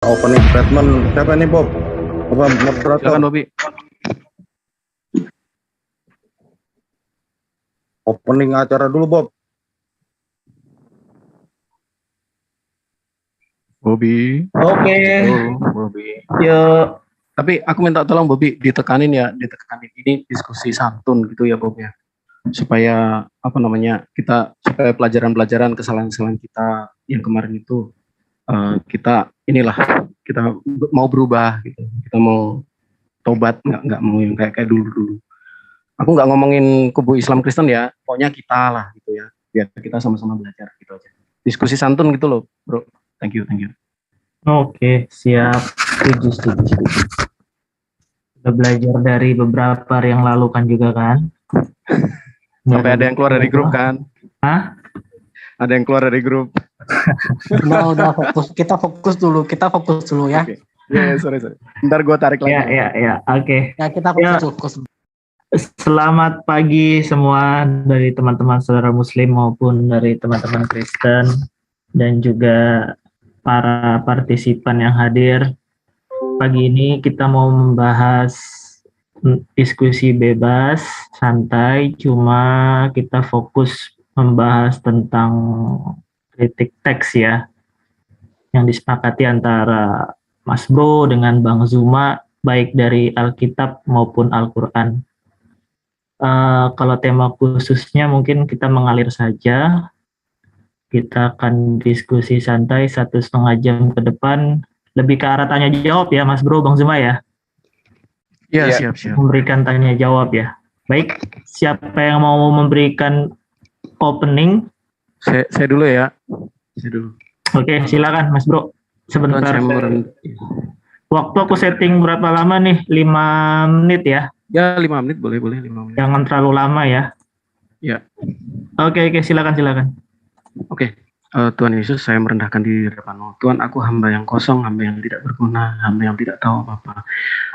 Opening statement siapa nih Bob? Apa moderator? Silakan Bobi. Opening acara dulu Bob. Bobi. Oke. Bobi. Yuk. Tapi aku minta tolong Bobi ditekanin ini diskusi santun gitu ya Bob ya. Supaya kita supaya pelajaran-pelajaran kesalahan-kesalahan kita yang kemarin itu kita mau berubah gitu. Kita mau tobat, nggak mau yang kayak dulu. Aku nggak ngomongin kubu Islam Kristen ya, pokoknya kita lah gitu ya, biar kita sama-sama belajar gitu aja. Diskusi santun gitu loh, bro. Thank you. Oke, siap. Setuju. Udah belajar dari beberapa hari yang lalu kan juga kan? Sampai ada yang keluar dari grup kan? Hah? Ada yang keluar dari grup. Udah fokus. Kita fokus dulu ya. Okay. Ya, sorry. Ntar gue tarik lagi. Ya. Oke. Ya kita fokus. Selamat pagi semua dari teman-teman saudara Muslim maupun dari teman-teman Kristen dan juga para partisipan yang hadir. Pagi ini kita mau membahas diskusi bebas, santai, cuma kita fokus membahas tentang kritik teks ya, yang disepakati antara Mas Bro dengan Bang Zuma, baik dari Alkitab maupun Al-Quran. Kalau tema khususnya mungkin kita mengalir saja. Kita akan diskusi santai 1,5 jam ke depan, lebih ke arah tanya jawab ya Mas Bro, Bang Zuma ya. Iya, siap. Memberikan tanya jawab ya. Baik, siapa yang mau memberikan opening? Saya dulu ya. Oke, silakan Mas Bro. Sebentar. Waktu aku setting berapa lama nih? 5 menit ya? Ya, 5 menit boleh 5 menit. Jangan terlalu lama ya. Ya. Oke, silakan. Oke. Tuhan Yesus, saya merendahkan diri di hadapan-Mu. Tuhan, aku hamba yang kosong, hamba yang tidak berguna, hamba yang tidak tahu apa-apa.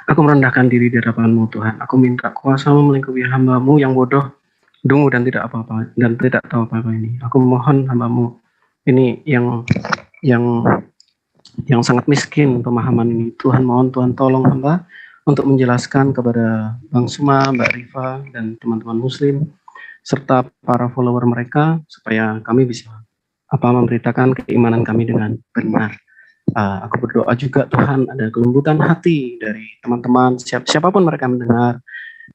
Aku merendahkan diri di hadapan-Mu, Tuhan. Aku minta kuasa-Mu melingkupi hamba-Mu yang bodoh, dungu dan tidak apa-apa dan tidak tahu apa-apa ini. Aku mohon hamba-Mu ini yang sangat miskin pemahaman ini. Tuhan, mohon Tuhan tolong hamba untuk menjelaskan kepada Bang Suma, Mbak Rifa, dan teman-teman Muslim, serta para follower mereka, supaya kami bisa memberitakan keimanan kami dengan benar. Aku berdoa juga Tuhan ada kelembutan hati dari teman-teman, siapapun mereka mendengar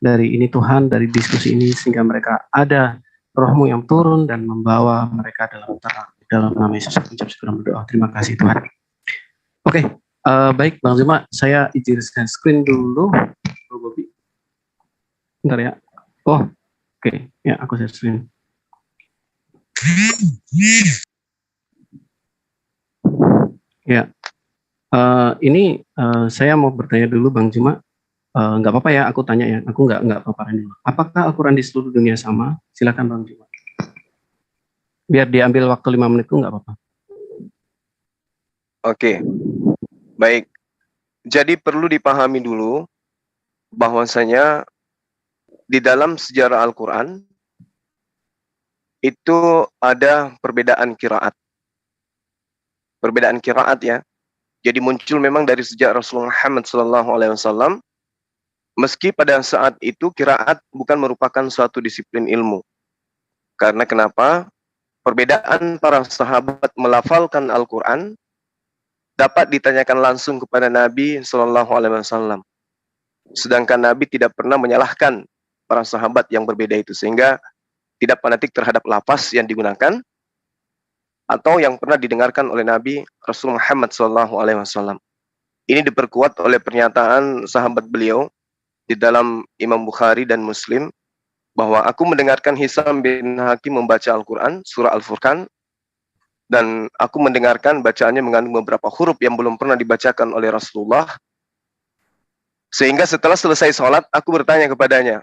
dari ini Tuhan, dari diskusi ini, sehingga mereka ada Roh-Mu yang turun dan membawa mereka dalam terang. Dalam nama Yesus aku ucap syukur dan berdoa. Terima kasih Tuhan. Oke. Baik Bang Zuma, saya izinkan screen dulu. Bobi. Bentar ya. Oke. Ya, aku share screen. Ya. Ini saya mau bertanya dulu Bang Zuma. Nggak apa-apa ya, aku tanya ya. Aku nggak paparan dulu. Apakah Al-Quran di seluruh dunia sama? Silakan Bang Zuma. Biar diambil waktu 5 menit itu nggak apa-apa. Oke. Baik, jadi perlu dipahami dulu bahwasanya di dalam sejarah Al-Quran itu ada perbedaan qiraat. Perbedaan qiraat ya. Jadi muncul memang dari sejak Rasulullah Muhammad SAW, meski pada saat itu qiraat bukan merupakan suatu disiplin ilmu. Karena kenapa? Perbedaan para sahabat melafalkan Al-Quran dapat ditanyakan langsung kepada Nabi SAW. Sedangkan Nabi tidak pernah menyalahkan para sahabat yang berbeda itu, sehingga tidak fanatik terhadap lafaz yang digunakan atau yang pernah didengarkan oleh Nabi Rasul Muhammad SAW. Ini diperkuat oleh pernyataan sahabat beliau di dalam Imam Bukhari dan Muslim, bahwa aku mendengarkan Hisam bin Hakim membaca Al-Quran, surah Al-Furqan, dan aku mendengarkan bacaannya mengandung beberapa huruf yang belum pernah dibacakan oleh Rasulullah. Sehingga setelah selesai sholat, aku bertanya kepadanya,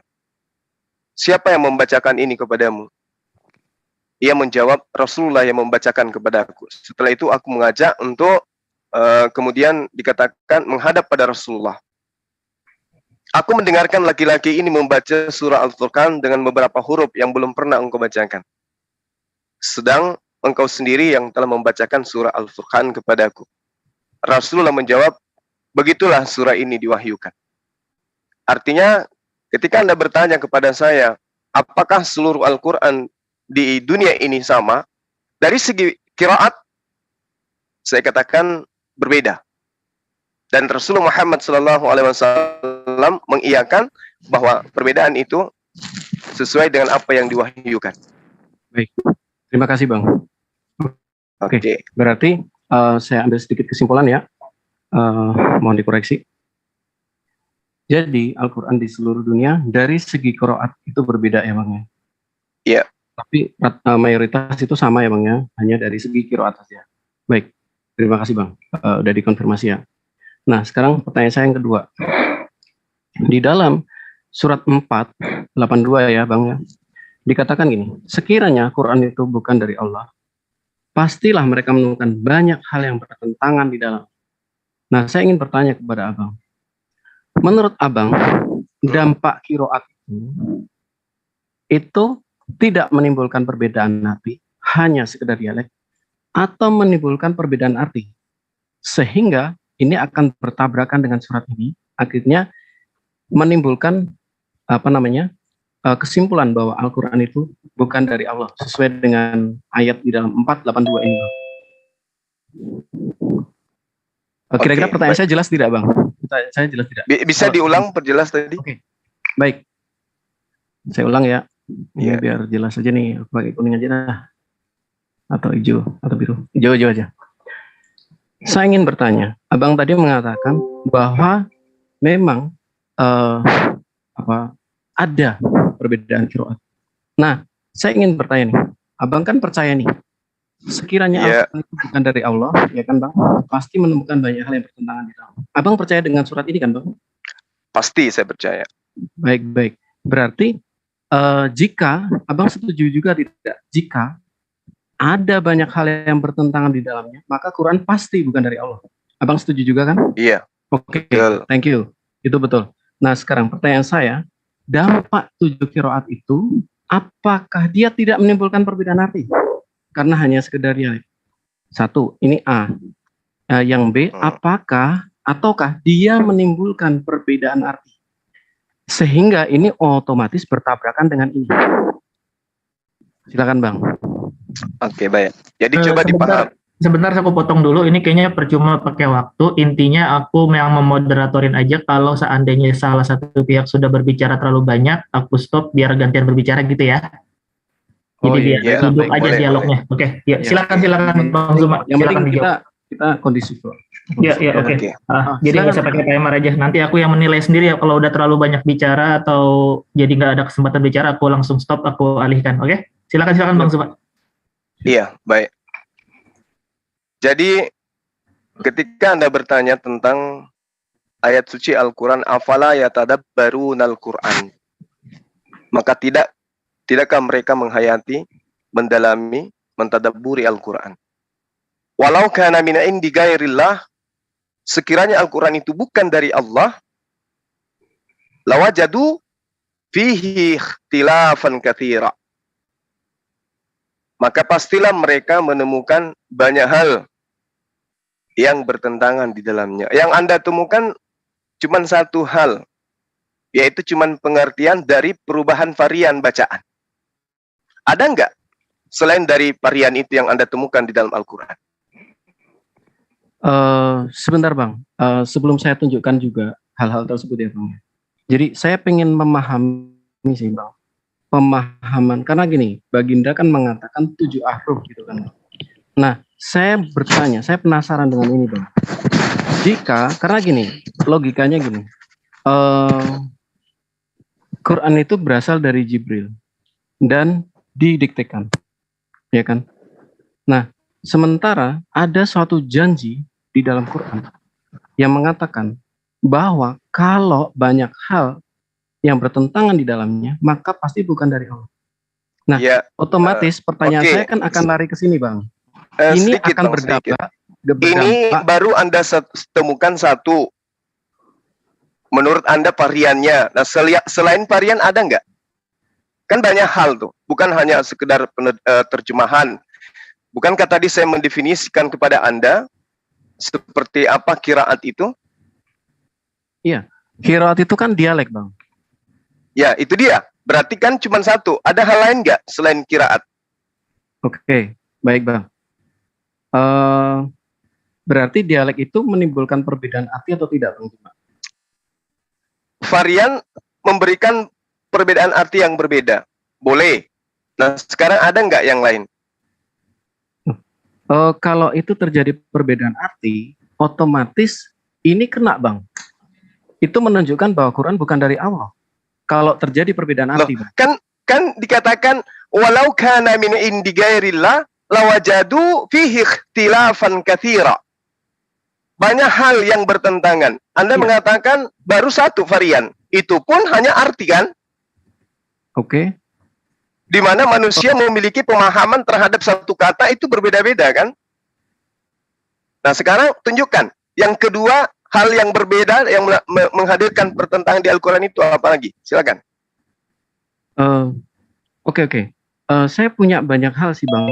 siapa yang membacakan ini kepadamu? Ia menjawab, Rasulullah yang membacakan kepadaku. Setelah itu aku mengajak untuk kemudian dikatakan menghadap pada Rasulullah. Aku mendengarkan laki-laki ini membaca surah Al-Furqan dengan beberapa huruf yang belum pernah engkau bacakan. Sedang engkau sendiri yang telah membacakan surah Al-Furqan kepadaku. Rasulullah menjawab, begitulah surah ini diwahyukan. Artinya, ketika Anda bertanya kepada saya, apakah seluruh Al-Quran di dunia ini sama? Dari segi qiraat, saya katakan berbeda. Dan Rasulullah Muhammad SAW mengiyakan bahwa perbedaan itu sesuai dengan apa yang diwahyukan. Baik, terima kasih Bang. Oke. Berarti saya ambil sedikit kesimpulan ya. Mohon dikoreksi. Jadi Al-Quran di seluruh dunia dari segi qiraat itu berbeda ya Bang ya? Iya. Tapi mayoritas itu sama ya Bang ya, hanya dari segi qiraat saja. Baik, terima kasih Bang, udah dikonfirmasi ya. Nah sekarang pertanyaan saya yang kedua. Di dalam surat 4, 82 ya Bang ya, dikatakan gini, sekiranya Quran itu bukan dari Allah, pastilah mereka menemukan banyak hal yang bertentangan di dalam. Nah saya ingin bertanya kepada Abang, menurut Abang, dampak qiraat itu tidak menimbulkan perbedaan arti, hanya sekedar dialek, atau menimbulkan perbedaan arti, sehingga ini akan bertabrakan dengan surat ini, akhirnya menimbulkan kesimpulan bahwa Al-Quran itu bukan dari Allah, sesuai dengan ayat di dalam 482 ini. Kira-kira pertanyaan saya jelas tidak Bang? Saya jelas tidak? Bisa diulang perjelas tadi? Oke. Baik. Saya ulang ya. Ini biar jelas aja nih, pakai kuning aja dah. Atau hijau, atau biru. Hijau aja. Saya ingin bertanya, Abang tadi mengatakan bahwa memang ada perbedaan qiraat. Nah, saya ingin bertanya nih, Abang kan percaya nih, sekiranya Al-Quran itu bukan dari Allah, ya kan Bang, pasti menemukan banyak hal yang bertentangan di dalam. Abang percaya dengan surat ini kan Bang? Pasti saya percaya. Baik. Berarti jika Abang setuju juga tidak, jika ada banyak hal yang bertentangan di dalamnya, maka Quran pasti bukan dari Allah. Abang setuju juga kan? Iya. Oke, thank you. Itu betul. Nah sekarang pertanyaan saya, dampak 7 qiraat itu, apakah dia tidak menimbulkan perbedaan arti? Karena hanya sekedar ya. Satu, ini A. Yang B, ataukah dia menimbulkan perbedaan arti? Sehingga ini otomatis bertabrakan dengan ini. Silakan Bang. Oke, baik. Jadi coba dipaham. Sebentar aku potong dulu. Ini kayaknya percuma pakai waktu. Intinya aku yang memoderatorin aja. Kalau seandainya salah satu pihak sudah berbicara terlalu banyak, aku stop biar gantian berbicara gitu ya. Jadi biar hidup aja dialognya. Oke, ya, silakan Bang Zuma. Yang penting kita kondisif kok. Ya, oke. Jadi nggak usah pakai timer aja. Nanti aku yang menilai sendiri ya kalau udah terlalu banyak bicara atau jadi nggak ada kesempatan bicara, aku langsung stop, aku alihkan. Oke? Silakan Bang Zuma. Iya, baik. Jadi ketika Anda bertanya tentang ayat suci Al-Quran, afala yatadabbarunal Quran, maka tidakkah mereka menghayati, mendalami, mentadabburi Al-Quran? Walau kana min indi ghairillah, sekiranya Al-Quran itu bukan dari Allah, lawajadu fihi ikhtilafan katsira, maka pastilah mereka menemukan banyak hal yang bertentangan di dalamnya. Yang Anda temukan cuma satu hal, yaitu cuma pengertian dari perubahan varian bacaan. Ada nggak selain dari varian itu yang Anda temukan di dalam Al-Quran? Sebentar Bang, sebelum saya tunjukkan juga hal-hal tersebut ya Bang. Jadi saya pengen memahami sih Bang, pemahaman, karena gini, Baginda kan mengatakan 7 ahruf gitu kan. Nah, saya bertanya, saya penasaran dengan ini Bang. Karena gini, logikanya gini, Quran itu berasal dari Jibril dan didiktekan, ya kan? Nah, sementara ada suatu janji di dalam Quran yang mengatakan bahwa kalau banyak hal yang bertentangan di dalamnya, maka pasti bukan dari Allah. Nah, otomatis pertanyaan saya kan akan lari ke sini, Bang. Ini akan berdampak. Ini baru Anda temukan satu. Menurut Anda variannya. Nah, selain varian ada nggak? Kan banyak hal tuh. Bukan hanya sekedar terjemahan. Bukankah tadi saya mendefinisikan kepada Anda seperti apa qiraat itu? Qiraat itu kan dialek, Bang. Ya, itu dia. Berarti kan cuma satu. Ada hal lain nggak selain qiraat? Oke, baik, Bang. Berarti dialek itu menimbulkan perbedaan arti atau tidak, Bang? Varian memberikan perbedaan arti yang berbeda. Boleh. Nah, sekarang ada nggak yang lain? Kalau itu terjadi perbedaan arti, otomatis ini kena, Bang. Itu menunjukkan bahwa Quran bukan dari Allah. Kalau terjadi perbedaan arti, Bang. Kan dikatakan walau kana min indi ghairillah lawajadu fihi ikhtilafan katsira. Banyak hal yang bertentangan. Anda mengatakan baru satu varian. Itu pun hanya arti kan? Oke. Di mana manusia memiliki pemahaman terhadap satu kata itu berbeda-beda kan? Nah, sekarang tunjukkan. Yang kedua, hal yang berbeda yang menghadirkan pertentangan di Al-Quran itu apa lagi? Silakan. Oke. Saya punya banyak hal sih, Bang.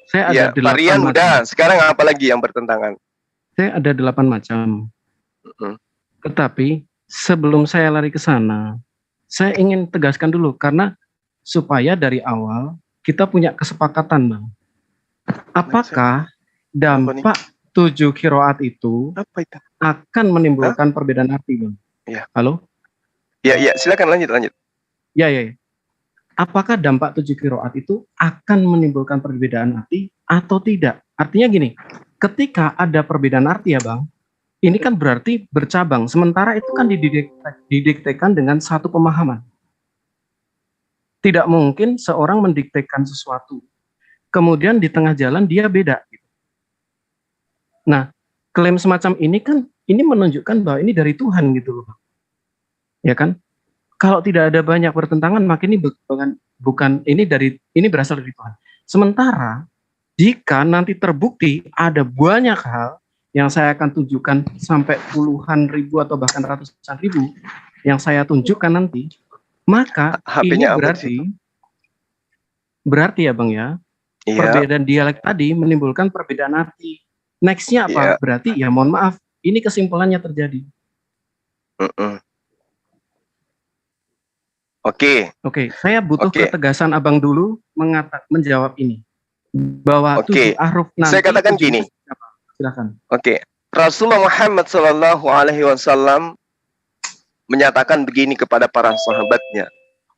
Saya ada 8 varian macam. udah. Sekarang apa lagi yang bertentangan? Saya ada 8 macam. Tetapi sebelum saya lari ke sana, saya ingin tegaskan dulu karena supaya dari awal kita punya kesepakatan, Bang. Apakah dampak 7 qiraat itu Apa itu? akan menimbulkan perbedaan arti, Bang? Ya. Halo? Ya, silakan lanjut. Ya. Apakah dampak 7 qiraat itu akan menimbulkan perbedaan arti atau tidak? Artinya gini, ketika ada perbedaan arti ya, Bang, ini kan berarti bercabang. Sementara itu kan didiktekan dengan satu pemahaman. Tidak mungkin seorang mendiktekan sesuatu, kemudian di tengah jalan dia beda. Nah, klaim semacam ini kan, ini menunjukkan bahwa ini dari Tuhan gitu loh. Ya kan? Kalau tidak ada banyak pertentangan, maka ini bukan ini berasal dari Tuhan. Sementara jika nanti terbukti ada banyak hal yang saya akan tunjukkan sampai puluhan ribu atau bahkan ratusan ribu yang saya tunjukkan nanti, maka ini berarti ya, Bang ya, perbedaan dialek tadi menimbulkan perbedaan arti. Nextnya apa? Berarti ya mohon maaf, ini kesimpulannya terjadi. Oke, saya butuh ketegasan Abang dulu menjawab ini. Bahwa 7 ahruf nanti. Saya katakan gini. Silakan. Rasulullah Muhammad SAW menyatakan begini kepada para sahabatnya.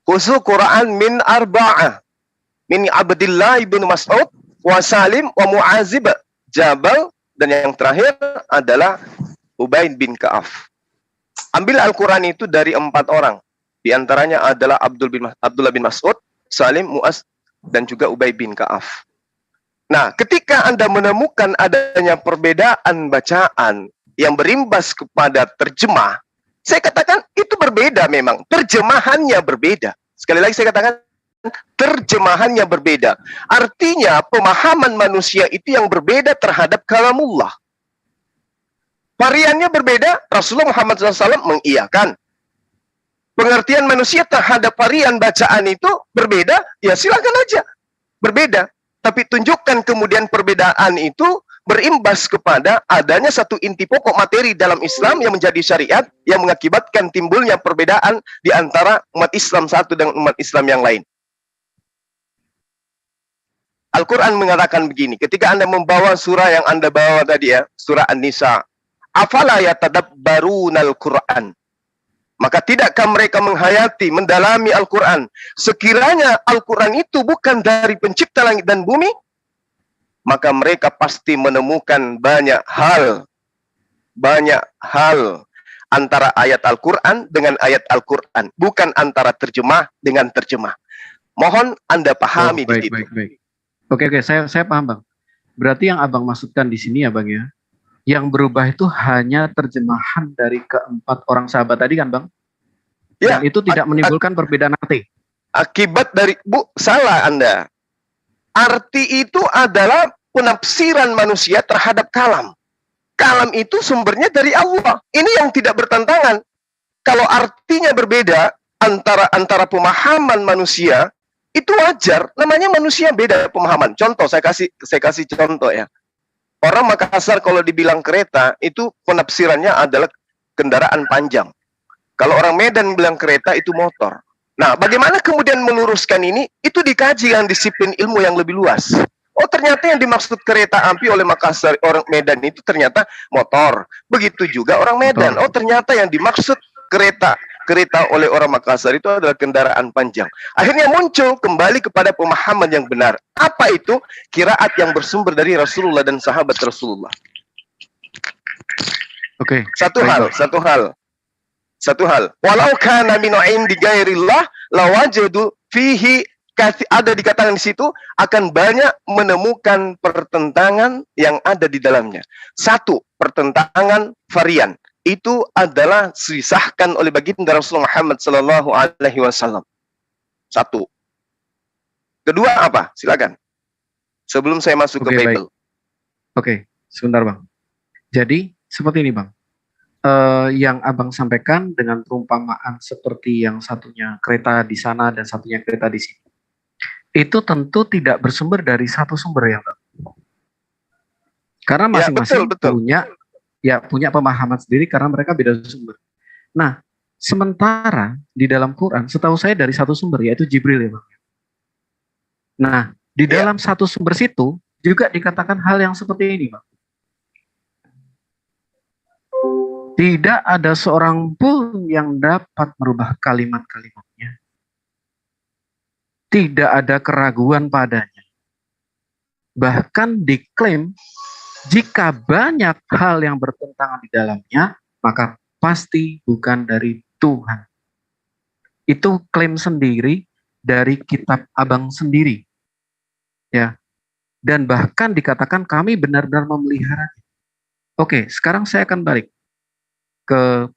Khusus Quran min arba'ah. Min Abdillah ibn Mas'ud, wa Salim, wa Mu'azib, Jabal, dan yang terakhir adalah Ubay bin Ka'af. Ambil Al-Quran itu dari 4 orang. Di antaranya adalah Abdullah bin Mas'ud, Salim, Mu'az, dan juga Ubay bin Ka'af. Nah, ketika Anda menemukan adanya perbedaan bacaan yang berimbas kepada terjemah, saya katakan itu berbeda memang. Terjemahannya berbeda. Sekali lagi saya katakan, terjemahannya berbeda. Artinya, pemahaman manusia itu yang berbeda terhadap kalamullah. Variannya berbeda, Rasulullah Muhammad SAW mengiyakan. Pengertian manusia terhadap varian bacaan itu berbeda, ya silakan aja. Berbeda. Tapi tunjukkan kemudian perbedaan itu berimbas kepada adanya satu inti pokok materi dalam Islam yang menjadi syariat yang mengakibatkan timbulnya perbedaan di antara umat Islam satu dengan umat Islam yang lain. Al-Quran mengatakan begini, ketika Anda membawa surah yang Anda bawa tadi ya, surah An-Nisa, afala yatadabbarunal Quran. Maka tidakkah mereka menghayati, mendalami Al-Quran? Sekiranya Al-Quran itu bukan dari pencipta langit dan bumi, maka mereka pasti menemukan banyak hal antara ayat Al-Quran dengan ayat Al-Quran, bukan antara terjemah dengan terjemah. Mohon Anda pahami di situ. Baik. Oke, saya paham, Bang. Berarti yang Abang maksudkan di sini ya, Bang ya, yang berubah itu hanya terjemahan dari keempat orang sahabat tadi kan, Bang? Ya, dan itu tidak menimbulkan perbedaan arti. Akibat dari, salah Anda. Arti itu adalah penafsiran manusia terhadap kalam. Kalam itu sumbernya dari Allah. Ini yang tidak bertentangan. Kalau artinya berbeda antara pemahaman manusia, itu wajar. Namanya manusia beda pemahaman. Contoh, saya kasih contoh ya. Orang Makassar kalau dibilang kereta, itu penafsirannya adalah kendaraan panjang. Kalau orang Medan bilang kereta, itu motor. Nah, bagaimana kemudian meluruskan ini? Itu dikaji dengan disiplin ilmu yang lebih luas. Oh, ternyata yang dimaksud kereta api oleh Makassar, orang Medan itu ternyata motor. Begitu juga orang Medan. Oh, ternyata yang dimaksud kereta oleh orang Makassar itu adalah kendaraan panjang. Akhirnya muncul kembali kepada pemahaman yang benar. Apa itu? Qiraat yang bersumber dari Rasulullah dan sahabat Rasulullah. Oke. Satu hal. Walau kana min indi ghairillah lawajadu fihi, ada dikatakan di situ akan banyak menemukan pertentangan yang ada di dalamnya. Satu, pertentangan varian. Itu adalah disahkan oleh baginda Rasulullah Muhammad sallallahu alaihi wasallam. Satu. Kedua apa? Silakan. Sebelum saya masuk ke Bible. Oke, sebentar Bang. Jadi seperti ini Bang. Yang Abang sampaikan dengan perumpamaan seperti yang satunya kereta di sana dan satunya kereta di sini. Itu tentu tidak bersumber dari satu sumber ya Bang. Karena masing-masing punya pemahaman sendiri karena mereka beda sumber. Nah, sementara di dalam Quran, setahu saya dari satu sumber yaitu Jibril ya Bang. Nah, di dalam satu sumber situ juga dikatakan hal yang seperti ini Bang. Tidak ada seorang pun yang dapat merubah kalimat-kalimatnya. Tidak ada keraguan padanya. Bahkan diklaim jika banyak hal yang bertentangan di dalamnya, maka pasti bukan dari Tuhan. Itu klaim sendiri dari kitab Abang sendiri. Ya. Dan bahkan dikatakan kami benar-benar memeliharanya. Oke, sekarang saya akan balik ke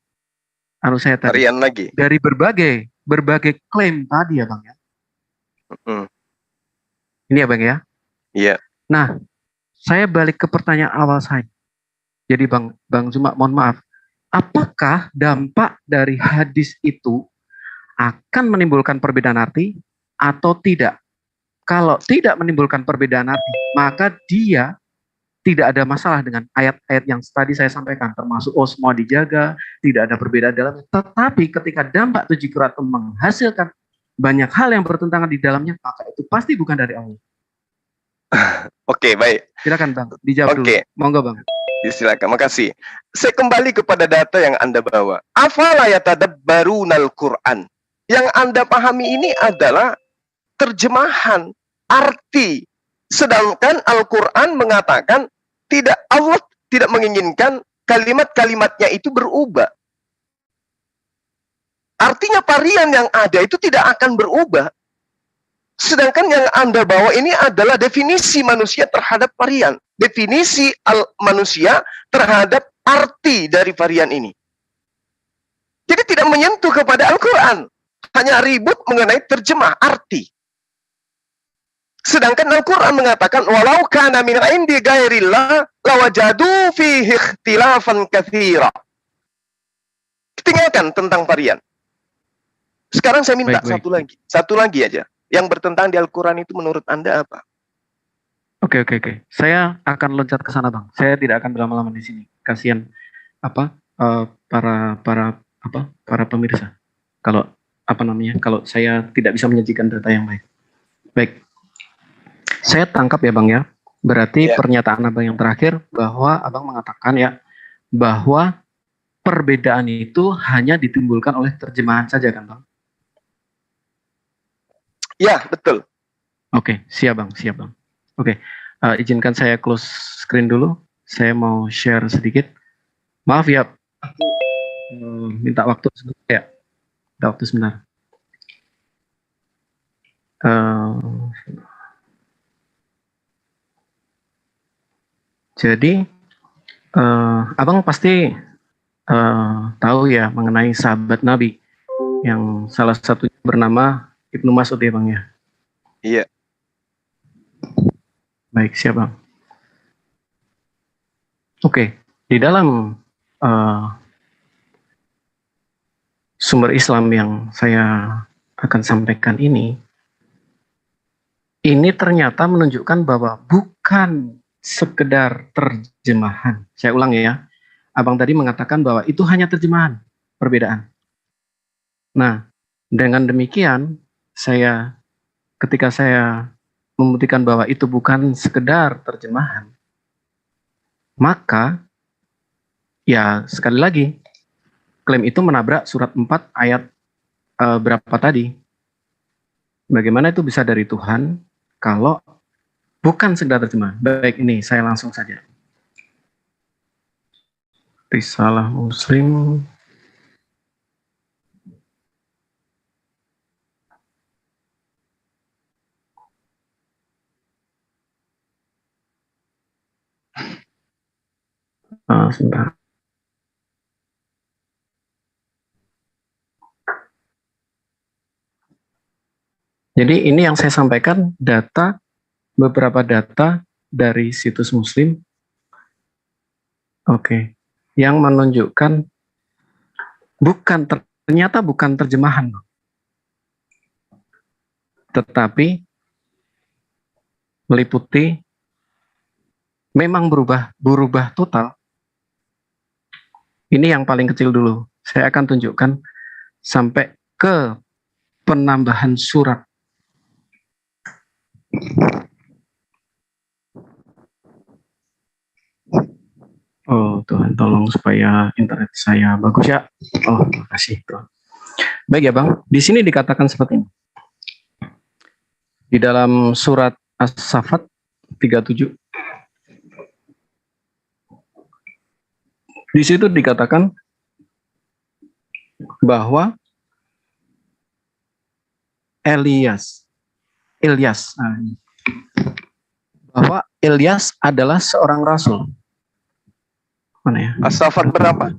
saya tadi. Varian lagi. Dari berbagai klaim tadi ya Bang ya. Ini ya Bang ya. Iya. Nah, saya balik ke pertanyaan awal saya. Jadi Bang Zuma, mohon maaf. Apakah dampak dari hadis itu akan menimbulkan perbedaan arti atau tidak? Kalau tidak menimbulkan perbedaan arti, maka dia tidak ada masalah dengan ayat-ayat yang tadi saya sampaikan, termasuk semua dijaga, tidak ada perbedaan dalamnya. Tetapi ketika dampak 7 qiraat menghasilkan banyak hal yang bertentangan di dalamnya, maka itu pasti bukan dari Allah. Oke, baik. Silakan Bang, dijawab dulu. Monggo Bang. Silakan, makasih. Saya kembali kepada data yang Anda bawa. Afala yatadabbarunal Qur'an. Yang Anda pahami ini adalah terjemahan, arti. Sedangkan Al-Quran mengatakan Allah tidak menginginkan kalimat-kalimatnya itu berubah. Artinya varian yang ada itu tidak akan berubah. Sedangkan yang Anda bawa ini adalah definisi manusia terhadap varian. Definisi manusia terhadap arti dari varian ini. Jadi tidak menyentuh kepada Al-Quran. Hanya ribut mengenai terjemah arti. Sedangkan Al-Quran mengatakan walau kana min indi ghairillah lawajadu fihi ikhtilafan katsira. Tinggalkan tentang varian. Sekarang saya minta satu lagi aja. Yang bertentangan di Al-Quran itu menurut Anda apa? Oke. Saya akan loncat ke sana Bang. Saya tidak akan berlama-lama di sini. Kasihan para pemirsa. Kalau kalau saya tidak bisa menyajikan data yang baik. Baik. Saya tangkap ya Bang ya, berarti pernyataan Abang yang terakhir bahwa Abang mengatakan ya, bahwa perbedaan itu hanya ditimbulkan oleh terjemahan saja kan Bang? Ya, betul. Oke, siap Bang. Oke, izinkan saya close screen dulu, saya mau share sedikit. Maaf ya, aku minta waktu sebentar ya, Jadi, Abang pasti tahu ya mengenai sahabat Nabi yang salah satunya bernama Ibnu Mas'ud ya Bang ya? Iya. Baik, siap Bang. Oke, di dalam sumber Islam yang saya akan sampaikan ini ternyata menunjukkan bahwa bukan sekedar terjemahan. Saya ulang ya. Abang tadi mengatakan bahwa itu hanya terjemahan, perbedaan. Nah, dengan demikian, ketika saya membuktikan bahwa itu bukan sekedar terjemahan, maka ya sekali lagi, klaim itu menabrak surat 4 ayat berapa tadi? Bagaimana itu bisa dari Tuhan kalau bukan sekedar terjemahan? Baik, ini saya langsung saja. Risalah Muslim. Sebentar. Jadi ini yang saya sampaikan beberapa data dari situs Muslim. Oke. Yang menunjukkan ternyata bukan terjemahan, tetapi meliputi memang berubah total. Ini yang paling kecil dulu. Saya akan tunjukkan sampai ke penambahan surat. Oh Tuhan, tolong supaya internet saya bagus ya. Oh, makasih Tuhan. Baik ya Bang, di sini dikatakan seperti ini. Di dalam surat As-Saffat 37. Di situ dikatakan bahwa bahwa Ilyas adalah seorang rasul. Mana ya? As-Saffat berapa?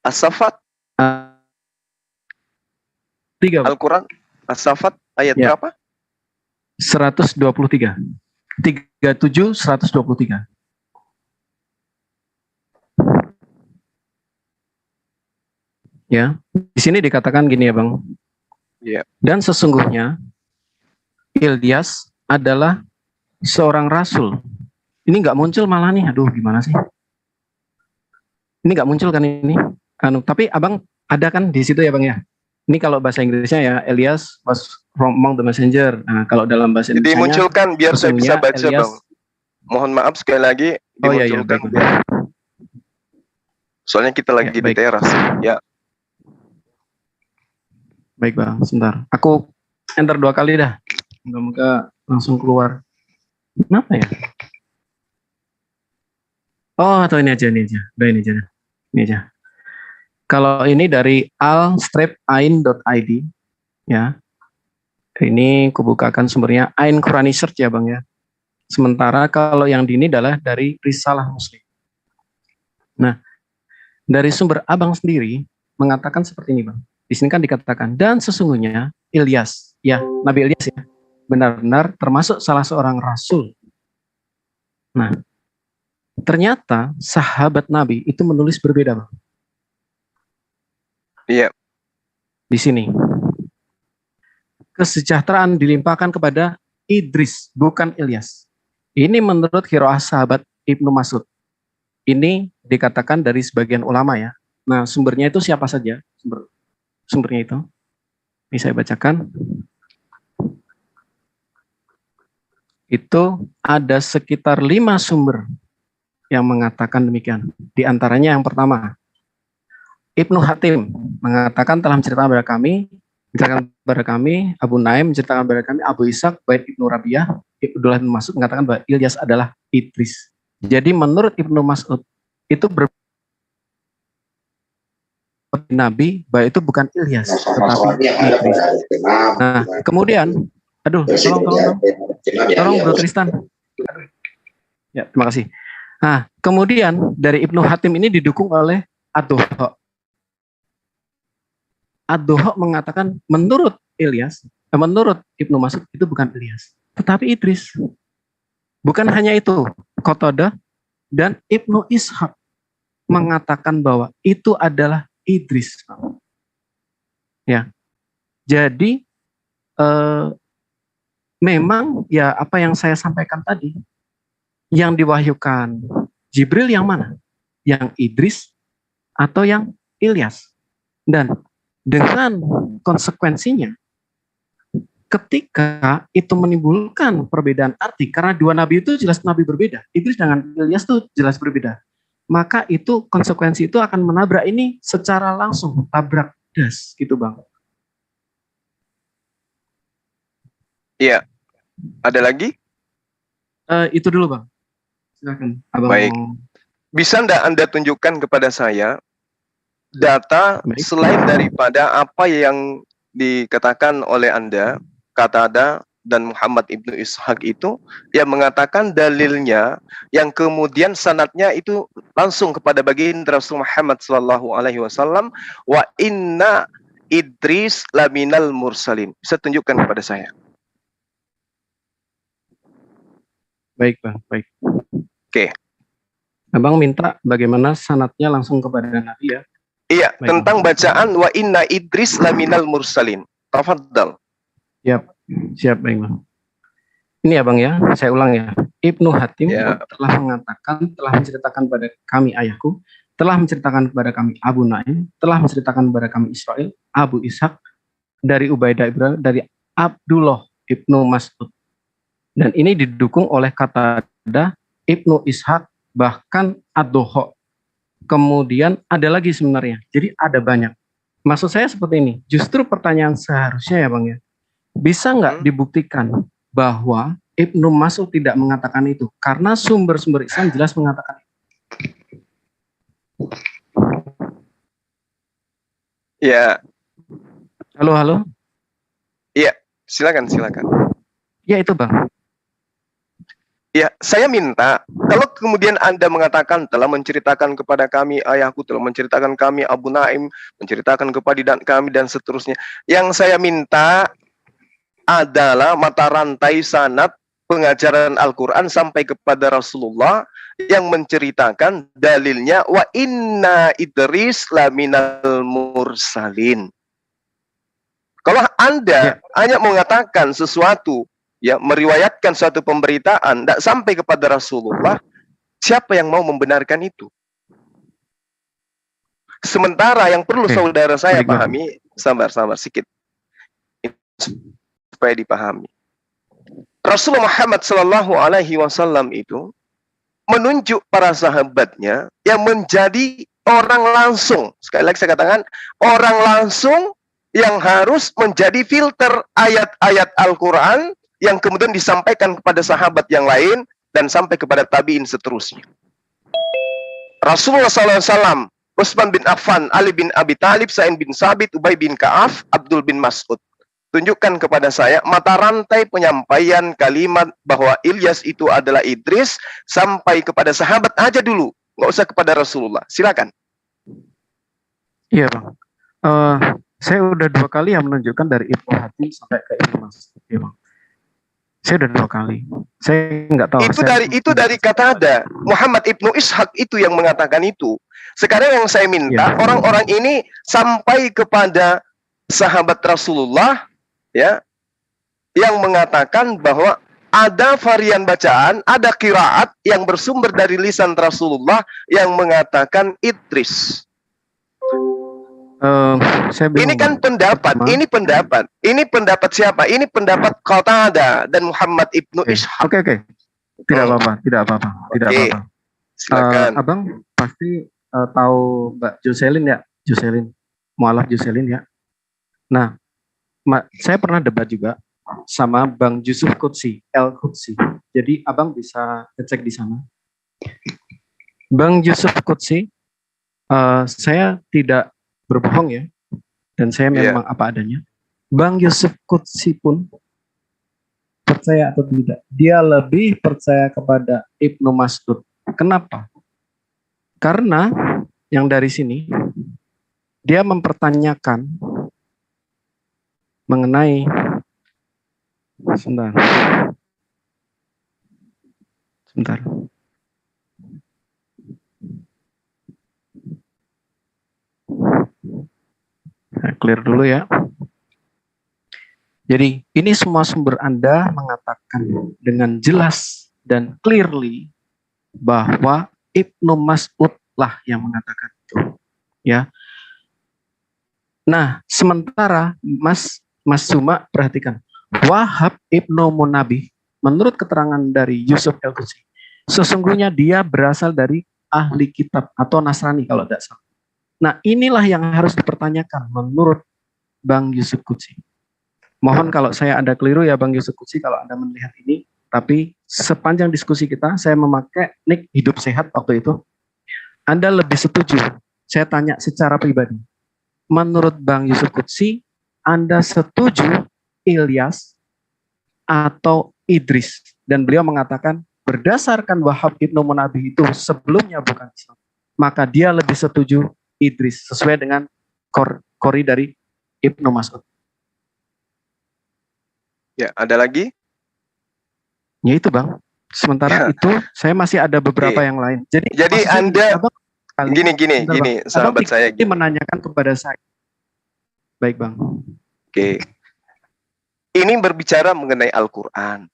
As-Saffat 3. Al-Quran As-Saffat ayat Ya. berapa? 123. 37 123. Ya, di sini dikatakan gini ya Bang. Ya. Dan sesungguhnya Ilyas adalah seorang rasul. Ini nggak muncul malah nih, aduh gimana sih? Ini nggak muncul kan ini? Tapi Abang ada kan di situ ya Bang ya? Ini kalau bahasa Inggrisnya ya, Elias was from among the messenger. Nah, kalau dalam bahasa Jadi Indonesia dimunculkan biar saya bisa baca Elias, Bang. Mohon maaf sekali lagi dimunculkan. Oh, iya, Soalnya kita lagi ya, di teras. Ya. Baik Bang, sebentar. Aku enter 2 kali dah. Moga-moga langsung keluar. Kenapa ya? Oh, atau ini aja. Udah ini aja. Kalau ini dari al-ain.id ya. Ini kubukakan sumbernya Ain Quran Research ya Bang ya. Sementara kalau yang di ini adalah dari Risalah Muslim. Nah, dari sumber Abang sendiri mengatakan seperti ini Bang. Di sini kan dikatakan, dan sesungguhnya Ilyas, ya Nabi Ilyas ya, benar-benar termasuk salah seorang rasul. Nah, ternyata sahabat Nabi itu menulis berbeda Bang. Iya. Di sini. Kesejahteraan dilimpahkan kepada Idris, bukan Ilyas. Ini menurut qiraah sahabat Ibnu Mas'ud. Ini dikatakan dari sebagian ulama ya. Nah, sumbernya itu siapa saja? Sumbernya itu. Ini saya bacakan. Itu ada sekitar 5 sumber yang mengatakan demikian. Di antaranya yang pertama, Ibnu Hatim mengatakan telah menceritakan kepada kami, Abu Naim menceritakan kepada kami, Abu Ishaq, Baid Ibnu Rabi'ah, Abdullah bin Mas'ud mengatakan bahwa Ilyas adalah Idris. Jadi menurut Ibnu Mas'ud itu Nabi, bahwa itu bukan Ilyas, tetapi Idris. Nah, kemudian, tolong Bro Tristan. Ya, terima kasih. Nah, kemudian dari Ibnu Hatim ini didukung oleh Ad-Duha. Ad-Duha mengatakan menurut Ibnu Mas'ud itu bukan Ilyas, tetapi Idris. Bukan hanya itu, Qatadah dan Ibnu Ishaq mengatakan bahwa itu adalah Idris. Ya. Jadi memang ya apa yang saya sampaikan tadi, yang diwahyukan Jibril yang mana? Yang Idris atau yang Ilyas? Dan dengan konsekuensinya, ketika itu menimbulkan perbedaan arti, karena dua nabi itu jelas nabi berbeda, Idris dengan Ilyas itu jelas berbeda, maka itu konsekuensi itu akan menabrak ini secara langsung, tabrak das gitu Bang. Iya. Ada lagi? Itu dulu Bang. Silakan. Abang. Baik. Bisa enggak Anda tunjukkan kepada saya data Baik. selain daripada apa yang dikatakan oleh Anda, Qatadah dan Muhammad ibnu Ishaq itu, yang mengatakan dalilnya yang kemudian sanadnya itu langsung kepada baginda Rasul Muhammad sallallahu alaihi wasallam, wa inna Idris laminal mursalin. Bisa tunjukkan kepada saya. Baik Bang, baik. Oke. Abang minta bagaimana sanadnya langsung kepada Nabi ya? Iya, Baik, tentang Bang. bacaan wa inna Idris laminal mursalin. Tafadhal. Siap baik Bang. Ini ya Bang ya, saya ulang ya. Ibnu Hatim Ya. telah mengatakan, telah menceritakan kepada kami ayahku, telah menceritakan kepada kami Abu Naim, telah menceritakan kepada kami Israel, Abu Ishaq, dari Ubaidah Ibrahim, dari Abdullah ibnu Mas'ud. Dan ini didukung oleh Qatadah, Ibnu Ishaq, bahkan Ad-Doho. Kemudian ada lagi sebenarnya. Jadi ada banyak. Maksud saya seperti ini. Justru pertanyaan seharusnya ya Bang ya. Bisa nggak dibuktikan bahwa Ibnu Mas'ud tidak mengatakan itu? Karena sumber-sumber Islam jelas mengatakan itu. Ya, Halo. silakan. Ya itu Bang. Ya, saya minta, kalau kemudian Anda mengatakan telah menceritakan kepada kami ayahku, telah menceritakan kami Abu Naim, menceritakan kepada kami dan seterusnya. Yang saya minta adalah mata rantai sanad pengajaran Al-Quran sampai kepada Rasulullah yang menceritakan dalilnya wa inna Idris laminal mursalin. Kalau Anda hanya mengatakan sesuatu, ya, meriwayatkan suatu pemberitaan, tidak sampai kepada Rasulullah, siapa yang mau membenarkan itu? Sementara yang perlu saudara saya Baik, Bang. pahami, sabar sedikit, supaya dipahami. Rasulullah Muhammad Sallallahu Alaihi Wasallam itu menunjuk para sahabatnya yang menjadi orang langsung. Sekali lagi saya katakan, orang langsung yang harus menjadi filter ayat-ayat Al-Quran yang kemudian disampaikan kepada sahabat yang lain dan sampai kepada tabi'in seterusnya. Rasulullah SAW, Utsman bin Affan, Ali bin Abi Thalib, Sa'id bin Sabit, Ubay bin Ka'af, Abdul bin Mas'ud. Tunjukkan kepada saya mata rantai penyampaian kalimat bahwa Ilyas itu adalah Idris sampai kepada sahabat aja dulu, nggak usah kepada Rasulullah. Silakan. Iya Bang. Saya udah 2 kali yang menunjukkan dari Ibnu Hatim sampai ke Ibnu Mas'ud. Ya, Bang. Saya udah 2 kali. Saya nggak tahu. Itu dari kata ada Muhammad ibnu Ishaq itu yang mengatakan itu. Sekarang yang saya minta orang-orang ini sampai kepada sahabat Rasulullah, ya, yang mengatakan bahwa ada varian bacaan, ada qiraat yang bersumber dari lisan Rasulullah yang mengatakan Idris. Ini kan pendapat, ini pendapat siapa? Ini pendapat Qatadah dan Muhammad ibnu Ishaq. Oke. Tidak apa-apa. Silakan. Abang pasti tahu Mbak Jocelyn ya, mualaf Jocelyn ya. Nah, saya pernah debat juga sama Bang Yusuf Qudsi, El-Qudsi. Jadi abang bisa ngecek di sana. Bang Yusuf Qudsi, saya tidak berbohong ya, dan saya memang apa adanya. Bang Yusuf Qudsi pun percaya atau tidak, dia lebih percaya kepada Ibnu Mas'ud. Kenapa? Karena yang dari sini dia mempertanyakan mengenai sebentar. Saya clear dulu ya. Jadi ini semua sumber Anda mengatakan dengan jelas dan clearly bahwa Ibnu Mas'ud lah yang mengatakan itu. Ya. Nah, sementara Mas Suma perhatikan, Wahab Ibnu Munabih menurut keterangan dari Yusuf Al-Qudsi, sesungguhnya dia berasal dari ahli kitab atau Nasrani kalau tidak salah. Nah, inilah yang harus dipertanyakan menurut Bang Yusuf Qudsi. Mohon kalau saya ada keliru ya Bang Yusuf Qudsi kalau Anda melihat ini, tapi sepanjang diskusi kita saya memakai nick hidup sehat waktu itu. Anda lebih setuju? Saya tanya secara pribadi. Menurut Bang Yusuf Qudsi, Anda setuju Ilyas atau Idris? Dan beliau mengatakan berdasarkan Wahab Ibnu Munabih itu sebelumnya bukan Islam, maka dia lebih setuju Idris sesuai dengan kori dari Ibnu Mas'ud. Ya, ada lagi? Ya itu Bang. Sementara itu saya masih ada beberapa yang lain. Jadi Anda Abang, gini, sahabat saya gini menanyakan kepada saya. Baik Bang. Oke. Ini berbicara mengenai Al-Quran.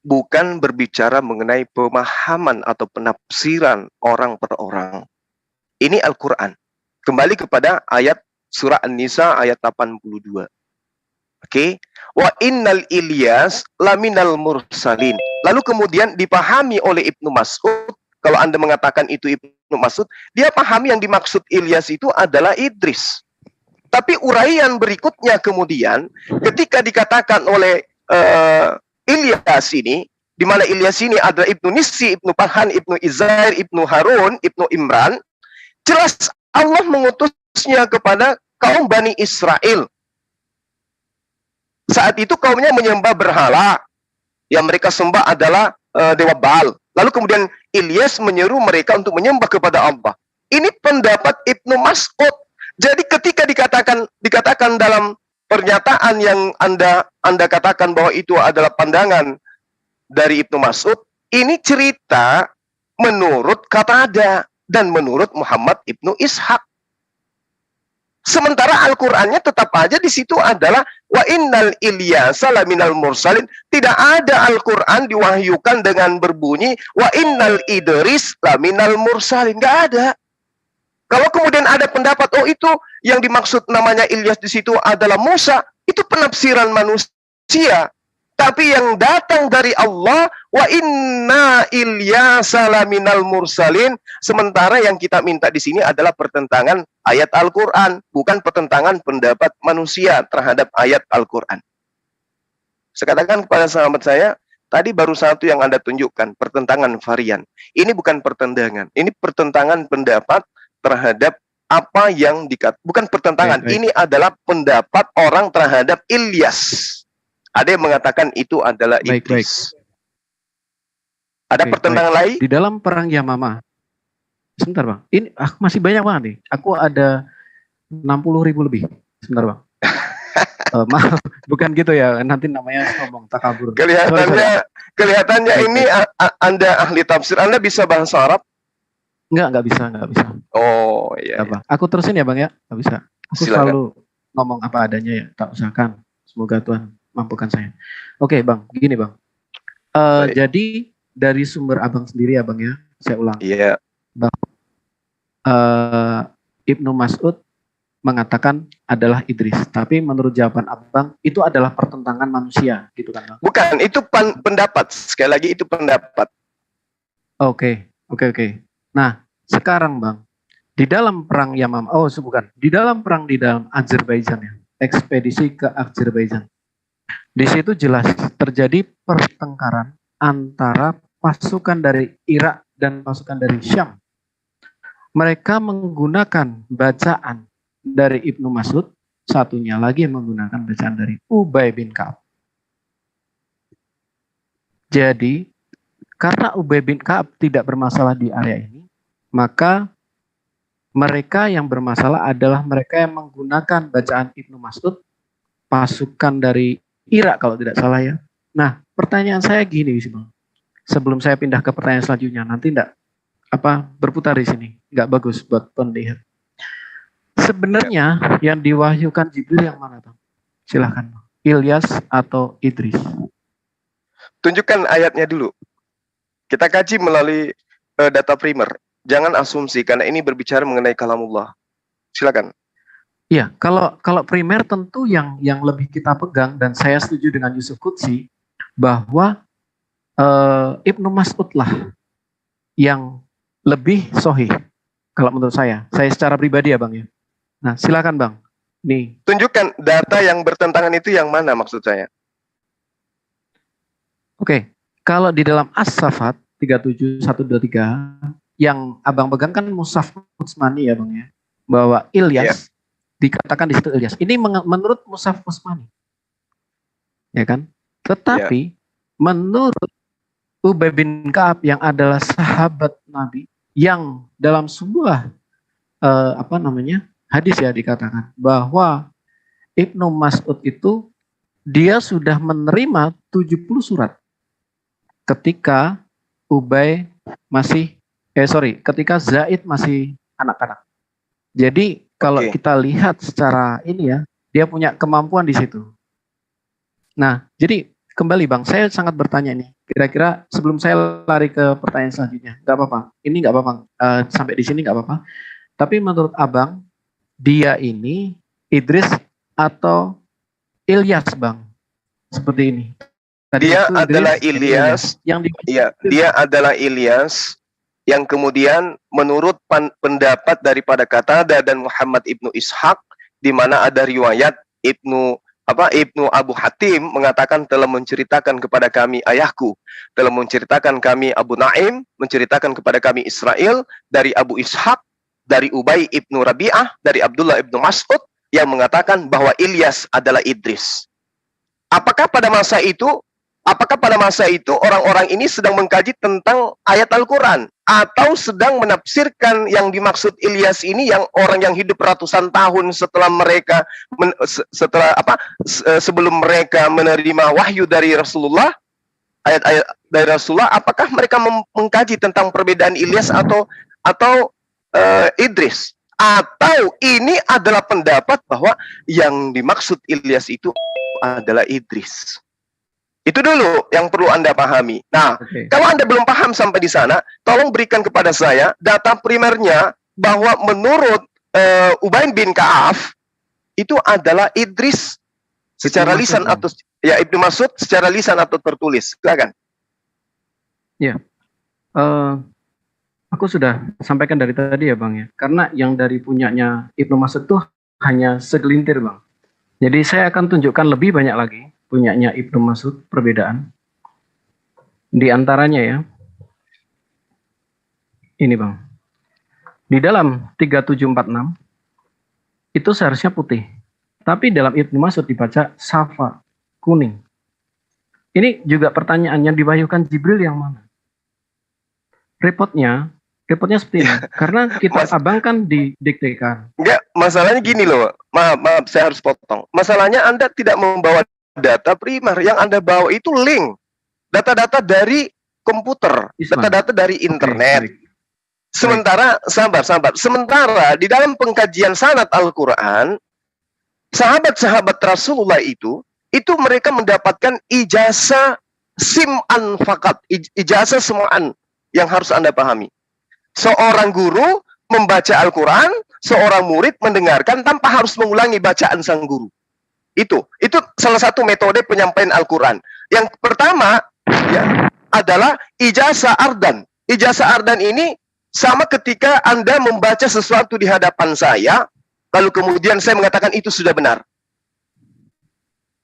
Bukan berbicara mengenai pemahaman atau penafsiran orang per orang. Ini Al-Quran. Kembali kepada ayat surah An-Nisa ayat 82. Oke. Wa innal Ilyas laminal mursalin. Lalu kemudian dipahami oleh Ibnu Mas'ud. Kalau Anda mengatakan itu Ibnu Mas'ud, dia pahami yang dimaksud Ilyas itu adalah Idris. Tapi uraian berikutnya kemudian ketika dikatakan oleh Ilyas ini, di mana Ilyas ini adalah Ibnu Nissi, Ibnu Pahan, Ibnu Izair, Ibnu Harun, Ibnu Imran, jelas Allah mengutusnya kepada kaum Bani Israel. Saat itu kaumnya menyembah berhala, yang mereka sembah adalah Dewa Baal. Lalu kemudian Ilyas menyeru mereka untuk menyembah kepada Allah. Ini pendapat Ibnu Mas'ud. Jadi ketika dikatakan dalam pernyataan yang Anda katakan bahwa itu adalah pandangan dari Ibnu Mas'ud, ini cerita menurut Qatada dan menurut Muhammad Ibnu Ishaq. Sementara Al-Qur'annya tetap aja di situ adalah wa innal Ilyasa laminal mursalin. Tidak ada Al-Qur'an diwahyukan dengan berbunyi wa innal Idris laminal mursalin. Enggak ada. Kalau kemudian ada pendapat, oh itu yang dimaksud namanya Ilyas di situ adalah Musa, itu penafsiran manusia. Tapi yang datang dari Allah, wa inna Ilyasa laminal mursalin. Sementara yang kita minta di sini adalah pertentangan ayat Al-Quran, bukan pertentangan pendapat manusia terhadap ayat Al-Quran. Saya katakan kepada sahabat saya, tadi baru satu yang Anda tunjukkan, pertentangan varian. Ini bukan pertentangan, ini pertentangan pendapat terhadap apa yang bukan pertentangan, ini adalah pendapat orang terhadap Ilyas. Ada yang mengatakan itu adalah Idris. Ada pertentangan lain? Di dalam perang Yamamah. Sebentar Bang, ini aku masih banyak banget nih. Aku ada 60.000 lebih. Sebentar Bang. Maaf, bukan gitu ya. Nanti namanya ngomong takabur. Kelihatannya ini Anda ahli tafsir. Anda bisa bahasa Arab? Enggak bisa. Oh iya. Apa? Aku terusin ya Bang ya? Enggak bisa. Aku selalu ngomong apa adanya ya, tak usahakan. Semoga Tuhan mampukan saya. Oke Bang, gini Bang. Jadi dari sumber Abang sendiri ya Bang ya, saya ulang. Iya. Ibnu Mas'ud mengatakan adalah Idris, tapi menurut jawaban Abang itu adalah pertentangan manusia, gitu kan Bang? Bukan, itu pendapat. Sekali lagi itu pendapat. Oke. Nah, sekarang Bang, di dalam perang Yamamah, di dalam perang di dalam Azerbaijan ya, ekspedisi ke Azerbaijan. Di situ jelas terjadi pertengkaran antara pasukan dari Irak dan pasukan dari Syam. Mereka menggunakan bacaan dari Ibnu Mas'ud, satunya lagi menggunakan bacaan dari Ubay bin Ka'ab. Jadi, karena Ubay bin Ka'ab tidak bermasalah di area ini, maka mereka yang bermasalah adalah mereka yang menggunakan bacaan Ibnu Mas'ud, pasukan dari Irak kalau tidak salah ya. Nah, pertanyaan saya gini sih Bang. Sebelum saya pindah ke pertanyaan selanjutnya, nanti berputar di sini, nggak bagus buat pendengar. Sebenarnya yang diwahyukan Jibril yang mana Bang? Silahkan, Ilyas atau Idris? Tunjukkan ayatnya dulu. Kita kaji melalui data primer. Jangan asumsi karena ini berbicara mengenai kalamullah. Silakan. Iya, kalau primer tentu yang lebih kita pegang, dan saya setuju dengan Yusuf Qudsi bahwa Ibnu Mas'ud lah yang lebih sahih kalau menurut saya secara pribadi ya Bang ya. Nah silakan Bang. Nih. Tunjukkan data yang bertentangan itu yang mana maksud saya. Oke, kalau di dalam As-Saffat 37123 yang Abang pegang kan Mushaf Utsmani ya Bang ya, bahwa Ilyas dikatakan di situ Ilyas. Ini menurut Mushaf Utsmani. Ya kan? Tetapi menurut Ubay bin Ka'ab yang adalah sahabat Nabi yang dalam sebuah hadis ya dikatakan bahwa Ibnu Mas'ud itu dia sudah menerima 70 surat ketika ketika Zaid masih anak-anak. Jadi kalau kita lihat secara ini ya, dia punya kemampuan di situ. Nah, jadi kembali Bang, saya sangat bertanya nih. Kira-kira sebelum saya lari ke pertanyaan selanjutnya, nggak apa-apa. Ini nggak apa-apa. Sampai di sini nggak apa-apa. Tapi menurut Abang, dia ini Idris atau Ilyas Bang? Seperti ini. Tadi dia Idris, adalah Ilyas. Dia adalah Ilyas yang kemudian menurut pendapat daripada Qatadah dan Muhammad ibnu Ishaq, di mana ada riwayat Ibnu Abu Hatim mengatakan telah menceritakan kepada kami ayahku, telah menceritakan kami Abu Naim, menceritakan kepada kami Israel dari Abu Ishaq, dari Ubay ibnu Rabi'ah, dari Abdullah ibnu Mas'ud yang mengatakan bahwa Ilyas adalah Idris. Apakah pada masa itu orang-orang ini sedang mengkaji tentang ayat Al-Quran atau sedang menafsirkan yang dimaksud Ilyas ini yang orang yang hidup ratusan tahun setelah mereka sebelum mereka menerima wahyu dari Rasulullah, ayat-ayat dari Rasulullah, apakah mereka mengkaji tentang perbedaan Ilyas atau Idris, atau ini adalah pendapat bahwa yang dimaksud Ilyas itu adalah Idris? Itu dulu yang perlu Anda pahami. Nah, kalau Anda belum paham sampai di sana, tolong berikan kepada saya data primernya bahwa menurut Ubay bin Ka'ab itu adalah Idris secara lisan atau Ibnu Mas'ud secara lisan atau tertulis. Silakan. Ya. Aku sudah sampaikan dari tadi ya Bang ya. Karena yang dari punyanya Ibnu Mas'ud tuh hanya segelintir Bang. Jadi saya akan tunjukkan lebih banyak lagi punyanya Ibnu Mas'ud perbedaan. Di antaranya ya. Ini Bang. Di dalam 3746 itu seharusnya putih. Tapi dalam Ibnu Mas'ud dibaca safa, kuning. Ini juga pertanyaannya diwahyukan Jibril yang mana? Repotnya seperti ini. Karena kita Abang kan didiktekan. Enggak, masalahnya gini loh. Maaf, saya harus potong. Masalahnya Anda tidak membawa data primer. Yang Anda bawa itu link. Data-data dari komputer. Data-data dari internet. Sementara, sabar. Sementara di dalam pengkajian sanad Al-Quran, sahabat-sahabat Rasulullah itu mereka mendapatkan ijazah sim'an fakat. Ijazah semuaan yang harus Anda pahami. Seorang guru membaca Al-Quran, seorang murid mendengarkan tanpa harus mengulangi bacaan sang guru. Itu salah satu metode penyampaian Al-Quran. Yang pertama ya adalah ijazah ardan. Ijazah ardan ini sama ketika Anda membaca sesuatu di hadapan saya, lalu kemudian saya mengatakan itu sudah benar.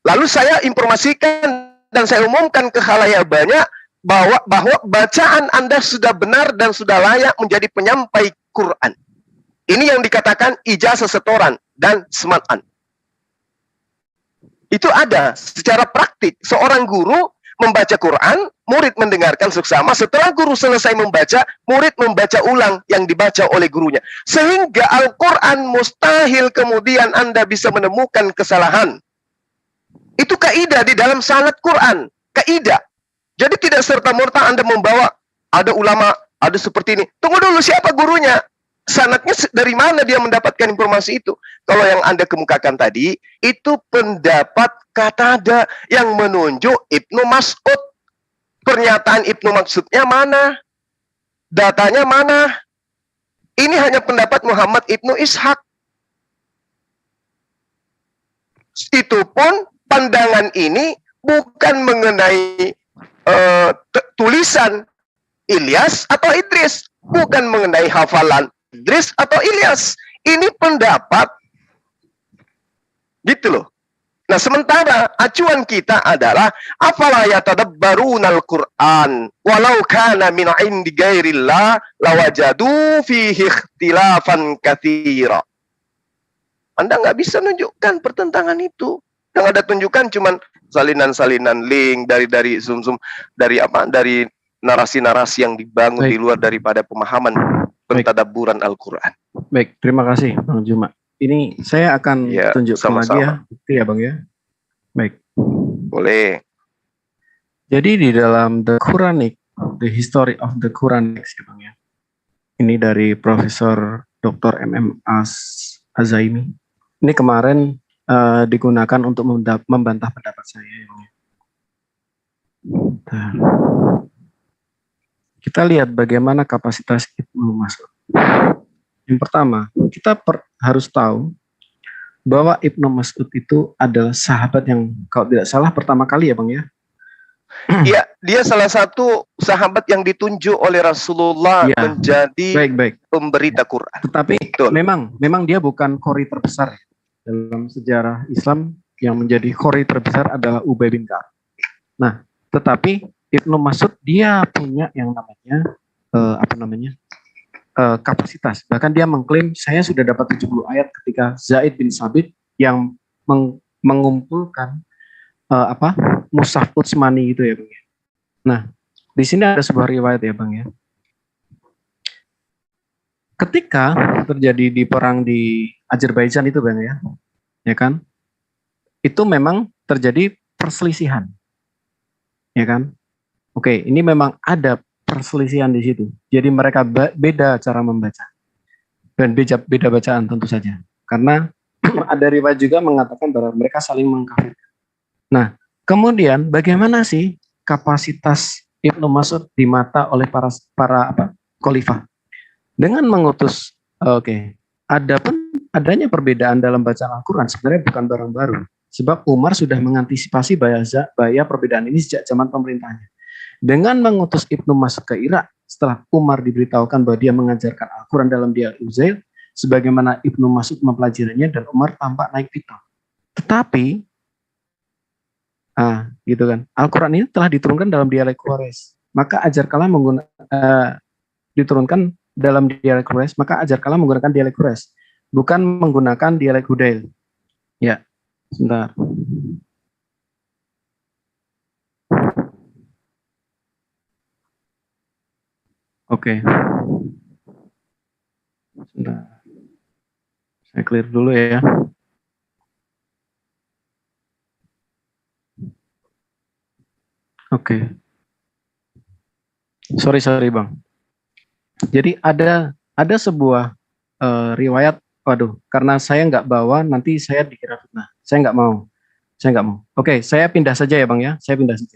Lalu saya informasikan dan saya umumkan ke khalayak banyak bahwa bacaan Anda sudah benar dan sudah layak menjadi penyampai Quran. Ini yang dikatakan ijazah setoran dan semat'an. Itu ada secara praktik. Seorang guru membaca Quran, murid mendengarkan seksama. Setelah guru selesai membaca, murid membaca ulang yang dibaca oleh gurunya. Sehingga Al-Quran mustahil kemudian Anda bisa menemukan kesalahan. Itu kaidah di dalam sanad Quran. Kaidah. Jadi tidak serta-merta Anda membawa, ada ulama, ada seperti ini. Tunggu dulu, siapa gurunya? Sanadnya dari mana dia mendapatkan informasi itu? Kalau yang Anda kemukakan tadi, itu pendapat Qatadah yang menunjuk Ibnu Mas'ud. Pernyataan Ibnu Mas'udnya mana? Datanya mana? Ini hanya pendapat Muhammad Ibnu Ishaq. Itu pun pandangan ini bukan mengenai tulisan Ilyas atau Idris, bukan mengenai hafalan Idris atau Ilyas. Ini pendapat, gitu loh. Nah, sementara acuan kita adalah afala yatadabbarunal Qur'an walau kana min 'indi ghairillah lawajadu fihi ikhtilafan katsira. Anda nggak bisa nunjukkan pertentangan itu. Yang ada tunjukkan cuman salinan-salinan link dari Zoom dari narasi-narasi yang dibangun di luar daripada pemahaman pentadabburan Al-Qur'an. Baik, terima kasih Bang Juma. Ini saya akan tunjukkan lagi ya, bukti ya Bang ya. Baik. Boleh. Jadi di dalam The Quranic, The History of the Quranic ya Bang ya. Ini dari Profesor Dr. MM Azaimi. Ini kemarin digunakan untuk membantah pendapat saya ya Bang ya. Bentar. Kita lihat bagaimana kapasitas Ibnu Mas'ud. Yang pertama, kita harus tahu bahwa Ibnu Mas'ud itu adalah sahabat yang kalau tidak salah pertama kali ya Bang ya. Iya, dia salah satu sahabat yang ditunjuk oleh Rasulullah menjadi pemberita Quran. Tetapi memang dia bukan qori terbesar dalam sejarah Islam. Yang menjadi qori terbesar adalah Ubay bin Ka'ab. Nah, tetapi Ibnu Mas'ud dia punya yang namanya kapasitas. Bahkan dia mengklaim saya sudah dapat 70 ayat ketika Zaid bin Sabit yang mengumpulkan Mushaf Utsmani itu ya Bang ya. Nah, di sini ada sebuah riwayat ya Bang ya. Ketika terjadi di perang di Azerbaijan itu Bang ya. Ya kan? Itu memang terjadi perselisihan. Ya kan? Oke, ini memang ada perselisihan di situ. Jadi mereka beda cara membaca. Dan beda bacaan tentu saja. Karena ada riwayat juga mengatakan bahwa mereka saling mengkafirkan. Nah, kemudian bagaimana sih kapasitas Ibnu Mas'ud di mata oleh para khalifah? Dengan mengutus adanya perbedaan dalam bacaan Al-Qur'an sebenarnya bukan barang baru. Sebab Umar sudah mengantisipasi bahaya perbedaan ini sejak zaman pemerintahnya. Dengan mengutus Ibnu Mas'ud ke Irak, setelah Umar diberitahukan bahwa dia mengajarkan Al-Quran dalam Dia Uzail, sebagaimana Ibnu Mas'ud mempelajarinya dan Umar tampak naik pitam. Tetapi, gitu kan, Al-Quran ini telah diturunkan dalam dialek Quraisy. Maka ajarkanlah diturunkan dalam dialek Quraisy, maka ajarkanlah menggunakan dialek Quraisy, bukan menggunakan dialek Hudail. Ya, sebentar. Oke. Sebentar. Saya clear dulu ya. Oke. Sorry Bang. Jadi ada sebuah riwayat, karena saya nggak bawa nanti saya dikira fitnah. Saya nggak mau. Oke, saya pindah saja ya Bang ya. Saya pindah saja.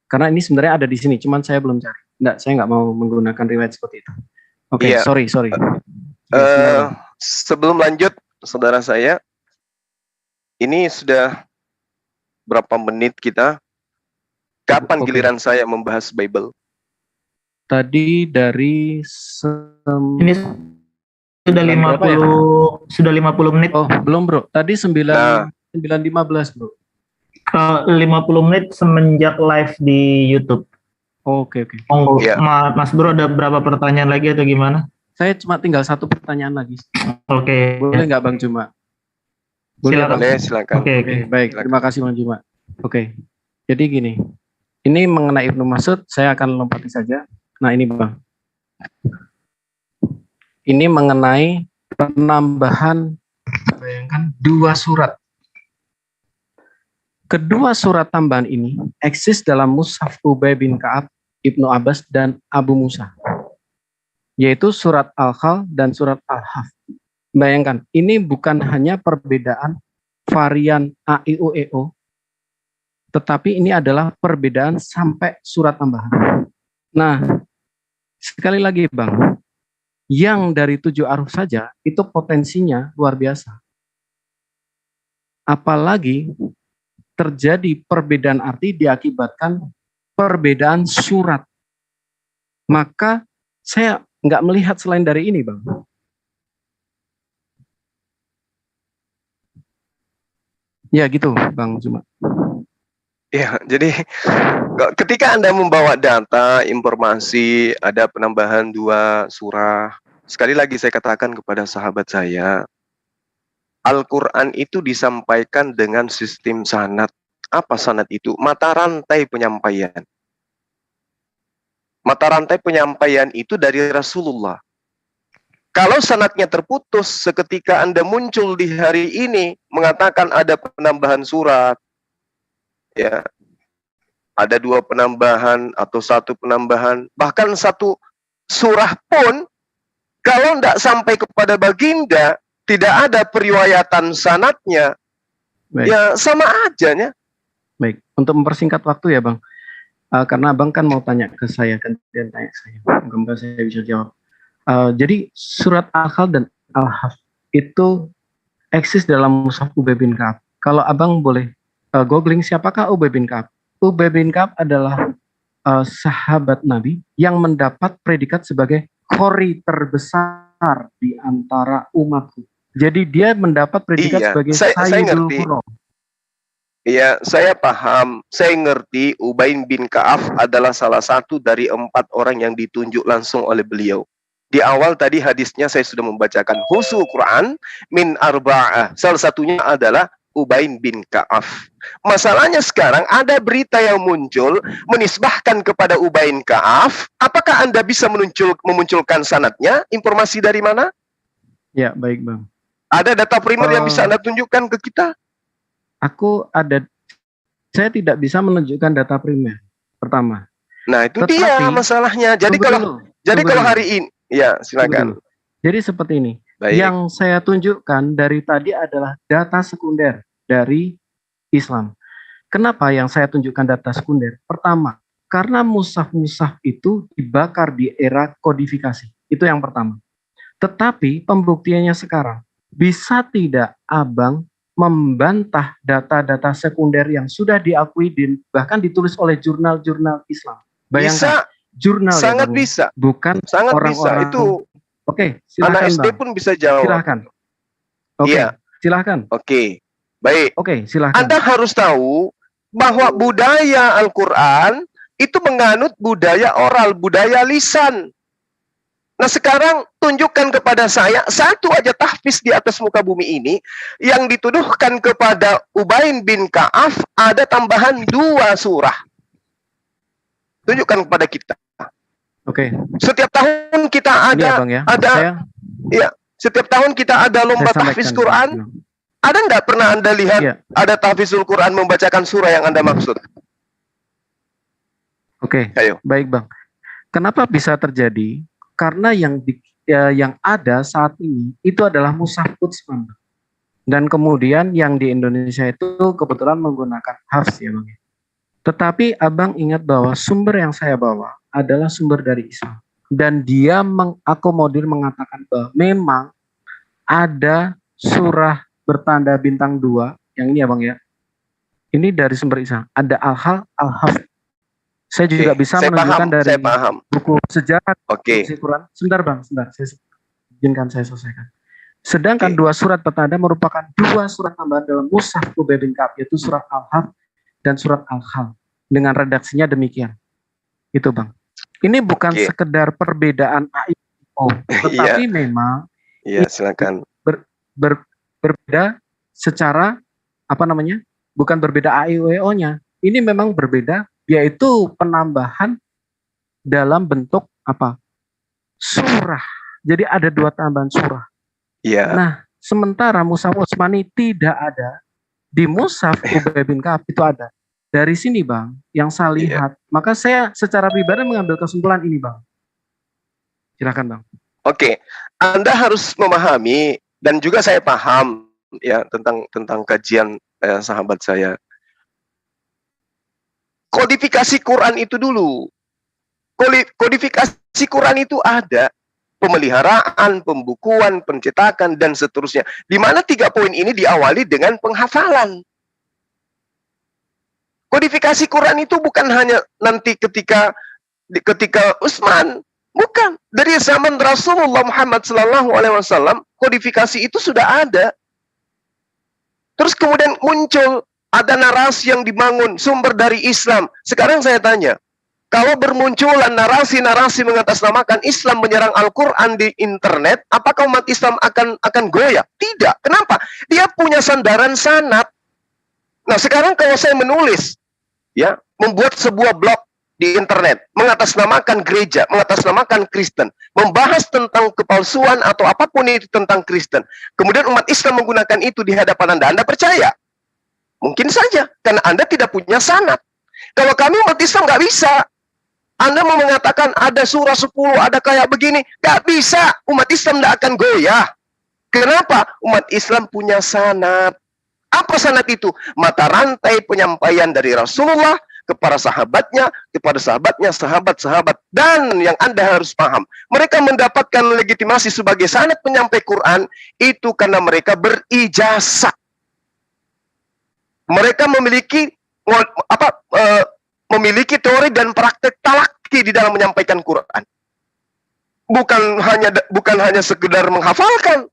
Karena ini sebenarnya ada di sini, cuman saya belum cari. Enggak, saya nggak mau menggunakan riwayat seperti itu. Oke, sorry. Sebelum lanjut, saudara saya, ini sudah berapa menit kita? Kapan giliran saya membahas Bible? Tadi dari ini sudah 50 menit. Oh, belum Bro. Tadi 9:15 Bro. 50 menit semenjak live di YouTube. Oke. Mas Bro, ada berapa pertanyaan lagi atau gimana? Saya cuma tinggal satu pertanyaan lagi. Oke. Boleh nggak Bang Juma? Silakan. Oke, baik. Terima kasih Bang Juma. Oke. Jadi gini. Ini mengenai Ibnu Mas'ud, saya akan lompati saja. Nah, ini Bang. Ini mengenai penambahan, bayangkan 2 surat. Kedua surat tambahan ini eksis dalam Mushaf Ubay bin Ka'ab, Ibnu Abbas, dan Abu Musa, yaitu surat Al-Khal dan surat Al-Haf. Bayangkan, ini bukan hanya perbedaan varian A, I, U, E, O, tetapi ini adalah perbedaan sampai surat tambahan. Nah, sekali lagi Bang, yang dari 7 aruf saja itu potensinya luar biasa. Apalagi terjadi perbedaan arti diakibatkan perbedaan surat. Maka saya nggak melihat selain dari ini, Bang. Ya gitu, Bang Zuma. Ya, jadi ketika Anda membawa data, informasi, ada penambahan 2 surah, sekali lagi saya katakan kepada sahabat saya, Al-Quran itu disampaikan dengan sistem sanad. Apa sanad itu? Mata rantai penyampaian. Mata rantai penyampaian itu dari Rasulullah. Kalau sanadnya terputus, seketika Anda muncul di hari ini, mengatakan ada penambahan surat, ya, ada 2 penambahan atau 1 penambahan, bahkan 1 surah pun kalau tidak sampai kepada baginda, tidak ada periwayatan sanadnya. Baik. Ya sama aja ya. Baik, untuk mempersingkat waktu ya Bang, karena Abang kan mau tanya ke saya, kan dan tanya ke saya, moga-moga saya bisa jawab. Jadi surat Al-Hal dan Al-Haf itu eksis dalam Mushaf Ubay bin Ka'ab. Kalau Abang boleh googling siapakah Ubay bin Ka'ab. Ubay bin Ka'ab adalah sahabat Nabi yang mendapat predikat sebagai qori terbesar di antara umatku. Jadi dia mendapat predikat sebagai Sayyidul Qurra. Iya, saya paham, saya ngerti Ubay bin Ka'ab adalah salah satu dari 4 orang yang ditunjuk langsung oleh beliau. Di awal tadi hadisnya saya sudah membacakan husul Quran min arba'ah. Salah satunya adalah Ubay bin Ka'ab. Masalahnya sekarang ada berita yang muncul menisbahkan kepada Ubay bin Ka'ab. Apakah Anda bisa memunculkan sanadnya? Informasi dari mana? Ya, baik Bang. Ada data primer yang bisa Anda tunjukkan ke kita? Saya tidak bisa menunjukkan data primer pertama. Nah, itu dia masalahnya. Jadi kalau hari ini, ya silakan. Jadi seperti ini. Baik. Yang saya tunjukkan dari tadi adalah data sekunder dari Islam. Kenapa yang saya tunjukkan data sekunder? Pertama, karena mushaf-mushaf itu dibakar di era kodifikasi. Itu yang pertama. Tetapi pembuktiannya sekarang, bisa tidak Abang membantah data-data sekunder yang sudah diakui bahkan ditulis oleh jurnal-jurnal Islam? Bayangkan, bisa, jurnal sangat ya, bisa, bukan sangat orang-orang. bisa. Itu Oke, silakan, anak SD Bang. pun bisa jawab. Silakan. Oke, Iya. silakan. Oke, baik. Oke, silakan. Anda harus tahu bahwa budaya Al-Quran itu menganut budaya oral, budaya lisan. Nah sekarang tunjukkan kepada saya satu aja tahfiz di atas muka bumi ini yang dituduhkan kepada Ubay bin Ka'ab ada tambahan 2 surah. Tunjukkan kepada kita. Oke. Setiap tahun kita ada, Ini ya, Bang, ya. ya, setiap tahun kita ada lomba tahfiz Quran. Ada nggak pernah Anda lihat ada tahfizul Quran membacakan surah yang Anda maksud? Oke. Ayo. Baik Bang. Kenapa bisa terjadi? Karena yang ada saat ini itu adalah mushaf Utsman. Dan kemudian yang di Indonesia itu kebetulan menggunakan hafs ya Bang. Tetapi Abang ingat bahwa sumber yang saya bawa adalah sumber dari Islam. Dan dia mengakomodir mengatakan bahwa memang ada surah bertanda bintang 2, yang ini ya Bang ya. Ini dari sumber Islam. Ada Al-Hal, Al-Haf. Saya juga bisa menunjukkan dari buku sejarah Quran. Sebentar Bang, sebentar. Izinkan saya selesaikan. Sedangkan 2 surat petanda merupakan 2 surat tambahan dalam mushaf Ubay bin Ka'ab, yaitu surat Al-Haf dan surat Al-Hal. Dengan redaksinya demikian. Itu Bang. Ini bukan sekedar perbedaan AIO, tetapi memang silakan. Berbeda secara bukan berbeda AIWO-nya. Ini memang berbeda, yaitu penambahan dalam bentuk surah. Jadi ada 2 tambahan surah. Iya. Nah, sementara mushaf Utsmani tidak ada. Di mushaf Ubay bin Ka'ab itu ada. Dari sini Bang, yang saya lihat, maka saya secara pribadi mengambil kesimpulan ini Bang. Silakan Bang. Oke, Anda harus memahami dan juga saya paham ya tentang kajian sahabat saya. Kodifikasi Quran itu dulu. Kodifikasi Quran itu ada. Pemeliharaan, pembukuan, pencetakan, dan seterusnya. Di mana 3 poin ini diawali dengan penghafalan. Kodifikasi Quran itu bukan hanya nanti ketika Utsman, bukan. Dari zaman Rasulullah Muhammad SAW, kodifikasi itu sudah ada. Terus kemudian muncul, ada narasi yang dibangun, sumber dari Islam. Sekarang saya tanya, kalau bermunculan narasi-narasi mengatasnamakan Islam menyerang Al-Quran di internet, apakah umat Islam akan goyah? Tidak. Kenapa? Dia punya sandaran sanad. Nah, sekarang kalau saya menulis, ya, membuat sebuah blog di internet, mengatasnamakan gereja, mengatasnamakan Kristen, membahas tentang kepalsuan atau apapun itu tentang Kristen, kemudian umat Islam menggunakan itu di hadapan Anda percaya? Mungkin saja, karena Anda tidak punya sanad. Kalau kami umat Islam nggak bisa. Anda mau mengatakan ada surah 10, ada kayak begini. Nggak bisa. Umat Islam nggak akan goyah. Kenapa? Umat Islam punya sanad. Apa sanad itu? Mata rantai penyampaian dari Rasulullah kepada sahabatnya, sahabat-sahabat. Dan yang Anda harus paham, mereka mendapatkan legitimasi sebagai sanad penyampai Quran, itu karena mereka berijazah. Mereka memiliki teori dan praktek talaki di dalam menyampaikan Quran. Bukan hanya sekedar menghafalkan,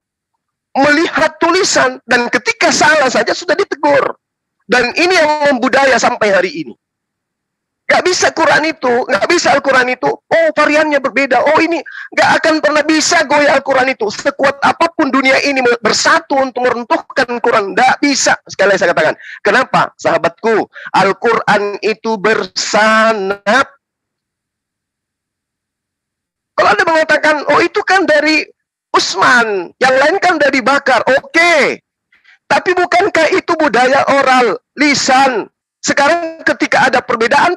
melihat tulisan, dan ketika salah saja sudah ditegur. Dan ini yang membudaya sampai hari ini. Gak bisa Al-Quran itu, oh variannya berbeda, oh ini gak akan pernah bisa goyah Al-Quran itu. Sekuat apapun dunia ini bersatu untuk meruntuhkan Quran, gak bisa. Sekali lagi saya katakan, kenapa? Sahabatku, Al-Quran itu bersanad. Kalau Anda mengatakan, oh itu kan dari Utsman, yang lain kan dari Bakar, oke. Tapi bukankah itu budaya oral, lisan? Sekarang ketika ada perbedaan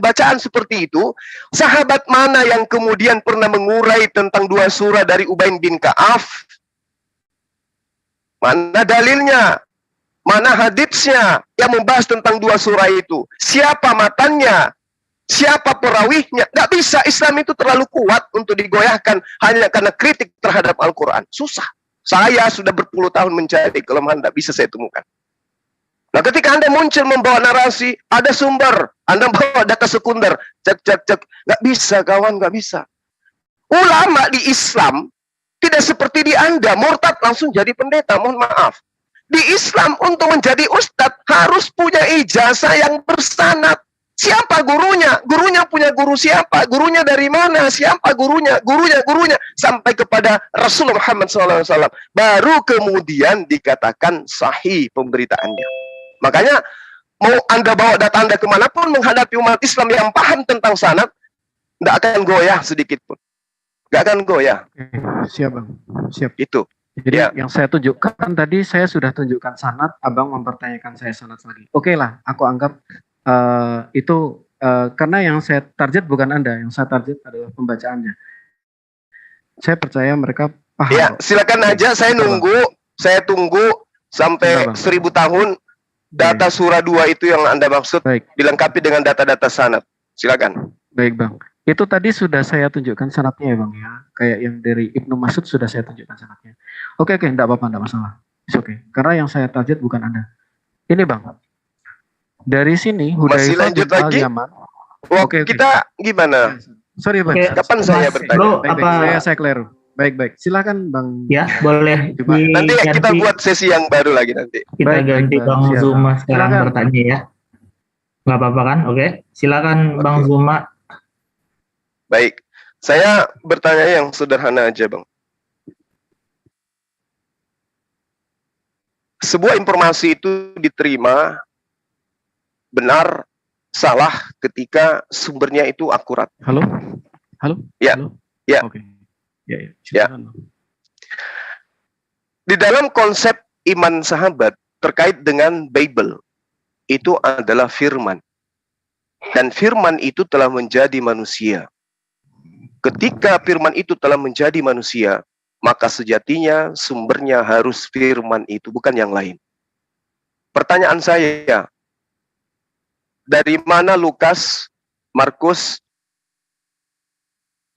bacaan seperti itu, sahabat mana yang kemudian pernah mengurai tentang 2 surah dari Ubay bin Ka'af? Mana dalilnya? Mana haditsnya yang membahas tentang 2 surah itu? Siapa matanya? Siapa perawihnya? Nggak bisa, Islam itu terlalu kuat untuk digoyahkan hanya karena kritik terhadap Al-Quran. Susah. Saya sudah berpuluh tahun mencari kelemahan, nggak bisa saya temukan. Nah, ketika Anda muncul membawa narasi, ada sumber, Anda bawa data sekunder, cek. Nggak bisa, kawan, nggak bisa. Ulama di Islam tidak seperti di Anda, murtad langsung jadi pendeta, mohon maaf. Di Islam, untuk menjadi ustadz, harus punya ijazah yang bersanad. Siapa gurunya? Gurunya punya guru siapa? Gurunya dari mana? Siapa gurunya? Gurunya. Sampai kepada Rasulullah Muhammad SAW. Baru kemudian dikatakan sahih pemberitaannya. Makanya mau Anda bawa data Anda kemanapun menghadapi umat Islam yang paham tentang sanad, tidak akan goyah sedikit pun. Tidak akan goyah. Siap, Bang. Siap. Itu. Jadi Ya. yang saya tunjukkan tadi, saya sudah tunjukkan sanad, Abang mempertanyakan saya sanad lagi. Oke lah, aku anggap itu karena yang saya target bukan Anda, yang saya target adalah pembacaannya. Saya percaya mereka paham. Ya, silakan aja, saya tunggu sampai 1000 tahun. Data surah 2 itu yang Anda maksud, Baik. dilengkapi dengan data-data sanad. Silakan. Baik, Bang. Itu tadi sudah saya tunjukkan sanadnya ya, Bang ya. Kayak yang dari Ibnu Mas'ud sudah saya tunjukkan sanadnya. Oke, enggak apa-apa, enggak masalah. Oke. Karena yang saya target bukan Anda. Ini, Bang. Dari sini Masih Hudzaifah lanjut bin lagi? Al-Yaman. Wah, Oke. kita gimana? Sorry, Bang. Oke. Kapan saya Mas bertanya? Bro, Baik, saya keliru. Baik. Silakan, Bang. Ya, boleh. Coba. Nanti kita Diganti. buat sesi yang baru lagi nanti. Kita Baik, ganti baik, Bang siap. Zuma sekarang Silakan. bertanya ya. Nggak apa-apa kan? Oke. Silakan Bang Zuma. Baik. Saya bertanya yang sederhana aja, Bang. Sebuah informasi itu diterima benar, salah ketika sumbernya itu akurat. Halo? Ya. Halo? Ya. Oke. Ya. Ya. Silakan, Bang. Di dalam konsep iman sahabat terkait dengan Bible, itu adalah firman. Dan firman itu telah menjadi manusia. Ketika firman itu telah menjadi manusia, maka sejatinya sumbernya harus firman itu, bukan yang lain. Pertanyaan saya, dari mana Lukas, Markus,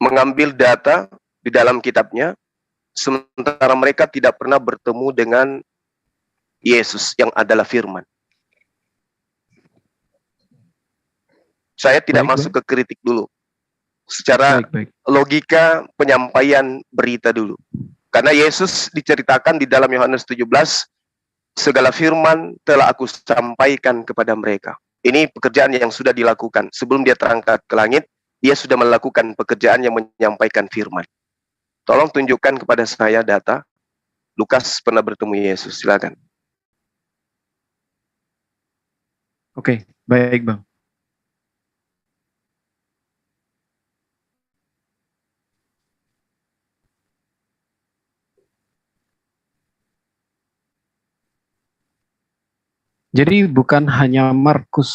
mengambil data di dalam kitabnya, sementara mereka tidak pernah bertemu dengan Yesus yang adalah firman. Saya tidak Baik, masuk ke kritik dulu. Secara Baik. logika penyampaian berita dulu. Karena Yesus diceritakan di dalam Yohanes 17, segala firman telah aku sampaikan kepada mereka. Ini pekerjaan yang sudah dilakukan. Sebelum dia terangkat ke langit, dia sudah melakukan pekerjaan yang menyampaikan firman. Tolong tunjukkan kepada saya data Lukas pernah bertemu Yesus. Silakan. Oke, baik Bang. Jadi bukan hanya Markus,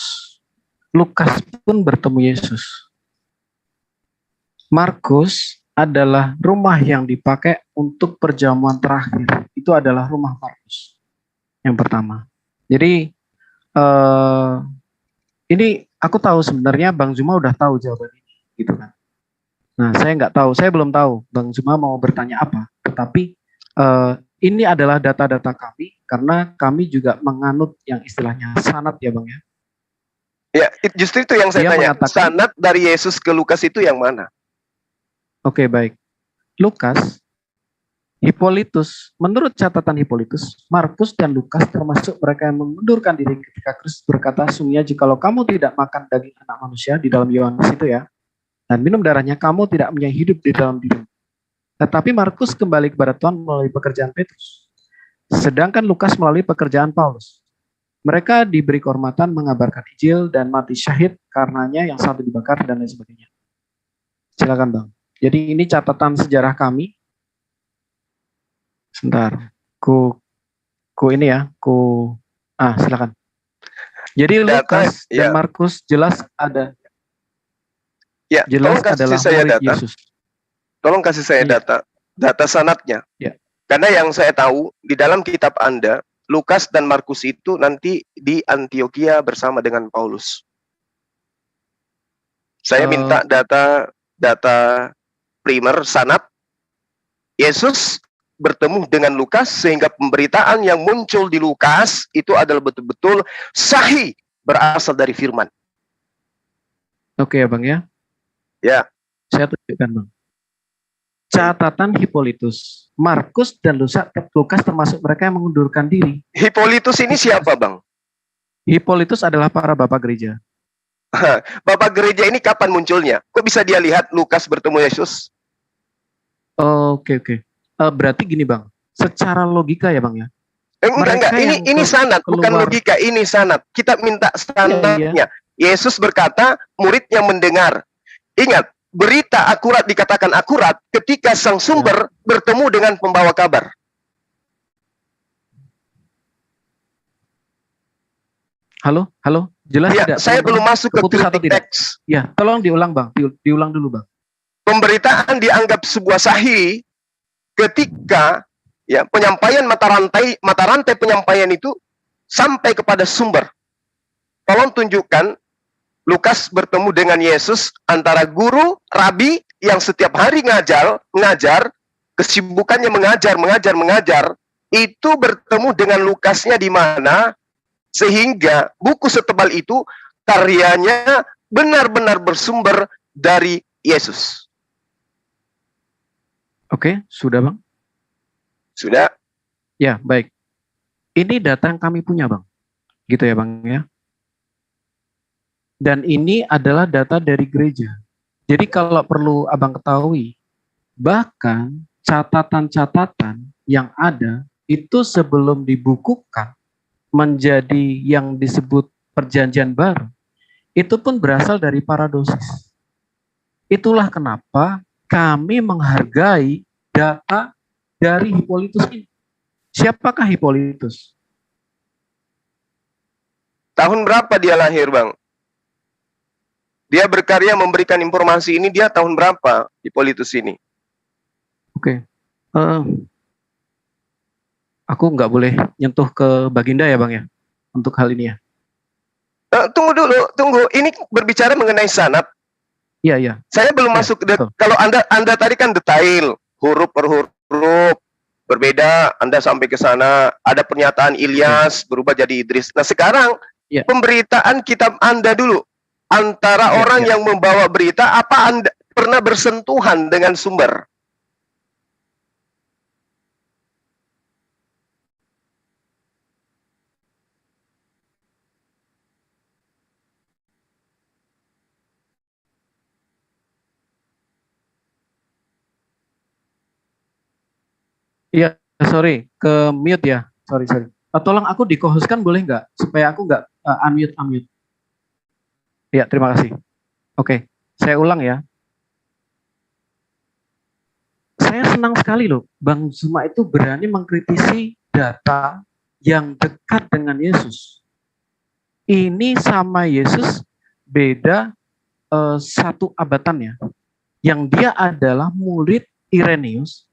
Lukas pun bertemu Yesus. Markus adalah rumah yang dipakai untuk perjamuan terakhir. Itu adalah rumah Markus yang pertama. Jadi ini aku tahu sebenarnya Bang Zuma udah tahu jawaban ini, gitu kan. Nah, saya nggak tahu, saya belum tahu Bang Zuma mau bertanya apa. Tetapi ini adalah data-data kami karena kami juga menganut yang istilahnya sanad ya Bang ya. Ya, justru itu yang saya Dia tanya. mengatakan- Sanad dari Yesus ke Lukas itu yang mana? Oke, baik. Lukas, Hippolytus, menurut catatan Hippolytus, Markus dan Lukas termasuk mereka yang mengundurkan diri ketika Kristus berkata, sungguhnya jikalau kamu tidak makan daging anak manusia di dalam Yohanes itu ya, dan minum darahnya, kamu tidak punya hidup di dalam dirimu. Tetapi Markus kembali kepada Tuhan melalui pekerjaan Petrus. Sedangkan Lukas melalui pekerjaan Paulus. Mereka diberi kehormatan mengabarkan Injil dan mati syahid karenanya, yang satu dibakar dan lain sebagainya. Silakan Bang. Jadi ini catatan sejarah kami. Sebentar. Silakan. Jadi Lukas dan Markus jelas ada. Ya, Jelas tolong kasih adalah saya murid data. Yesus. Tolong kasih saya Iya. data sanadnya. Ya. Karena yang saya tahu di dalam kitab Anda, Lukas dan Markus itu nanti di Antioquia bersama dengan Paulus. Saya minta data primer sanad. Yesus bertemu dengan Lukas sehingga pemberitaan yang muncul di Lukas itu adalah betul-betul sahih berasal dari firman. Oke ya Bang ya. Ya. Saya tunjukkan Bang. Catatan Hippolytus, Markus dan Lukas termasuk mereka yang mengundurkan diri. Hippolytus ini siapa Bang? Hippolytus adalah para bapak gereja. Bapak gereja ini kapan munculnya? Kok bisa dia lihat Lukas bertemu Yesus? Oke. Berarti gini Bang, secara logika ya Bang ya. Enggak. Ini sanad, bukan logika. Ini sanad. Kita minta sanadnya. Yesus berkata, murid yang mendengar. Ingat, berita akurat dikatakan akurat ketika sang sumber bertemu dengan pembawa kabar. Halo, jelas Ya, tidak? saya belum masuk ke Putus atau kritik tidak? teks. Ya, tolong diulang Bang, diulang dulu Bang. Pemberitaan dianggap sebuah sahih ketika ya penyampaian mata rantai penyampaian itu sampai kepada sumber. Tolong tunjukkan Lukas bertemu dengan Yesus antara guru, rabi yang setiap hari mengajar, kesibukannya mengajar, itu bertemu dengan Lukasnya di mana sehingga buku setebal itu karyanya benar-benar bersumber dari Yesus. Oke, sudah Bang? Sudah? Ya, baik. Ini data yang kami punya Bang. Gitu ya Bang ya. Dan ini adalah data dari gereja. Jadi kalau perlu Abang ketahui, bahkan catatan-catatan yang ada itu sebelum dibukukan menjadi yang disebut perjanjian baru, itu pun berasal dari paradosis. Itulah kenapa kami menghargai data dari Hippolytus ini. Siapakah Hippolytus? Tahun berapa dia lahir, Bang? Dia berkarya memberikan informasi ini, dia tahun berapa Hippolytus ini? Oke. Aku nggak boleh nyentuh ke Baginda ya Bang ya, untuk hal ini ya. Tunggu dulu, tunggu. Ini berbicara mengenai sanad. Iya, iya. Saya belum Ya, masuk betul. kalau Anda tadi kan detail, huruf per huruf berbeda, Anda sampai ke sana, ada pernyataan Ilyas berubah jadi Idris. Nah, sekarang Ya. pemberitaan kitab Anda dulu. Antara Ya, orang ya. yang membawa berita, apa Anda pernah bersentuhan dengan sumber? Iya, sorry, ke mute ya. Sorry, sorry. Tolong aku di-co-hostkan boleh nggak? Supaya aku nggak unmute. Ya, terima kasih. Oke, saya ulang ya. Saya senang sekali loh, Bang Zuma itu berani mengkritisi data yang dekat dengan Yesus. Ini sama Yesus beda satu abatan ya. Yang dia adalah murid Irenaeus,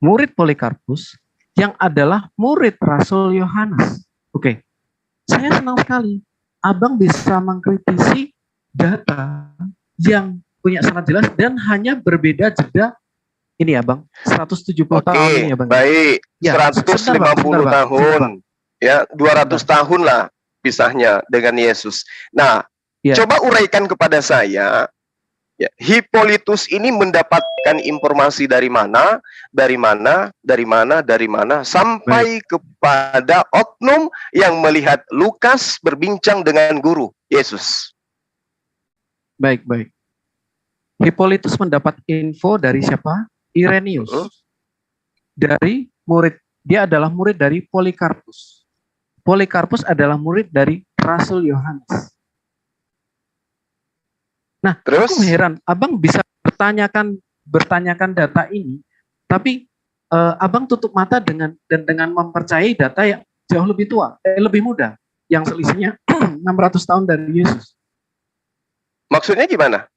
murid Polikarpus, yang adalah murid Rasul Yohanes. Oke, saya senang sekali. Abang bisa mengkritisi data yang punya sangat jelas dan hanya berbeda jeda ini ya Bang, 170 tahun ini ya Bang. Baik, Ya, 150 sebentar, Bang. tahun, ya 200 tahun lah pisahnya dengan Yesus. Nah, Ya. coba uraikan kepada saya, ya, Hippolytus ini mendapatkan informasi dari mana, sampai kepada oknum yang melihat Lukas berbincang dengan guru Yesus. Baik. Hippolytus mendapat info dari siapa? Irenaeus. Dari murid, dia adalah murid dari Polikarpus. Polikarpus adalah murid dari Rasul Yohanes. Nah, terus aku heran, Abang bisa bertanyakan data ini, tapi Abang tutup mata dengan mempercayai data yang jauh lebih tua, lebih muda, yang selisihnya 600 tahun dari Yesus. Maksudnya gimana?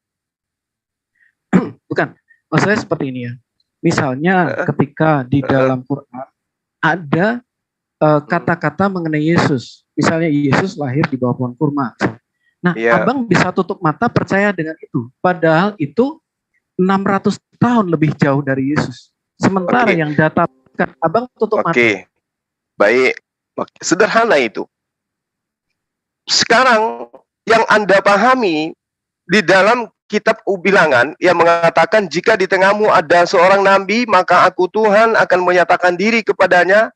Bukan, maksudnya seperti ini ya. Misalnya ketika di dalam Quran ada kata-kata mengenai Yesus. Misalnya Yesus lahir di bawah pohon kurma. Nah, Abang bisa tutup mata percaya dengan itu. Padahal itu 600 tahun lebih jauh dari Yesus. Sementara yang data Abang tutup mata. Baik. Sederhana itu. Sekarang yang Anda pahami di dalam kitab Ubilangan yang mengatakan jika di tengahmu ada seorang nabi, maka aku Tuhan akan menyatakan diri kepadanya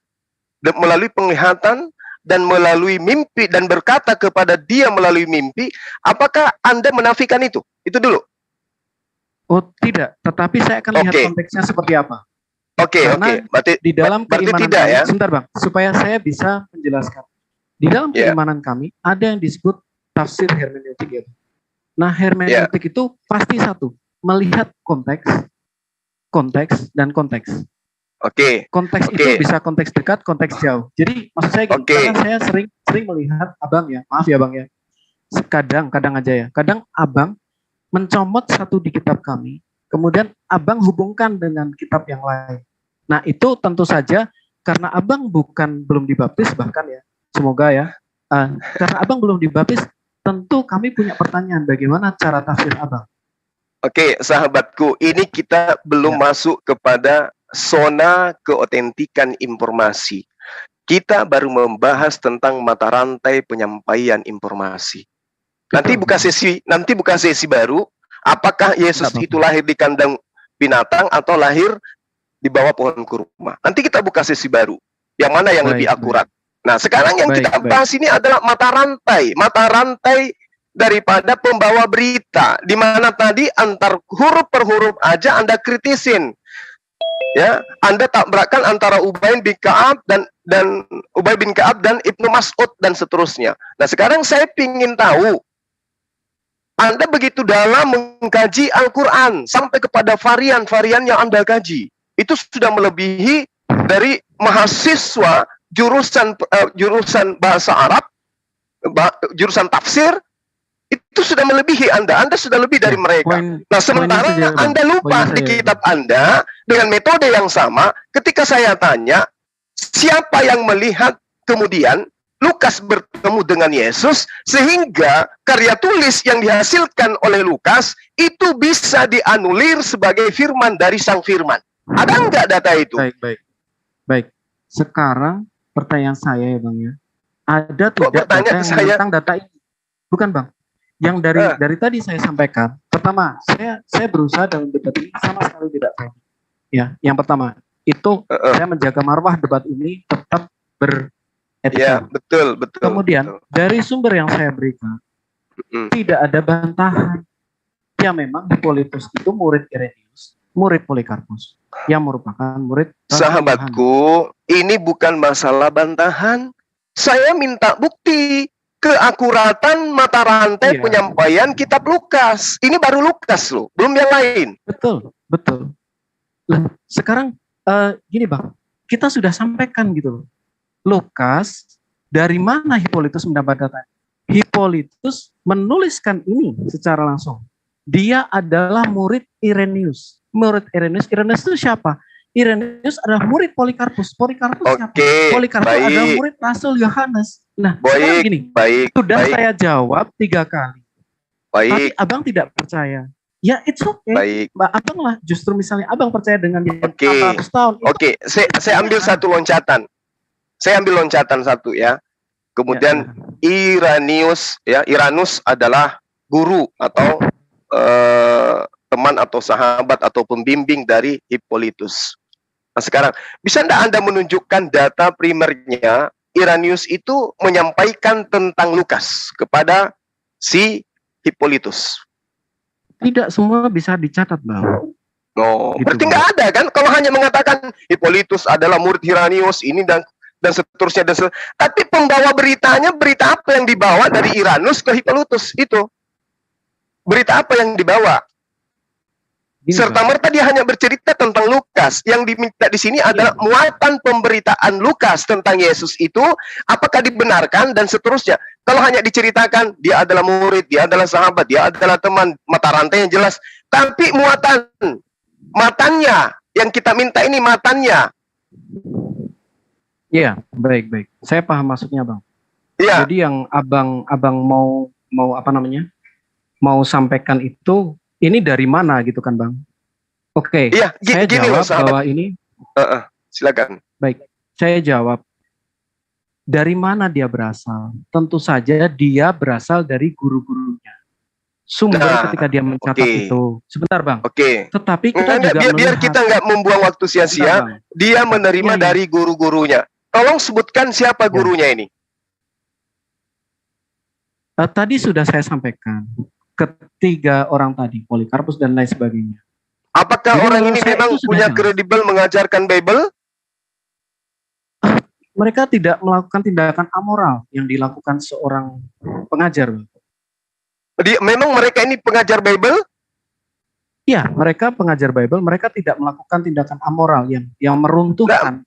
melalui penglihatan dan melalui mimpi dan berkata kepada dia melalui mimpi. Apakah Anda menafikan itu? Itu dulu. Oh, tidak, tetapi saya akan lihat konteksnya seperti apa. Oke. Berarti di dalam keimanan tidak kami, ya? Sebentar Bang, supaya saya bisa menjelaskan. Di dalam keimanan kami ada yang disebut tafsir hermeneutik ya. Nah, hermeneutik itu pasti satu, melihat konteks, dan konteks. Konteks itu bisa konteks dekat, konteks jauh. Jadi maksud saya gini, karena saya sering melihat Abang ya, maaf ya Bang ya, kadang aja ya, kadang Abang mencomot satu di kitab kami, kemudian Abang hubungkan dengan kitab yang lain. Nah, itu tentu saja karena Abang belum dibaptis bahkan ya, semoga ya, karena Abang belum dibaptis, tentu kami punya pertanyaan bagaimana cara tafsir Abang. Oke, sahabatku, ini kita belum masuk kepada zona keotentikan informasi. Kita baru membahas tentang mata rantai penyampaian informasi. Nanti buka sesi baru, apakah Yesus itu lahir di kandang binatang atau lahir di bawah pohon kurma. Nanti kita buka sesi baru. Yang mana yang lebih akurat. Nah, sekarang yang kita bahas ini adalah mata rantai daripada pembawa berita, di mana tadi antar huruf per huruf aja Anda kritisin. Ya, Anda tabrakkan antara Ubay bin Ka'ab dan Ibnu Mas'ud dan seterusnya. Nah, sekarang saya ingin tahu, Anda begitu dalam mengkaji Al-Quran sampai kepada varian-varian yang Anda kaji. Itu sudah melebihi dari mahasiswa jurusan bahasa Arab, jurusan tafsir, itu sudah melebihi Anda. Anda sudah lebih dari mereka. Nah, sementara Anda lupa di kitab Anda dengan metode yang sama. Ketika saya tanya, siapa yang melihat kemudian Lukas bertemu dengan Yesus, sehingga karya tulis yang dihasilkan oleh Lukas itu bisa dianulir sebagai firman dari Sang Firman. Ada enggak data itu? Baik. Sekarang pertanyaan saya ya Bang ya. Ada tidak data yang tentang data ini? Bukan Bang. Yang dari tadi saya sampaikan, pertama, saya berusaha dalam debat ini sama sekali tidak fair. Ya, yang pertama, itu saya menjaga marwah debat ini tetap beretika. Ya, betul. Kemudian, dari sumber yang saya berikan, tidak ada bantahan. Ya memang Hippolytus itu murid Irenaeus, murid Polikarpus, yang merupakan murid Sahabatku, ini bukan masalah bantahan. Saya minta bukti keakuratan mata rantai penyampaian kitab Lukas. Ini baru Lukas loh, belum yang lain. Betul. Nah, sekarang gini Bang, kita sudah sampaikan gitu loh. Lukas, dari mana Hippolytus mendapat data? Hippolytus menuliskan ini secara langsung. Dia adalah murid Irenaeus. Irenaeus itu siapa? Irenaeus adalah murid Polikarpus. Polikarpus siapa? Polikarpus adalah murid Rasul Yohanes. Nah, sekarang gini, saya jawab 3 kali. Tapi abang tidak percaya. Ya, it's okay. Abang lah, justru misalnya abang percaya dengan yang 400 tahun. Saya ambil satu loncatan. Saya ambil loncatan satu ya. Kemudian Irenaeus adalah guru atau teman atau sahabat atau pembimbing dari Hippolytus. Nah sekarang, bisa enggak Anda menunjukkan data primernya Irenaeus itu menyampaikan tentang Lukas kepada si Hippolytus? Tidak semua bisa dicatat, Bang. Gitu, berarti nggak ada kan? Kalau hanya mengatakan Hippolytus adalah murid Irenaeus ini dan seterusnya tapi pembawa beritanya, berita apa yang dibawa dari Irenaeus ke Hippolytus itu? Berita apa yang dibawa? Serta merta dia hanya bercerita tentang Lukas. Yang diminta di sini adalah muatan pemberitaan Lukas tentang Yesus itu apakah dibenarkan dan seterusnya. Kalau hanya diceritakan dia adalah murid, dia adalah sahabat, dia adalah teman, mata rantai yang jelas. Tapi matanya yang kita minta ini matanya. Iya, baik. Saya paham maksudnya, Bang. Iya. Jadi yang abang mau apa namanya? Mau sampaikan itu ini dari mana gitu kan Bang? Oke, saya jawab bahwa ini silakan. Baik, saya jawab dari mana dia berasal. Tentu saja dia berasal dari guru-gurunya. Sumber ketika dia mencatat itu. Sebentar Bang. Tetapi kita juga biar kita nggak membuang waktu sia-sia. Dia menerima dari guru-gurunya. Tolong sebutkan siapa gurunya ini. Tadi sudah saya sampaikan. Ketiga orang tadi, Polikarpus dan lain sebagainya. Apakah orang ini memang punya kredibel mengajarkan Bible? Mereka tidak melakukan tindakan amoral yang dilakukan seorang pengajar. Memang mereka ini pengajar Bible? Iya, mereka pengajar Bible. Mereka tidak melakukan tindakan amoral yang meruntuhkan.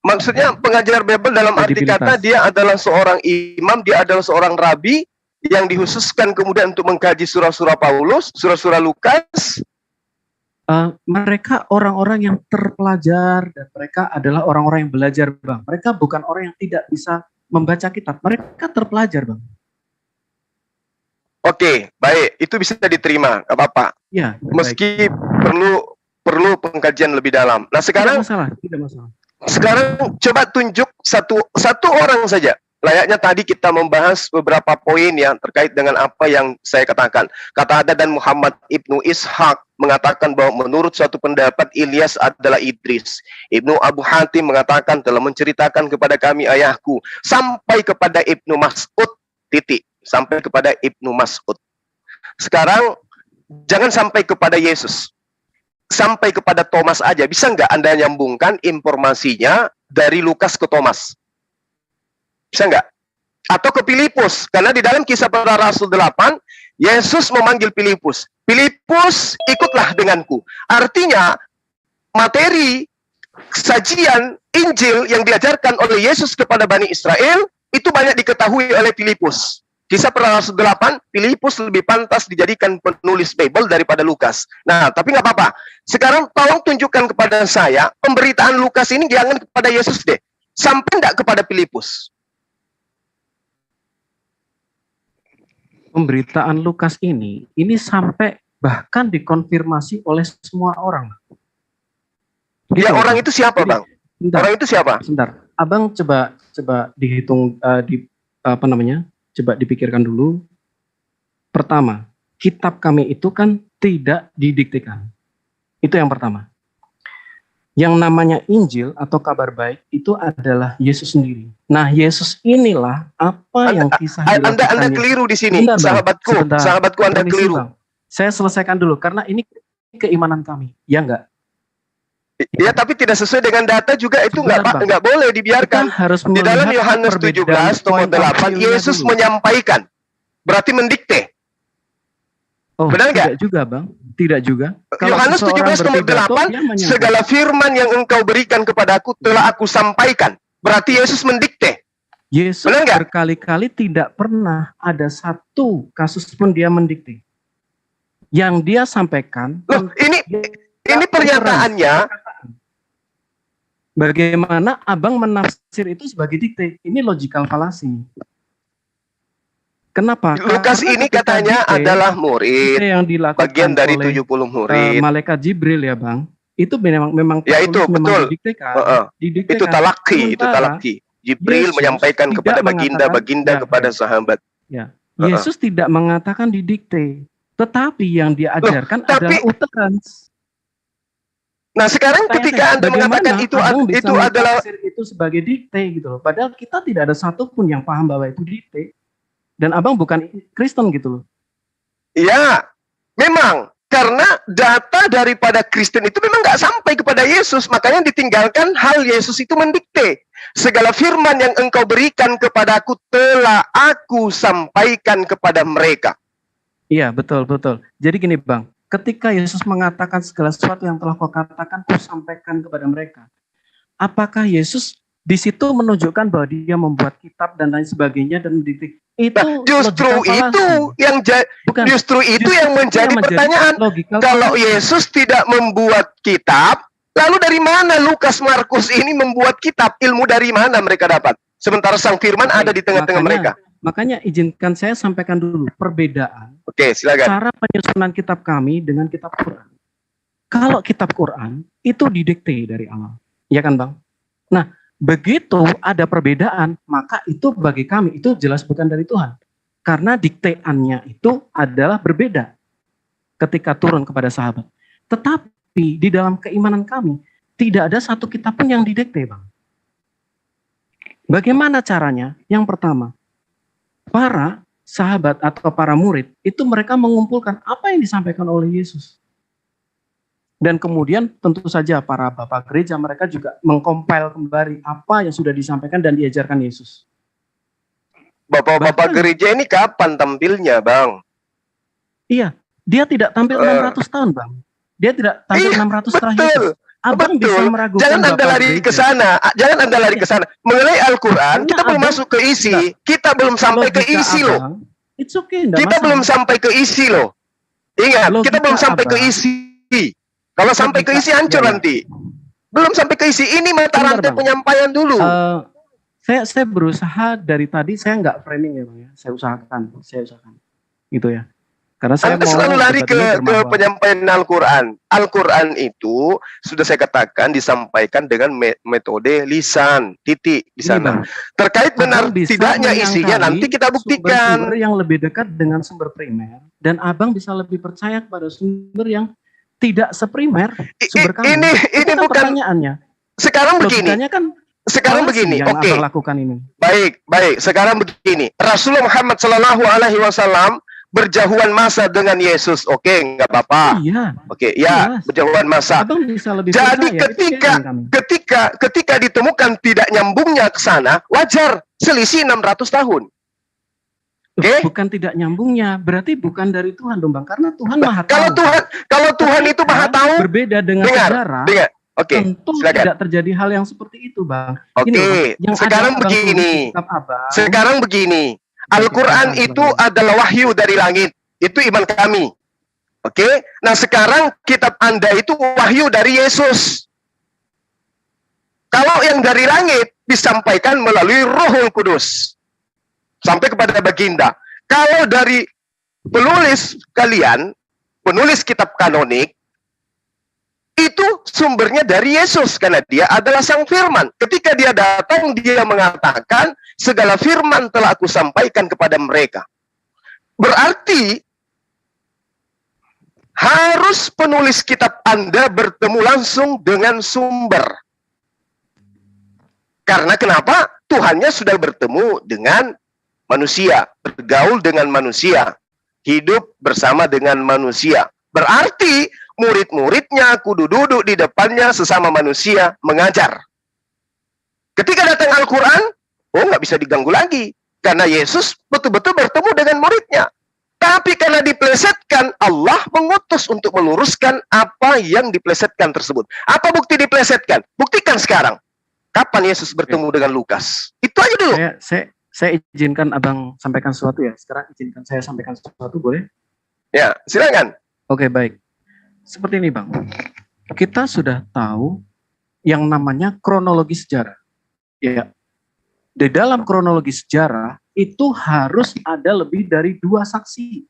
Maksudnya pengajar Bible dalam arti kata dia adalah seorang imam, dia adalah seorang rabi yang dikhususkan kemudian untuk mengkaji surah-surah Paulus, surah-surah Lukas. Mereka orang-orang yang terpelajar dan mereka adalah orang-orang yang belajar, Bang. Mereka bukan orang yang tidak bisa membaca kitab. Mereka terpelajar, Bang. Baik. Itu bisa diterima, nggak apa-apa. Ya, meski perlu pengkajian lebih dalam. Nah sekarang tidak masalah. Sekarang coba tunjuk satu orang saja. Layaknya tadi kita membahas beberapa poin yang terkait dengan apa yang saya katakan. Qatada dan Muhammad Ibnu Ishaq mengatakan bahwa menurut suatu pendapat Ilyas adalah Idris. Ibnu Abu Hatim mengatakan telah menceritakan kepada kami ayahku. Sampai kepada Ibnu Mas'ud, sampai kepada Ibnu Mas'ud. Sekarang jangan sampai kepada Yesus. Sampai kepada Thomas aja. Bisa nggak Anda nyambungkan informasinya dari Lukas ke Thomas? Bisa nggak? Atau ke Filipus, karena di dalam Kisah Para Rasul 8, Yesus memanggil Filipus. Filipus, ikutlah denganku. Artinya, materi sajian Injil yang diajarkan oleh Yesus kepada Bani Israel, itu banyak diketahui oleh Filipus. Kisah Para Rasul 8, Filipus lebih pantas dijadikan penulis Bible daripada Lukas. Nah, tapi nggak apa-apa. Sekarang tolong tunjukkan kepada saya, pemberitaan Lukas ini jangan kepada Yesus deh. Sampai nggak kepada Filipus. pemberitaan Lukas ini sampai bahkan dikonfirmasi oleh semua orang. Gitu, Ya, orang Bang. itu siapa, Jadi, Bang? Sebentar, Orang itu siapa? sebentar. Abang coba dihitung coba dipikirkan dulu. Pertama, kitab kami itu kan tidak didiktekan. Itu yang pertama. Yang namanya Injil atau kabar baik itu adalah Yesus sendiri. Nah, Yesus inilah apa yang kisah Anda dilakukannya. keliru di sini, Sebentar, Bang. sahabatku. Sebentar. Sahabatku, Anda Permisi, keliru. Bang. Saya selesaikan dulu karena ini keimanan kami. Ya enggak? Ya, tapi tidak sesuai dengan data juga itu Sebentar, Bang. nggak boleh Kita dibiarkan. harus Di dalam melihat Yohanes perbedaan 17 nomor poin 8 ambilnya Yesus dulu. menyampaikan. Berarti mendikte. Oh, Benar nggak? tidak juga, Bang. Tidak juga. Kalau Yohanes seseorang 17 nomor berpidato, 8, dia menyampaikan. segala firman yang engkau berikan kepadaku telah aku sampaikan. Berarti Yesus mendikte. Yesus Benar nggak? berkali-kali tidak pernah ada satu kasus pun dia mendikte. Yang dia sampaikan, Loh, ini pernyataannya. bagaimana abang menafsir itu sebagai dikte? Ini logical fallacy. Kenapa? Lukas Karena ini ketika katanya dikte, adalah murid, dikte yang dilakukan bagian dari oleh 70 murid. malaikat Jibril ya, Bang. Itu memang Ya, itu, tertulis, memang betul. didiktekan. Itu talaki, itu Sementara talaki. Jibril Yesus menyampaikan tidak kepada mengatakan, baginda kepada sahabat. Ya, Yesus tidak mengatakan didikte, tetapi yang dia ajarkan adalah utterance. Nah, sekarang ketika Anda mengatakan itu adalah itu sebagai dikte gitu loh. Padahal kita tidak ada satupun yang paham bahwa itu dikte. Dan abang bukan Kristen gitu loh. Ya, memang karena data daripada Kristen itu memang nggak sampai kepada Yesus, makanya ditinggalkan hal Yesus itu mendikte. Segala firman yang engkau berikan kepadaku telah aku sampaikan kepada mereka. Iya, betul. Jadi gini, Bang. Ketika Yesus mengatakan segala sesuatu yang telah kau katakan, kau sampaikan kepada mereka. Apakah Yesus di situ menunjukkan bahwa dia membuat kitab dan lain sebagainya dan mendikte? Itu justru itu yang yang menjadi pertanyaan. Kalau Yesus tidak membuat kitab, lalu dari mana Lukas Markus ini membuat kitab? Ilmu dari mana mereka dapat? Sementara sang firman ada di tengah-tengah mereka. Makanya izinkan saya sampaikan dulu perbedaan. Oke, silakan. Cara penyusunan kitab kami dengan kitab Quran. Kalau kitab Quran itu didikte dari awal, ya kan, Bang? Nah, begitu ada perbedaan, maka itu bagi kami itu jelas bukan dari Tuhan. Karena dikteannya itu adalah berbeda ketika turun kepada sahabat. Tetapi di dalam keimanan kami tidak ada satu kitab pun yang didikte, Bang. Bagaimana caranya? Yang pertama, para sahabat atau para murid itu mereka mengumpulkan apa yang disampaikan oleh Yesus. Dan kemudian tentu saja para bapak gereja mereka juga mengcompile kembali apa yang sudah disampaikan dan diajarkan Yesus. Bapak-bapak gereja ini kapan tampilnya, Bang? Iya, dia tidak tampil 600 tahun, Bang. Dia tidak tampil 600 tahun Yesus. Abang bisa meragukan. Jangan Anda lari ke sana. Jangan Anda lari ke sana. Mengenai Al-Quran, kita belum masuk ke isi. Kita belum sampai ke isi loh. It's okay, kita belum sampai ke isi loh. Ingat, kita belum sampai ke isi. Kalau sampai ke isi hancur nanti. Belum sampai ke isi. Ini mata rantai penyampaian dulu. Saya berusaha dari tadi, saya nggak framing ya, Bang ya. Saya usahakan. Gitu ya. Karena saya Anda selalu lari ke penyampaian Al-Quran. Al-Quran itu sudah saya katakan disampaikan dengan metode lisan, titik di sana. Terkait benar tidaknya isinya nanti kita buktikan. Sumber yang lebih dekat dengan sumber primer dan abang bisa lebih percaya kepada sumber yang tidak seprimer sumber kami. Ini bukan pertanyaannya. Sekarang begini. Sekarang begini, oke. Baik. Sekarang begini. Rasulullah Muhammad SAW berjauhan masa dengan Yesus, oke, nggak apa-apa. Iya. Oke, ya, berjauhan masa. Jadi ketika ditemukan tidak nyambungnya ke sana, wajar selisih 600 tahun. Oke? Bukan tidak nyambungnya, berarti bukan dari Tuhan dong, Bang, karena Tuhan Maha Tahu. Kalau Tuhan itu Maha Tahu, berbeda dengan sejarah. Oke, tentu silakan. Tidak terjadi hal yang seperti itu, Bang. Oke, sekarang begini. Al-Quran itu adalah wahyu dari langit. Itu iman kami. Oke? Nah, sekarang kitab Anda itu wahyu dari Yesus. Kalau yang dari langit disampaikan melalui Rohul Kudus. Sampai kepada baginda. Kalau dari penulis kalian, penulis kitab kanonik, itu sumbernya dari Yesus, karena dia adalah sang firman. Ketika dia datang, dia mengatakan, segala firman telah aku sampaikan kepada mereka. Berarti, harus penulis kitab Anda bertemu langsung dengan sumber. Karena kenapa? Tuhannya sudah bertemu dengan manusia, bergaul dengan manusia, hidup bersama dengan manusia. Berarti, murid-muridnya kudu duduk di depannya sesama manusia mengajar. Ketika datang Al-Quran, nggak bisa diganggu lagi. Karena Yesus betul-betul bertemu dengan muridnya. Tapi karena diplesetkan, Allah mengutus untuk meluruskan apa yang diplesetkan tersebut. Apa bukti diplesetkan? Buktikan sekarang. Kapan Yesus bertemu dengan Lukas? Itu aja dulu. Saya izinkan Abang sampaikan sesuatu ya. Sekarang izinkan saya sampaikan sesuatu, boleh? Ya, silakan. Oke, baik. Seperti ini, Bang. Kita sudah tahu yang namanya kronologi sejarah. Ya. Di dalam kronologi sejarah itu harus ada lebih dari 2 saksi.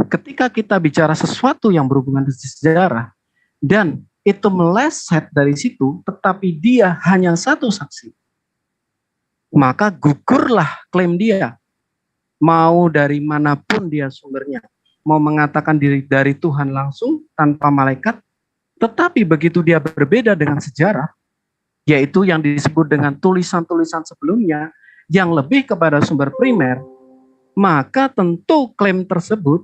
Ketika kita bicara sesuatu yang berhubungan dengan sejarah dan itu meleset dari situ, tetapi dia hanya 1 saksi, maka gugurlah klaim dia. Mau dari manapun dia sumbernya. Mau mengatakan diri dari Tuhan langsung tanpa malaikat, tetapi begitu dia berbeda dengan sejarah, yaitu yang disebut dengan tulisan-tulisan sebelumnya yang lebih kepada sumber primer, maka tentu klaim tersebut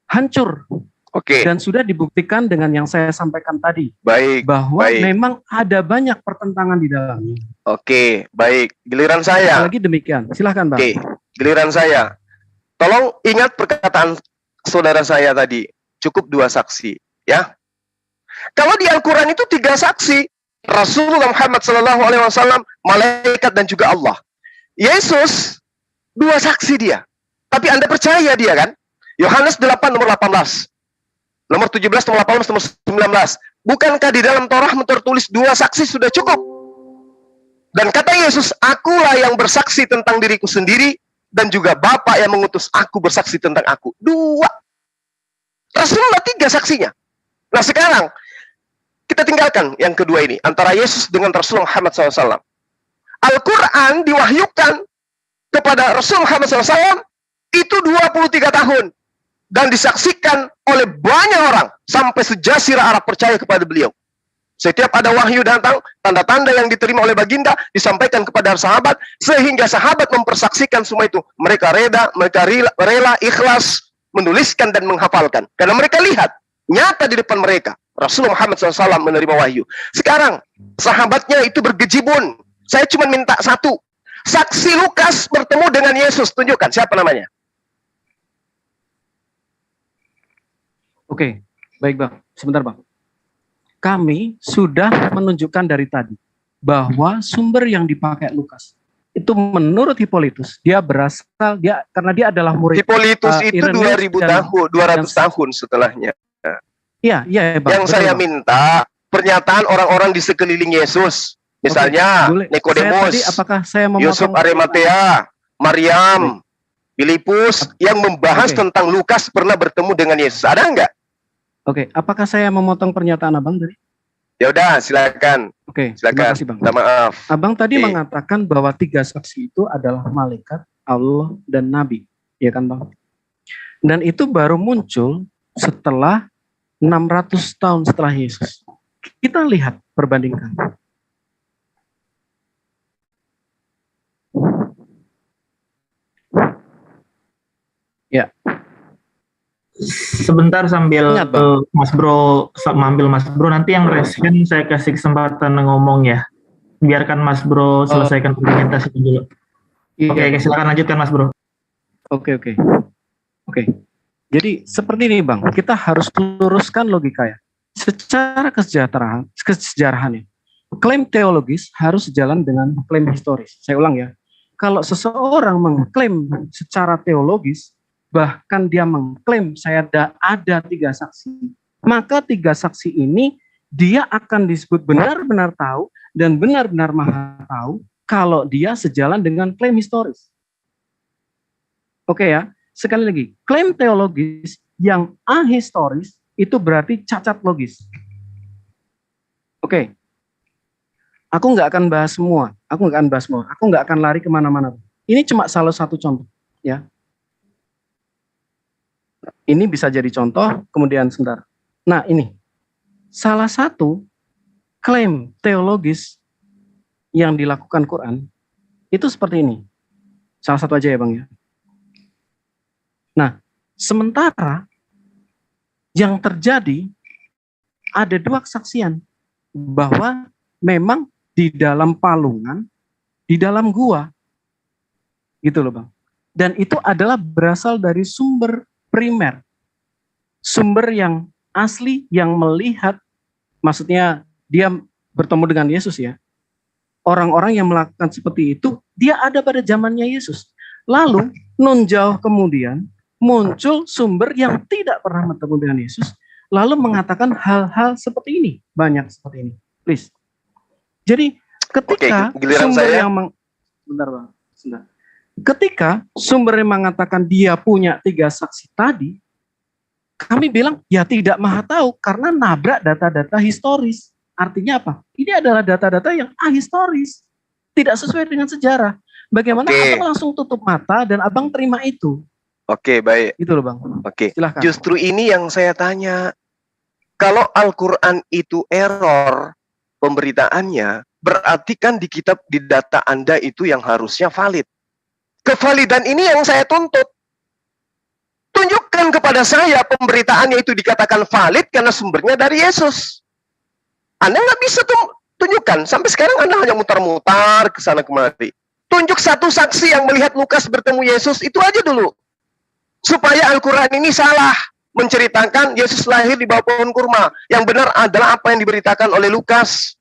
hancur. Oke. Dan sudah dibuktikan dengan yang saya sampaikan tadi. Baik. Bahwa baik. memang ada banyak pertentangan di dalamnya. Oke, baik. Giliran saya. Apalagi demikian. Silahkan, Bang. Oke, giliran saya. Tolong ingat perkataan saudara saya tadi. Cukup 2 saksi. Ya. Kalau di Al-Quran itu 3 saksi. Rasulullah Muhammad SAW, malaikat dan juga Allah. Yesus 2 saksi dia. Tapi Anda percaya dia kan? Yohanes 8 nomor 18. Nomor 17, nomor 18, nomor 19. Bukankah di dalam Torah tertulis 2 saksi sudah cukup? Dan kata Yesus, akulah yang bersaksi tentang diriku sendiri, dan juga Bapa yang mengutus aku bersaksi tentang aku. 2. Rasulullah 3 saksinya. Nah sekarang, kita tinggalkan yang kedua ini, antara Yesus dengan Rasulullah Muhammad SAW. Al-Quran diwahyukan kepada Rasulullah Muhammad SAW itu 23 tahun. Dan disaksikan oleh banyak orang, sampai sejazirah Arab percaya kepada beliau. Setiap ada wahyu datang, tanda-tanda yang diterima oleh baginda disampaikan kepada sahabat, sehingga sahabat mempersaksikan semua itu. Mereka rela, ikhlas, menuliskan dan menghafalkan. Karena mereka lihat, nyata di depan mereka, Rasulullah Muhammad SAW menerima wahyu. Sekarang, sahabatnya itu bergejibun. Saya cuma minta 1. Saksi Lukas bertemu dengan Yesus. Tunjukkan, siapa namanya? Oke, baik Bang. Sebentar Bang. Kami sudah menunjukkan dari tadi bahwa sumber yang dipakai Lukas itu menurut Hippolytus dia berasal karena dia adalah murid Hippolytus itu Irenaeus 2000 tahun, 200 tahun setelahnya. Iya, Bang. Yang saya minta pernyataan orang-orang di sekeliling Yesus. Misalnya Nikodemus, Yusuf Arimatea, Maryam, Filipus yang membahas tentang Lukas pernah bertemu dengan Yesus. Ada enggak? Oke, apakah saya memotong pernyataan Abang tadi? Ya udah, silakan. Oke, silakan. terima kasih Bang. Minta maaf. Abang tadi mengatakan bahwa 3 saksi itu adalah malaikat, Allah, dan Nabi. Ya kan Bang? Dan itu baru muncul setelah 600 tahun setelah Yesus. Kita lihat, perbandingkan. Ya. Sebentar sambil Ingat, Bang. Mas Bro nanti yang resen saya kasih kesempatan ngomong ya. Biarkan Mas Bro selesaikan argumentasi dulu. Iya. Oke, silakan lanjutkan Mas Bro. Oke. Jadi seperti ini Bang, kita harus luruskan logika ya. Secara kesejarahannya, klaim teologis harus sejalan dengan klaim historis. Saya ulang ya. Kalau seseorang mengklaim secara teologis, bahkan dia mengklaim saya ada 3 saksi, maka 3 saksi ini dia akan disebut benar-benar tahu dan benar-benar maha tahu kalau dia sejalan dengan klaim historis. Oke ya, sekali lagi, klaim teologis yang ahistoris itu berarti cacat logis. Oke, aku nggak akan bahas semua, aku nggak akan lari kemana-mana. Ini cuma salah satu contoh, ya. Ini bisa jadi contoh, kemudian sebentar. Nah ini, salah satu klaim teologis yang dilakukan Quran, itu seperti ini. Salah satu aja ya Bang ya. Nah, sementara yang terjadi ada dua kesaksian bahwa memang di dalam palungan, di dalam gua, gitu loh Bang. Dan itu adalah berasal dari sumber primer, sumber yang asli yang melihat, maksudnya dia bertemu dengan Yesus ya. Orang-orang yang melakukan seperti itu, dia ada pada zamannya Yesus. Lalu, nun jauh kemudian, muncul sumber yang tidak pernah bertemu dengan Yesus, lalu mengatakan hal-hal seperti ini, banyak seperti ini. Please. Jadi, ketika sumber yang bentar Bang, sebentar. Ketika sumber yang mengatakan dia punya 3 saksi tadi, kami bilang ya tidak maha tahu karena nabrak data-data historis. Artinya apa? Ini adalah data-data yang ahistoris, tidak sesuai dengan sejarah. Bagaimana abang langsung tutup mata dan abang terima itu? Oke, baik. Itu loh Bang. Oke. Silahkan. Justru ini yang saya tanya. Kalau Al-Quran itu error pemberitaannya, berarti kan di kitab, di data Anda itu yang harusnya valid. Kevalidan ini yang saya tuntut. Tunjukkan kepada saya pemberitaannya itu dikatakan valid karena sumbernya dari Yesus. Anda nggak bisa tunjukkan. Sampai sekarang Anda hanya mutar-mutar ke sana kemari. Tunjuk satu saksi yang melihat Lukas bertemu Yesus, itu aja dulu. Supaya Al-Quran ini salah. Menceritakan Yesus lahir di bawah pohon kurma. Yang benar adalah apa yang diberitakan oleh Lukas.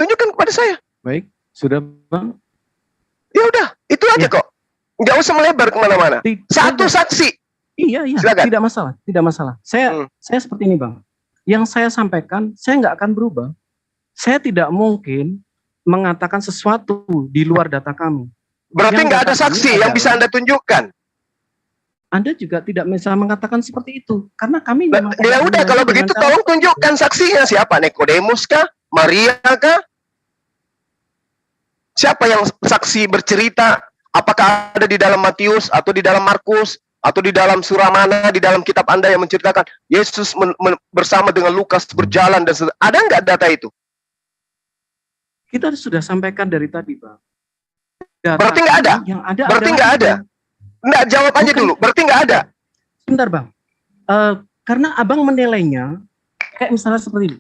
Tunjukkan kepada saya. Baik, sudah Bang. Ya udah, itu aja kok. Nggak usah melebar kemana-mana. Satu saksi. Iya. Silakan. Tidak masalah. Saya seperti ini Bang. Yang saya sampaikan, saya nggak akan berubah. Saya tidak mungkin mengatakan sesuatu di luar data kami. Berarti nggak ada saksi yang bisa Anda tunjukkan. Anda juga tidak bisa mengatakan seperti itu. Karena kami ya udah, kalau begitu tolong tunjukkan saksinya. Siapa? Nikodemus kah? Maria kah? Siapa yang saksi bercerita? Apakah ada di dalam Matius atau di dalam Markus atau di dalam surah mana di dalam kitab Anda yang menceritakan Yesus bersama dengan Lukas berjalan dan ada nggak data itu? Kita sudah sampaikan dari tadi, Bang. Berarti nggak ada? Yang ada berarti nggak ada? Nggak, jawab aja dulu. Berarti nggak ada? Sebentar, Bang. Karena Abang menilainya kayak misalnya seperti ini.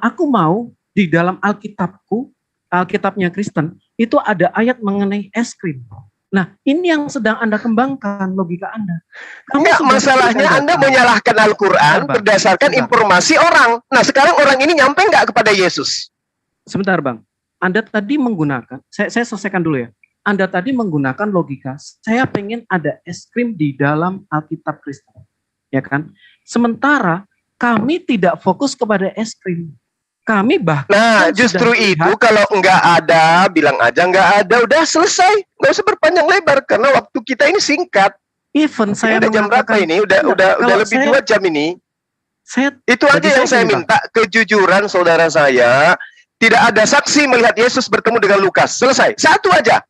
Aku mau di dalam Alkitabku, Alkitabnya Kristen, itu ada ayat mengenai es krim. Nah, ini yang sedang Anda kembangkan logika Anda. Enggak, masalahnya Anda menyalahkan Al-Quran berdasarkan informasi orang. Nah, sekarang orang ini nyampe nggak kepada Yesus? Sebentar, Bang. Anda tadi menggunakan, saya selesaikan dulu ya. Anda tadi menggunakan logika, saya pengen ada es krim di dalam Alkitab Kristen. Ya kan? Sementara kami tidak fokus kepada es krim. Kami bahkan... Nah, justru itu kalau enggak ada, bilang aja enggak ada, udah selesai. Enggak usah berpanjang lebar, karena waktu kita ini singkat. Even saya udah jam berapa ini? Udah lebih 2 jam ini. Itu aja yang saya minta, kejujuran saudara saya. Tidak ada saksi melihat Yesus bertemu dengan Lukas. Selesai. Satu aja.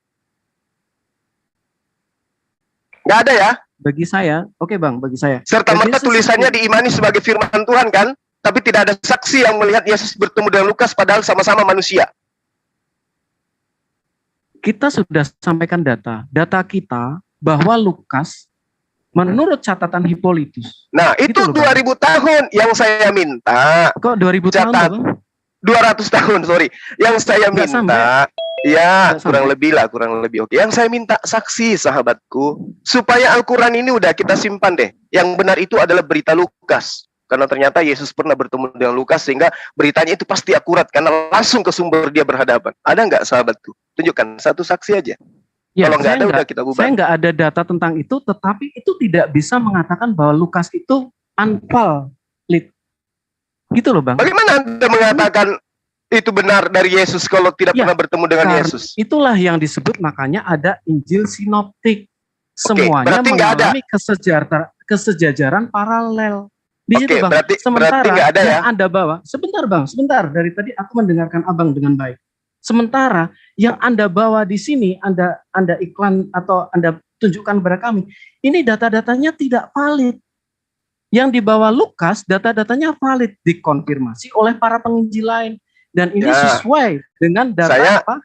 Enggak ada ya? Bagi saya, oke Bang, bagi saya. Serta-merta tulisannya diimani sebagai firman Tuhan kan? Tapi tidak ada saksi yang melihat Yesus bertemu dengan Lukas padahal sama-sama manusia. Kita sudah sampaikan data kita bahwa Lukas menurut catatan Hippolytus. Nah, itu 2000 tahun yang saya minta. Kok 2000 tahun? 200 tahun, sorry. Yang saya minta, ya kurang lebih lah, kurang lebih oke. Yang saya minta saksi sahabatku, supaya Al-Quran ini udah kita simpan deh. Yang benar itu adalah berita Lukas. Karena ternyata Yesus pernah bertemu dengan Lukas, sehingga beritanya itu pasti akurat, karena langsung ke sumber dia berhadapan. Ada nggak sahabatku? Tunjukkan satu saksi aja. Ya, kalau nggak ada, udah kita bubar. Saya nggak ada data tentang itu, tetapi itu tidak bisa mengatakan bahwa Lukas itu unvalid. Gitu loh Bang. Bagaimana Anda mengatakan itu benar dari Yesus kalau tidak Ya, pernah bertemu dengan Yesus? Itulah yang disebut makanya ada Injil sinoptik. Semuanya berarti nggak ada. mengalami kesejajaran paralel. Di situ, Bang. berarti Sementara nggak ada yang ya? Anda bawa, sebentar Bang, sebentar. Dari tadi aku mendengarkan Abang dengan baik. Sementara yang Anda bawa di sini, Anda iklan atau Anda tunjukkan kepada kami, ini data-datanya tidak valid. Yang dibawa Lukas, data-datanya valid, dikonfirmasi oleh para penginjil lain. Dan ini sesuai dengan data apa?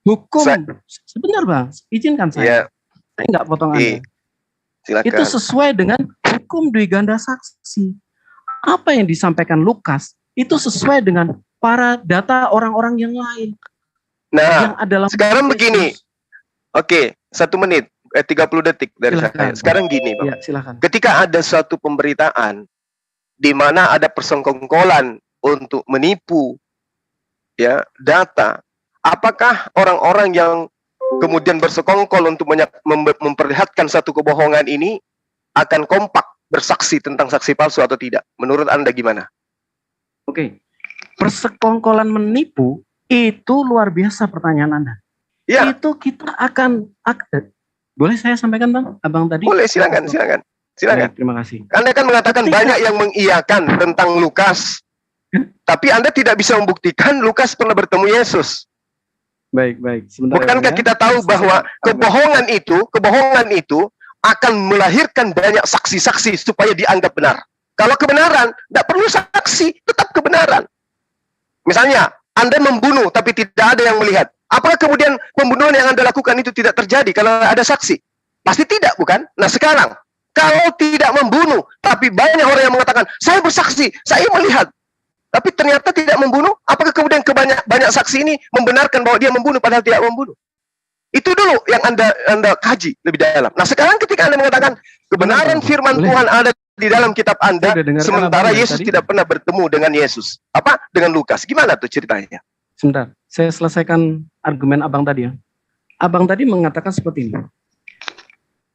Hukum. Sebentar Bang, izinkan saya. Saya nggak potong Anda. Silakan. Itu sesuai dengan hukum dui ganda saksi. Apa yang disampaikan Lukas, itu sesuai dengan para data orang-orang yang lain. Nah, yang adalah sekarang begini. Oke, 1 menit. 30 detik dari saya. Sekarang gini, Bang. Ya, silakan. Ketika ada suatu pemberitaan di mana ada persekongkolan untuk menipu ya data, apakah orang-orang yang kemudian bersekongkol untuk memperlihatkan satu kebohongan ini akan kompak bersaksi tentang saksi palsu atau tidak? Menurut Anda gimana? Oke. Persekongkolan menipu itu luar biasa pertanyaan Anda. Ya. Itu kita akan boleh saya sampaikan Bang, Abang tadi? Boleh, silakan. Baik, terima kasih. Anda kan mengatakan banyak yang mengiyakan tentang Lukas, tapi Anda tidak bisa membuktikan Lukas pernah bertemu Yesus. Baik. Sebentar. Bukankah kita tahu bahwa kebohongan itu akan melahirkan banyak saksi-saksi supaya dianggap benar. Kalau kebenaran, tidak perlu saksi, tetap kebenaran. Misalnya, Anda membunuh tapi tidak ada yang melihat. Apakah kemudian pembunuhan yang Anda lakukan itu tidak terjadi kalau ada saksi? Pasti tidak, bukan? Nah sekarang, kalau tidak membunuh, tapi banyak orang yang mengatakan, saya bersaksi, saya melihat. Tapi ternyata tidak membunuh, apakah kemudian banyak saksi ini membenarkan bahwa dia membunuh padahal tidak membunuh? Itu dulu yang Anda kaji lebih dalam. Nah sekarang ketika Anda mengatakan, kebenaran firman Tuhan ada di dalam kitab Anda, sementara Yesus tidak pernah bertemu dengan Yesus. Dengan Lukas. Gimana tuh ceritanya? Sebentar, saya selesaikan argumen Abang tadi ya. Abang tadi mengatakan seperti ini.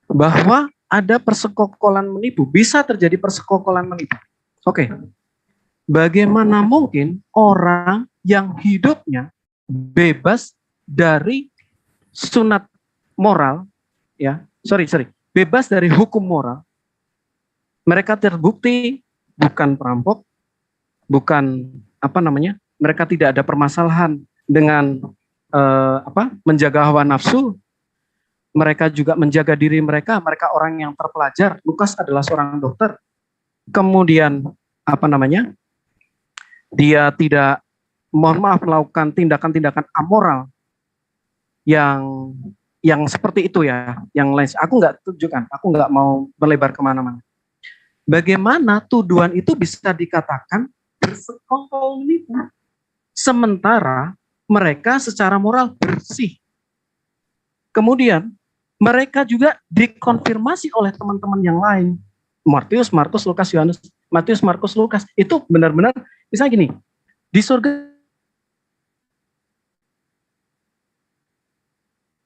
Bahwa ada persekongkolan menipu, bisa terjadi persekongkolan menipu. Oke. Bagaimana mungkin orang yang hidupnya bebas dari sunat moral, ya, bebas dari hukum moral, mereka terbukti bukan perampok, bukan mereka tidak ada permasalahan dengan menjaga hawa nafsu. Mereka juga menjaga diri mereka orang yang terpelajar. Lukas adalah seorang dokter. Kemudian dia tidak melakukan tindakan-tindakan amoral yang seperti itu ya, yang lain. Aku nggak tunjukkan, aku nggak mau melebar kemana-mana. Bagaimana tuduhan itu bisa dikatakan bersekongkol menipu? Sementara mereka secara moral bersih. Kemudian mereka juga dikonfirmasi oleh teman-teman yang lain. Matius, Markus, Lukas, Yohanes. Matius, Markus, Lukas. Itu benar-benar, misalnya gini, di surga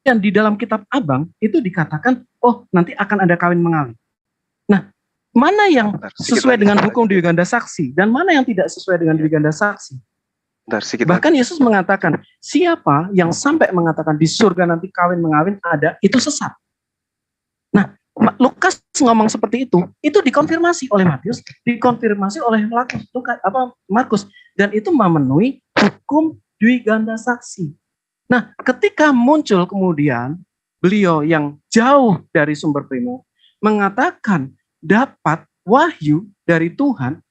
dan di dalam kitab Abang itu dikatakan, oh nanti akan ada kawin mengawin. Nah, mana yang sesuai dengan hukum dui ganda saksi dan mana yang tidak sesuai dengan dui ganda saksi? Bahkan Yesus mengatakan, siapa yang sampai mengatakan di surga nanti kawin mengawin ada, itu sesat. Nah, Lukas ngomong seperti itu dikonfirmasi oleh Matius, dikonfirmasi oleh Markus, dan itu memenuhi hukum dui ganda saksi. Nah, ketika muncul kemudian beliau yang jauh dari sumber primo mengatakan dapat wahyu dari Tuhan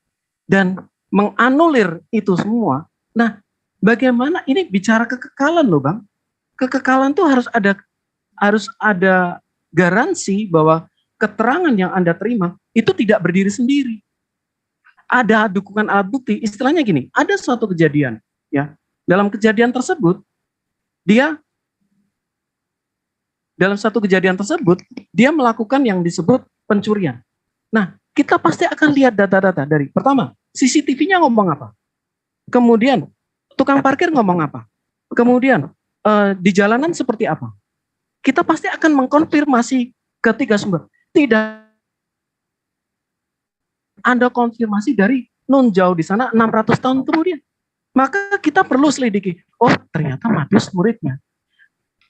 dan menganulir itu semua. Nah, bagaimana ini bicara kekekalan loh Bang. Kekekalan itu harus ada garansi bahwa keterangan yang Anda terima itu tidak berdiri sendiri. Ada dukungan alat bukti. Istilahnya gini, ada suatu kejadian ya. Dalam kejadian tersebut dalam satu kejadian tersebut dia melakukan yang disebut pencurian. Nah, kita pasti akan lihat data-data dari pertama, CCTV-nya ngomong apa? Kemudian tukang parkir ngomong apa? Kemudian di jalanan seperti apa? Kita pasti akan mengkonfirmasi ketiga sumber. Tidak ada konfirmasi dari nun jauh di sana 600 tahun kemudian. Maka kita perlu selidiki. Oh, ternyata Matius muridnya.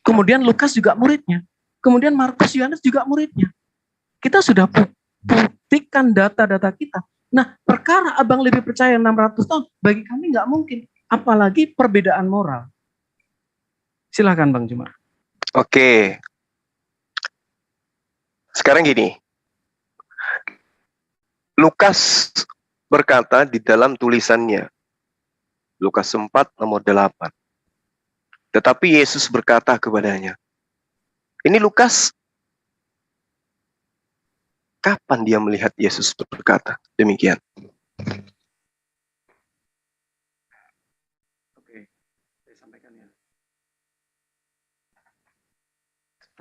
Kemudian Lukas juga muridnya. Kemudian Markus, Yohanes juga muridnya. Kita sudah buktikan data-data kita. Nah, perkara abang lebih percaya 600 tahun, bagi kami nggak mungkin. Apalagi perbedaan moral. Silahkan Bang Jumar. Oke. Sekarang gini. Lukas berkata di dalam tulisannya, Lukas 4 nomor 8. Tetapi Yesus berkata kepadanya. Ini Lukas, kapan dia melihat Yesus berkata demikian? Oke, saya sampaikan ya.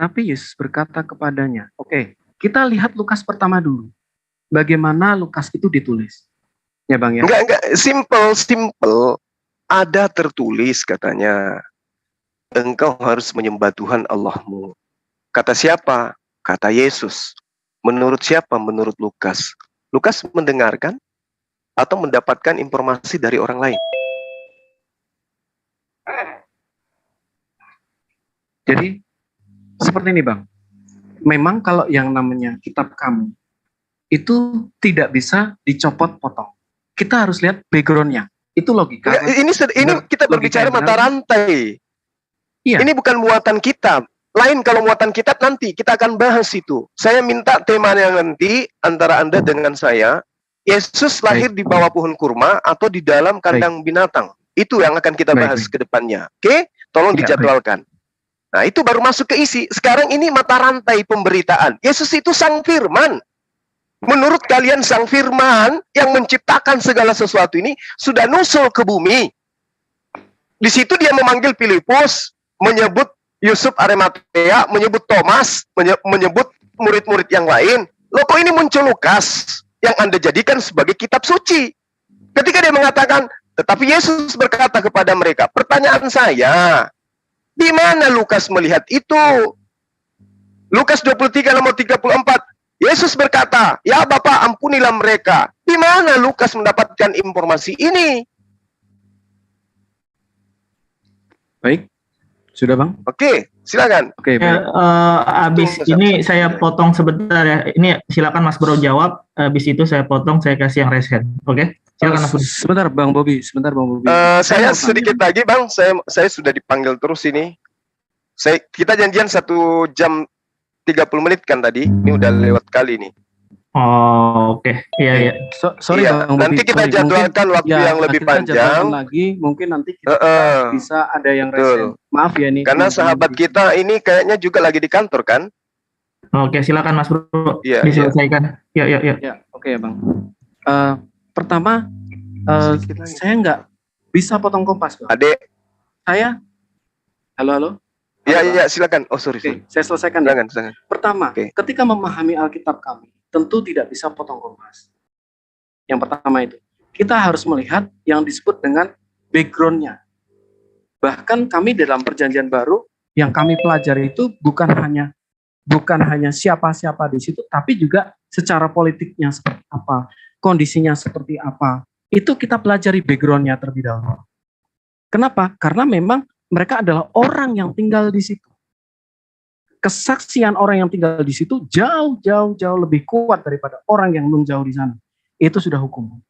Tapi Yesus berkata kepadanya. Oke, kita lihat Lukas pertama dulu. Bagaimana Lukas itu ditulis? Ya Bang ya. Enggak, simple. Ada tertulis katanya, engkau harus menyembah Tuhan Allahmu. Kata siapa? Kata Yesus. Menurut siapa? Menurut Lukas. Lukas mendengarkan atau mendapatkan informasi dari orang lain? Jadi, seperti ini Bang. Memang kalau yang namanya kitab kami, itu tidak bisa dicopot-potong. Kita harus lihat background-nya. Itu logika. Enggak, ini kita berbicara mata rantai. Iya. Ini bukan muatan kitab. Lain kalau muatan kitab nanti kita akan bahas itu. Saya minta temanya nanti antara Anda dengan saya. Yesus lahir di bawah pohon kurma atau di dalam kandang binatang. Itu yang akan kita bahas ke depannya. Oke? Tolong dijadwalkan. Nah, itu baru masuk ke isi. Sekarang ini mata rantai pemberitaan. Yesus itu sang firman. Menurut kalian sang firman yang menciptakan segala sesuatu ini sudah nusul ke bumi. Di situ dia memanggil Filipus, menyebut Yusuf Arimatea, menyebut Thomas, menyebut murid-murid yang lain. Loh kok ini muncul Lukas yang Anda jadikan sebagai kitab suci? Ketika dia mengatakan, tetapi Yesus berkata kepada mereka, pertanyaan saya, di mana Lukas melihat itu? Lukas 23 nomor 34. Yesus berkata, ya Bapa ampunilah mereka. Di mana Lukas mendapatkan informasi ini? Baik, sudah Bang? Oke, silakan. Oke, baik. Abis ini saya potong sebentar ya. Ini silakan Mas Bro jawab. Abis itu saya potong, saya kasih yang raise hand. Oke? Silakan Mas Bro. Sebentar Bang Bobi. Saya sedikit lagi Bang, saya sudah dipanggil terus ini. Kita janjian 1 jam 30 menit kan tadi. Ini udah lewat kali nih. Oh, oke. Iya. Sorry iya, Bang Bobi. nanti kita jadwalkan waktu yang lebih panjang. Lagi, mungkin nanti kita bisa ada yang Betul. resen. Maaf ya nih. Karena sahabat kita ini kayaknya juga lagi di kantor kan? Oke, silakan Mas Bro. Iya, diselesaikan. Iya. Ya, oke ya Bang. Pertama, saya nggak bisa potong kompas Bang. Adek. Saya, halo. Iya, silakan. Oh, sorry. Oke, saya selesaikan. Silakan. Pertama, ketika memahami Alkitab kami, tentu tidak bisa potong kompas. Yang pertama itu, kita harus melihat yang disebut dengan background-nya. Bahkan kami dalam perjanjian baru, yang kami pelajari itu bukan hanya siapa-siapa di situ, tapi juga secara politiknya seperti apa, kondisinya seperti apa. Itu kita pelajari background-nya terlebih dahulu. Kenapa? Karena memang mereka adalah orang yang tinggal di situ. Kesaksian orang yang tinggal di situ jauh lebih kuat daripada orang yang belum jauh di sana. Itu sudah hukum.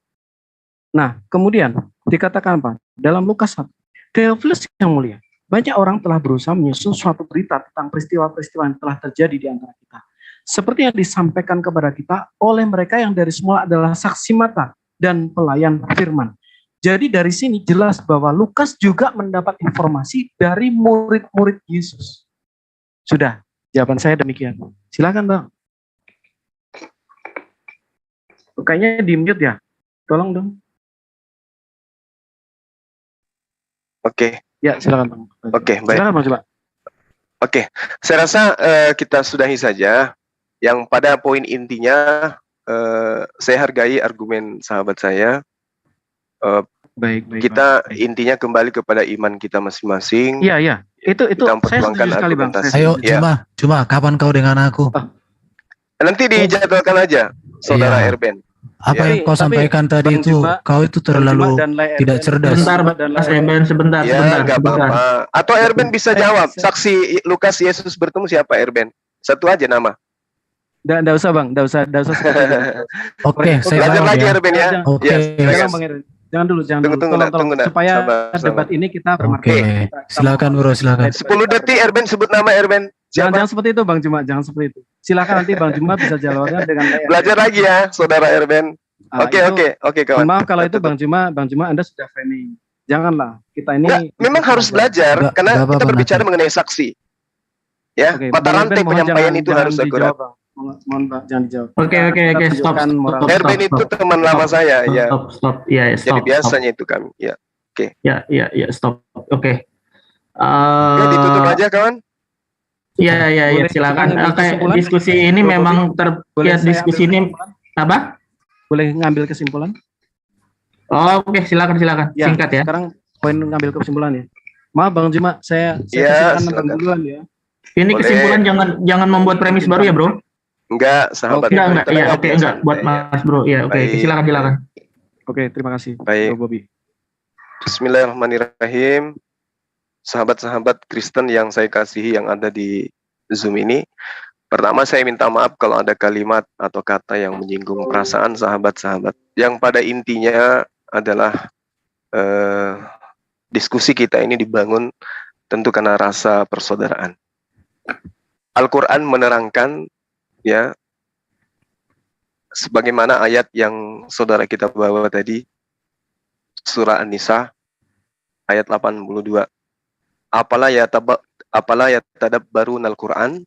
Nah, kemudian dikatakan apa? Dalam Lukas 1, Theophilus yang mulia, banyak orang telah berusaha menyusun suatu berita tentang peristiwa-peristiwa yang telah terjadi di antara kita. Seperti yang disampaikan kepada kita oleh mereka yang dari semula adalah saksi mata dan pelayan firman. Jadi dari sini jelas bahwa Lukas juga mendapat informasi dari murid-murid Yesus. Sudah, jawaban saya demikian. Silakan Bang. Kayaknya di-mute ya. Tolong dong. Oke. Ya, silakan Bang. Oke, baik. Silakan Bang, coba. Oke, saya rasa kita sudahi saja. Yang pada poin intinya, saya hargai argumen sahabat saya. Baik. Kita intinya kembali kepada iman kita masing-masing. Iya. Itu Kita saya setuju sekali Bang. argumentasi. Ayo, Ya. cuma kapan kau dengan aku? Nanti dijadwalkan aja, Saudara Erben. Apa Ya. yang kau sampaikan tadi Bang itu, Juma- kau itu Bang Juma terlalu dan Lai tidak Erben- cerdas. Sebentar, dan Mas Lai Erben, sebentar, Ya, sebentar, nggak sebentar. apa-apa. Atau Erben bisa jawab. saya- Saksi Lukas Yesus bertemu siapa Erben? Satu aja nama. Nggak usah Bang, nggak usah seperti itu. Oke, saya Belajar jawab lagi ya. Erben ya. Jangan- Oke. Ya, Jangan silakan. Bang Erben. Jangan dulu. Tunggu, Tolong. nak. Supaya Sabar. debat ini kita Oke, bermartabat. silakan bro, silakan. 10 detik Erben sebut nama Erben. Siapa? Jangan seperti itu Bang Juma, jangan seperti itu. Silakan nanti Bang Juma bisa jawabnya dengan Lai Erben. Belajar lagi ya, saudara Erben. Itu- Oke kawan. Mohon maaf kalau itu Tutup. Bang Juma Anda sudah framing. Janganlah kita ini. Nggak, memang harus belajar Nggak karena apa-apa, kita berbicara nanti. mengenai saksi. Ya, Oke, mata Bang rantai Erben, mohon penyampaian jangan- itu jangan harus dijawab, akurat. Bang. Mohon Bang, jangan dijawab. Oke, Kita stop. tunjukkan moral. Erben itu teman lama saya, ya. Stop. Ya, Jadi stop. biasanya itu kami. Ya. Ya, stop. Oke. Oke, ditutup aja kawan. Ya, Boleh silakan. kita ngambil Oke, kesimpulan? diskusi ini Bro, memang Boleh saya diskusi ambil ini kesimpulan? apa? Boleh ngambil kesimpulan? Oh, oke, silakan. Ya, Singkat ya. Sekarang poin ngambil kesimpulan ya. Maaf Bang Juma, saya Ya, persilakan Bang silakan. duluan ya. Ini Boleh. kesimpulan jangan membuat premis baru ya, Bro. Enggak, sahabat. Enggak. Tenang Ya, aja, oke, enggak buat santai, ya. Mas Bro. Ya, oke, Baik. silakan. Oke, terima kasih. Baik. Bro Bobby. Bismillahirrahmanirrahim. Sahabat-sahabat Kristen yang saya kasihi yang ada di Zoom ini. Pertama saya minta maaf kalau ada kalimat atau kata yang menyinggung perasaan sahabat-sahabat. Yang pada intinya adalah diskusi kita ini dibangun tentu karena rasa persaudaraan. Al-Quran menerangkan ya sebagaimana ayat yang saudara kita bawa tadi, surah An-Nisa ayat 82. Apalah yatadabbarun al-Quran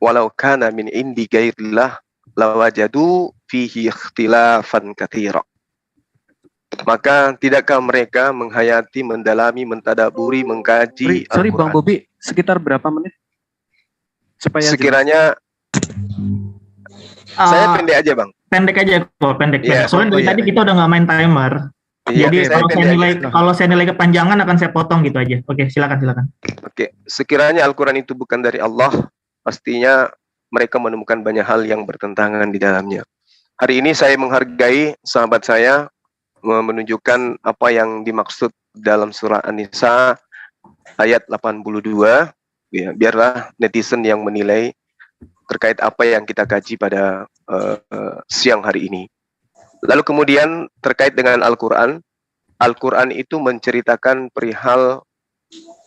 walau kana min indi ghairillah lawajadu fihi ikhtilafan katsira. Maka tidakkah mereka menghayati, mendalami, mentadaburi, mengkaji Sorry Bang Al-Quran? Bobby, sekitar berapa menit? Supaya Sekiranya saya pendek aja Bang. Pendek aja kok, pendek. Iya, Soalnya dari iya. tadi kita udah nggak main timer. Iya, Jadi saya pendek aja. kalau saya nilai kepanjangan akan saya potong gitu aja. Oke, silakan. Oke, sekiranya Al-Quran itu bukan dari Allah, pastinya mereka menemukan banyak hal yang bertentangan di dalamnya. Hari ini saya menghargai sahabat saya menunjukkan apa yang dimaksud dalam surah An-Nisa ayat 82. Ya, biarlah netizen yang menilai terkait apa yang kita kaji pada siang hari ini. Lalu kemudian terkait dengan Al-Quran, Al-Quran itu menceritakan perihal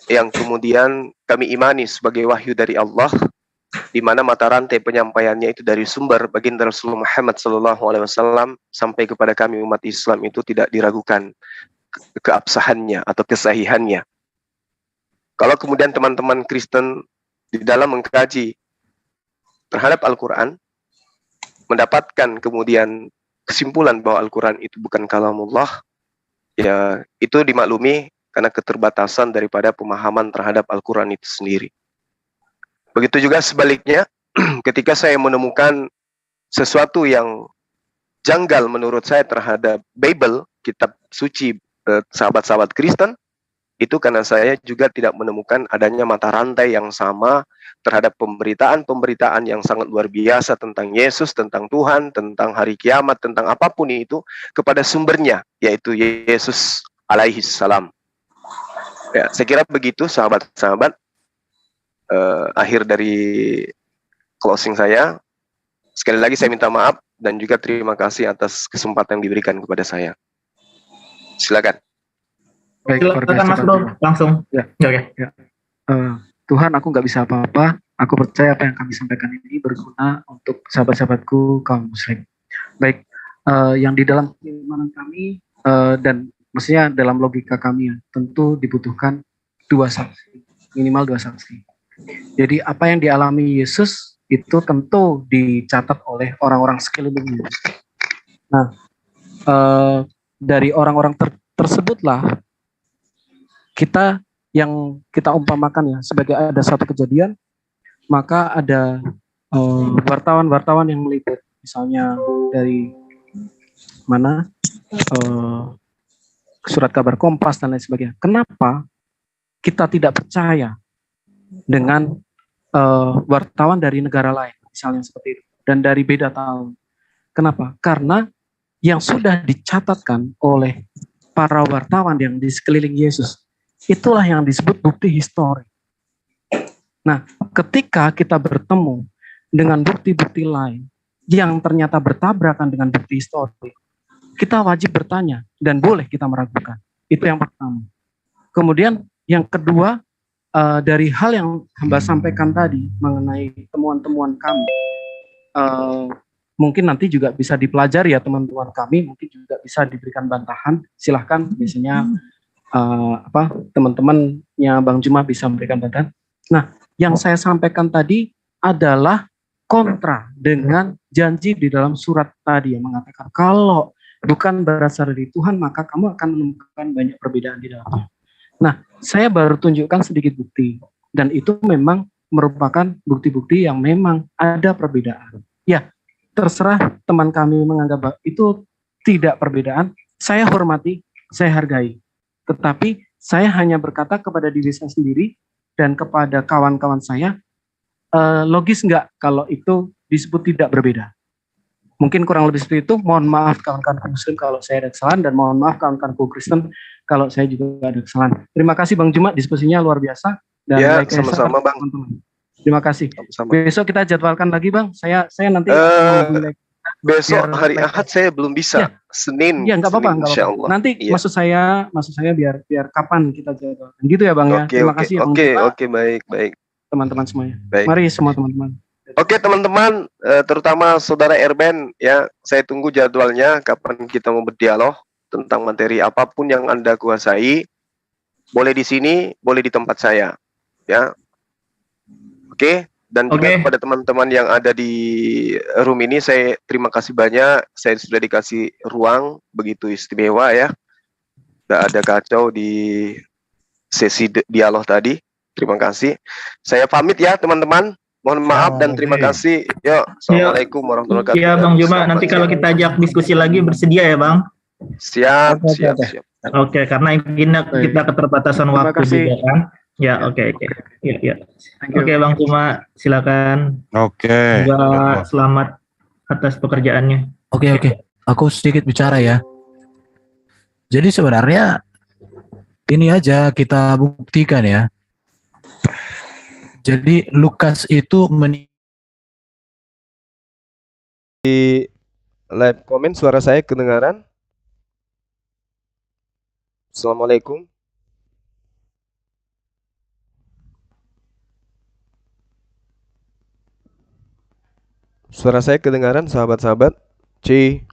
yang kemudian kami imani sebagai wahyu dari Allah, di mana mata rantai penyampaiannya itu dari sumber baginda Rasulullah Muhammad SAW sampai kepada kami umat Islam itu tidak diragukan keabsahannya atau kesahihannya. Kalau kemudian teman-teman Kristen di dalam mengkaji terhadap Al-Quran, mendapatkan kemudian kesimpulan bahwa Al-Quran itu bukan kalamullah, ya itu dimaklumi karena keterbatasan daripada pemahaman terhadap Al-Quran itu sendiri. Begitu juga sebaliknya, ketika saya menemukan sesuatu yang janggal menurut saya terhadap Bible, kitab suci sahabat-sahabat Kristen, itu karena saya juga tidak menemukan adanya mata rantai yang sama terhadap pemberitaan-pemberitaan yang sangat luar biasa tentang Yesus, tentang Tuhan, tentang hari kiamat, tentang apapun itu kepada sumbernya, yaitu Yesus alaihi salam. Ya, saya kira begitu sahabat-sahabat. Akhir dari closing saya, sekali lagi saya minta maaf dan juga terima kasih atas kesempatan yang diberikan kepada saya. Silakan. Baik, luar Silakan biasa, Mas Bang Bro, Juma. langsung. Ya. Oke. Tuhan, aku nggak bisa apa-apa. Aku percaya apa yang kami sampaikan ini berguna untuk sahabat-sahabatku kaum muslim. Baik, yang di dalam keimanan kami dan maksudnya dalam logika kami ya, tentu dibutuhkan dua saksi, minimal dua saksi. Jadi apa yang dialami Yesus itu tentu dicatat oleh orang-orang sekelilingnya. Nah, dari orang-orang tersebutlah kita yang kita umpamakan ya sebagai ada satu kejadian, maka ada wartawan-wartawan yang meliput, misalnya dari mana surat kabar Kompas dan lain sebagainya. Kenapa kita tidak percaya dengan wartawan dari negara lain, misalnya seperti itu, dan dari beda tahun? Kenapa? Karena yang sudah dicatatkan oleh para wartawan yang di sekeliling Yesus, itulah yang disebut bukti histori. Nah, ketika kita bertemu dengan bukti-bukti lain yang ternyata bertabrakan dengan bukti histori, kita wajib bertanya dan boleh kita meragukan. Itu yang pertama. Kemudian yang kedua, dari hal yang hamba sampaikan tadi mengenai temuan-temuan kami, mungkin nanti juga bisa dipelajari ya teman-teman kami, mungkin juga bisa diberikan bantahan. Silahkan, biasanya teman-temannya Bang Juma bisa memberikan bantahan. Nah, yang saya sampaikan tadi adalah kontra dengan janji di dalam surat tadi yang mengatakan kalau bukan berasal dari Tuhan maka kamu akan menemukan banyak perbedaan di dalamnya. Nah, saya baru tunjukkan sedikit bukti dan itu memang merupakan bukti-bukti yang memang ada perbedaan. Ya, terserah teman kami menganggap itu tidak perbedaan, saya hormati, saya hargai. Tetapi saya hanya berkata kepada diri saya sendiri dan kepada kawan-kawan saya, logis nggak kalau itu disebut tidak berbeda? Mungkin kurang lebih seperti itu. Mohon maaf kawan-kawan Muslim kalau saya ada kesalahan, dan mohon maaf kawan-kawan Kristen kalau saya juga ada kesalahan. Terima kasih Bang Juma, diskusinya luar biasa. Dan ya, sama-sama Bang. Teman-teman. Terima kasih. Sama-sama. Besok kita jadwalkan lagi Bang. Saya nanti besok hari Ahad saya belum bisa. Ya. Senin. Ya nggak apa-apa. Insyaallah. Nanti ya. maksud saya biar kapan kita jadwalkan. Gitu ya Bang ya. Terima kasih. Oke, baik. Teman-teman semuanya. Baik. Mari semua teman-teman. Oke teman-teman, terutama saudara Erben ya, saya tunggu jadwalnya kapan kita mau berdialog tentang materi apapun yang Anda kuasai. Boleh di sini, boleh di tempat saya, ya. Oke, dan juga kepada teman-teman yang ada di room ini, saya terima kasih banyak. Saya sudah dikasih ruang begitu istimewa ya. Tidak ada kacau di sesi dialog tadi. Terima kasih. Saya pamit ya teman-teman. Mohon maaf dan terima kasih. Yo, assalamualaikum warahmatullahi wabarakatuh. Iya Bang Juma, nanti kalau kita ajak diskusi lagi bersedia ya Bang. Siap. Oke, karena kita keterbatasan waktu juga kan. Ya, oke. Iya. Oke Bang Juma, silakan. Oke. Selamat atas pekerjaannya. Oke. Aku sedikit bicara ya. Jadi sebenarnya ini aja kita buktikan ya. Jadi Lukas itu di live komen suara saya kedengaran? Assalamualaikum. Suara saya kedengaran sahabat-sahabat? Cik.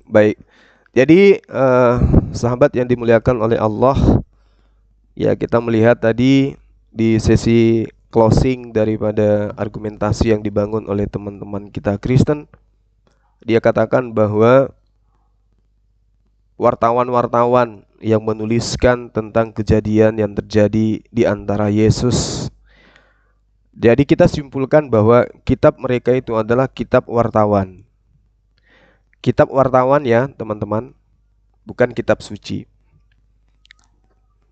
Baik. Jadi sahabat yang dimuliakan oleh Allah, ya kita melihat tadi di sesi closing daripada argumentasi yang dibangun oleh teman-teman kita Kristen, dia katakan bahwa wartawan-wartawan yang menuliskan tentang kejadian yang terjadi di antara Yesus. Jadi kita simpulkan bahwa kitab mereka itu adalah kitab wartawan. Kitab wartawan ya teman-teman, bukan kitab suci.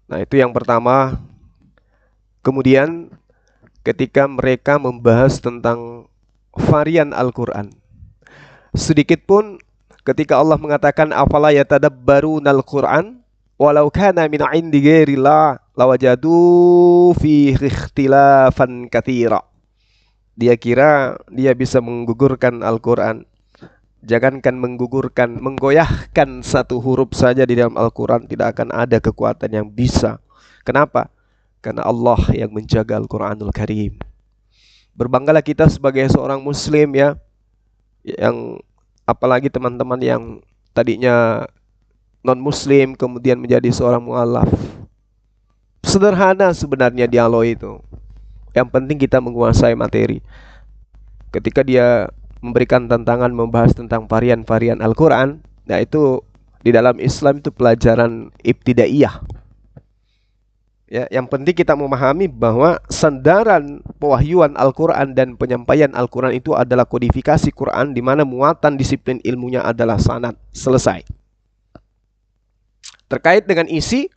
Nah itu yang pertama. Kemudian ketika mereka membahas tentang varian Al-Quran, sedikit pun ketika Allah mengatakan afala yatadabbarunal Quran walau kana min 'indi ghairillah lawajadu fihi ikhtilafan katsira. Dia kira dia bisa menggugurkan Al-Quran. Jangankan menggugurkan, menggoyahkan satu huruf saja di dalam Al-Quran, tidak akan ada kekuatan yang bisa. Kenapa? Karena Allah yang menjaga Al-Quranul Karim. Berbanggalah kita sebagai seorang Muslim ya, yang apalagi teman-teman yang tadinya non-Muslim kemudian menjadi seorang mu'alaf. Sederhana sebenarnya dialog itu. Yang penting kita menguasai materi. Ketika dia memberikan tantangan membahas tentang varian-varian Al-Quran, nah itu di dalam Islam itu pelajaran ibtidaiyah. Ya, yang penting kita memahami bahwa sandaran pewahyuan Al-Quran dan penyampaian Al-Quran itu adalah kodifikasi Quran, di mana muatan disiplin ilmunya adalah sanad. Selesai. Terkait dengan isi,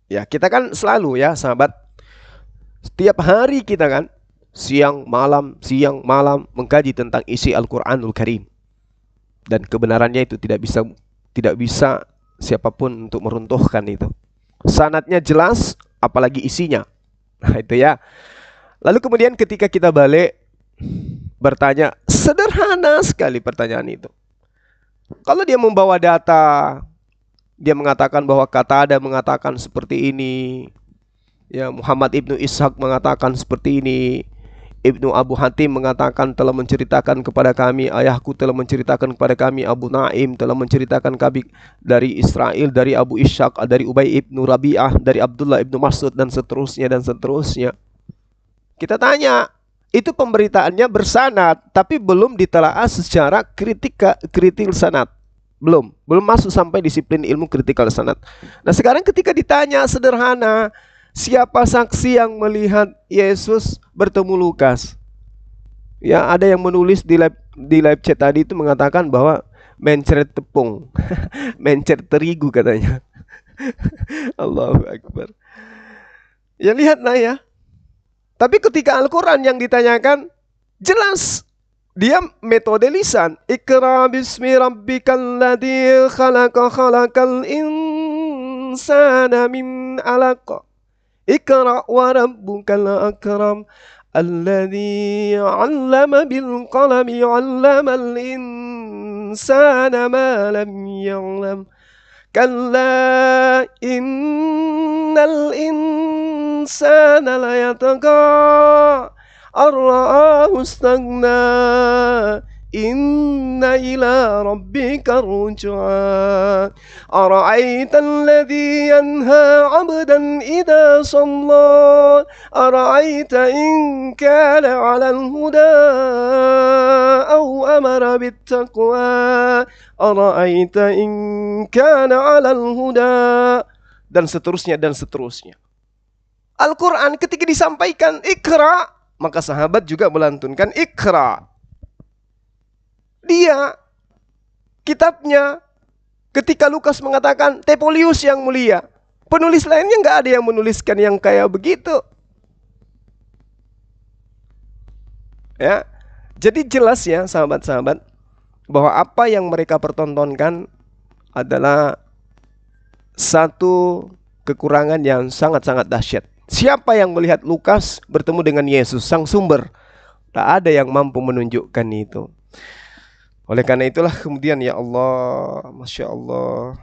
ya kita kan selalu ya sahabat, setiap hari kita kan siang malam mengkaji tentang isi Al-Qur'anul Karim. Dan kebenarannya itu tidak bisa siapapun untuk meruntuhkan itu. Sanadnya jelas, apalagi isinya. Nah, itu ya. Lalu kemudian ketika kita balik bertanya, sederhana sekali pertanyaan itu. Kalau dia membawa data, dia mengatakan bahwa Qatada mengatakan seperti ini, ya, Muhammad ibnu Ishaq mengatakan seperti ini, Ibnu Abu Hatim mengatakan telah menceritakan kepada kami, ayahku telah menceritakan kepada kami, Abu Naim telah menceritakan kami dari Israel, dari Abu Ishaq, dari Ubay ibnu Rabi'ah, dari Abdullah ibnu Mas'ud, dan seterusnya dan seterusnya. Kita tanya, itu pemberitaannya bersanad, tapi belum ditelaah secara kritikal sanad. Belum masuk sampai disiplin ilmu kritikal sanad. Nah, sekarang ketika ditanya sederhana, siapa saksi yang melihat Yesus bertemu Lukas? Ya, ada yang menulis di live chat tadi itu mengatakan bahwa mencer tepung, mencer terigu katanya. Allahu Akbar. Ya, lihatlah ya. Tapi ketika Al-Quran yang ditanyakan, jelas. Dia metode lisan. Iqra bismi rabbikal ladzi khalaqal insana min 'alaq. Iqra wa rabbukal akram alladzi 'allama bil qalami 'allamal insana ma lam ya'lam. Kalla innal insana la yatagha ar-ra'ahu istaghna inna ila rabbika ruj'a ara'aita alladhi yanha 'abdan idha shalla ara'aita in kana 'ala al-huda aw amara bit-taqwa ara'aita in kana 'ala al-huda, dan seterusnya dan seterusnya. Al-Quran ketika disampaikan Iqra, maka sahabat juga melantunkan Iqra. Dia kitabnya ketika Lukas mengatakan Tepolius yang mulia, penulis lainnya nggak ada yang menuliskan yang kayak begitu. Ya, jadi jelas ya sahabat-sahabat bahwa apa yang mereka pertontonkan adalah satu kekurangan yang sangat-sangat dahsyat. Siapa yang melihat Lukas bertemu dengan Yesus, sang sumber? Tak ada yang mampu menunjukkan itu. Oleh karena itulah kemudian ya Allah, Masya Allah,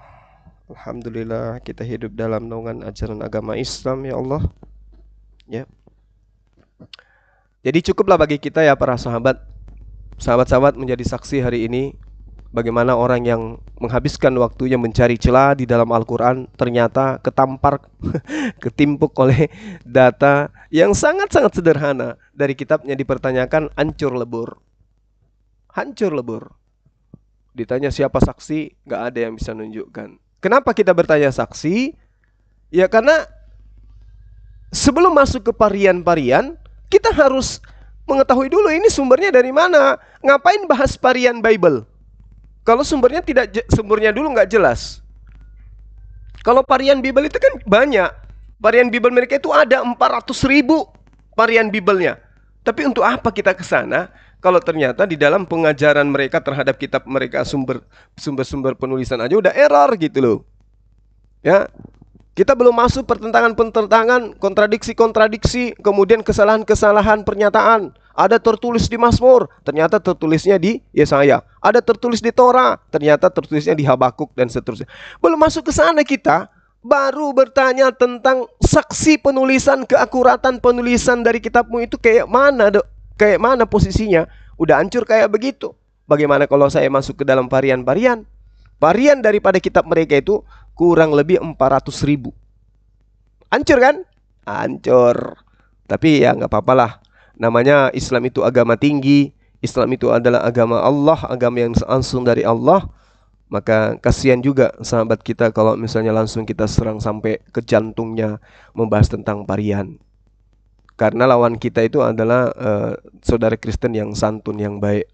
Alhamdulillah kita hidup dalam naungan ajaran agama Islam ya Allah. Ya. Jadi cukuplah bagi kita ya para sahabat-sahabat menjadi saksi hari ini bagaimana orang yang menghabiskan waktunya mencari celah di dalam Al-Quran ternyata ketimpuk oleh data yang sangat-sangat sederhana. Dari kitabnya dipertanyakan, hancur lebur. Ditanya siapa saksi, gak ada yang bisa nunjukkan. Kenapa kita bertanya saksi? Ya karena sebelum masuk ke varian-varian, kita harus mengetahui dulu ini sumbernya dari mana. Ngapain bahas varian Bible kalau sumbernya dulu nggak jelas? Kalau varian Bible itu kan banyak. Varian Bible mereka itu ada 400.000 varian Bible-nya. Tapi untuk apa kita ke sana kalau ternyata di dalam pengajaran mereka terhadap kitab mereka sumber-sumber penulisan aja udah error gitu loh. Ya. Kita belum masuk pertentangan-pertentangan, kontradiksi-kontradiksi, kemudian kesalahan-kesalahan pernyataan. Ada tertulis di Mazmur, ternyata tertulisnya di Yesaya. Ada tertulis di Torah, ternyata tertulisnya di Habakuk dan seterusnya. Belum masuk ke sana kita, baru bertanya tentang saksi penulisan, keakuratan penulisan dari kitabmu itu kayak mana posisinya. Udah hancur kayak begitu. Bagaimana kalau saya masuk ke dalam varian-varian? Varian daripada kitab mereka itu kurang lebih 400.000. Hancur kan? Hancur. Tapi ya nggak apa-apalah. Namanya Islam itu agama tinggi. Islam itu adalah agama Allah, agama yang langsung dari Allah. Maka kasihan juga sahabat kita kalau misalnya langsung kita serang sampai ke jantungnya membahas tentang varian. Karena lawan kita itu adalah saudara Kristen yang santun, yang baik.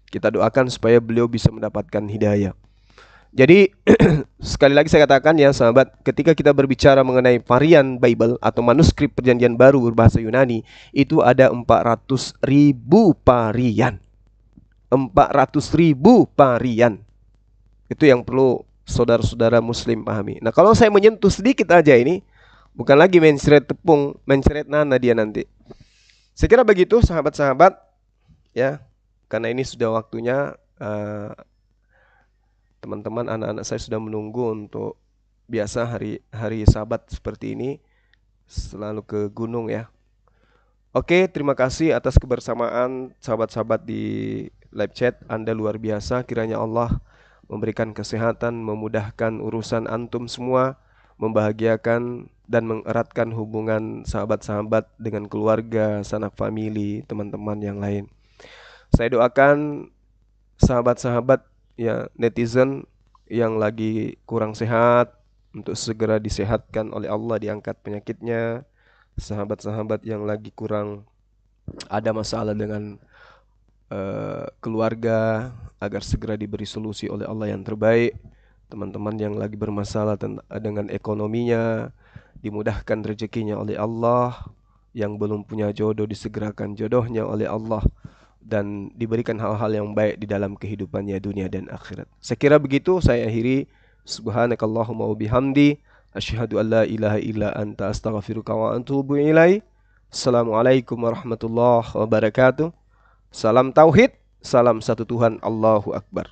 Kita doakan supaya beliau bisa mendapatkan hidayah. Jadi sekali lagi saya katakan ya sahabat, ketika kita berbicara mengenai varian Bible atau manuskrip perjanjian baru berbahasa Yunani, itu ada 400.000 varian. 400.000 varian. Itu yang perlu saudara-saudara muslim pahami. Nah, kalau saya menyentuh sedikit aja ini, bukan lagi menceret tepung, menceret nana dia nanti. Saya kira begitu sahabat-sahabat ya. Karena ini sudah waktunya teman-teman, anak-anak saya sudah menunggu untuk biasa hari Sabat seperti ini selalu ke gunung ya. Oke, terima kasih atas kebersamaan sahabat-sahabat di live chat. Anda luar biasa. Kiranya Allah memberikan kesehatan, memudahkan urusan antum semua, membahagiakan dan mengeratkan hubungan sahabat-sahabat dengan keluarga, sanak famili, teman-teman yang lain. Saya doakan sahabat-sahabat ya netizen yang lagi kurang sehat untuk segera disehatkan oleh Allah, diangkat penyakitnya. Sahabat-sahabat yang lagi kurang ada masalah dengan keluarga agar segera diberi solusi oleh Allah yang terbaik. Teman-teman yang lagi bermasalah dengan ekonominya dimudahkan rezekinya oleh Allah. Yang belum punya jodoh disegerakan jodohnya oleh Allah dan diberikan hal-hal yang baik di dalam kehidupannya dunia dan akhirat. Saya kira begitu, saya akhiri. Subhanakallahumma wa bihamdi asyhadu an la ilaha illa anta astaghfiruka wa atubu ilaik. Assalamualaikum warahmatullahi wabarakatuh. Salam tauhid, salam satu Tuhan, Allahu Akbar.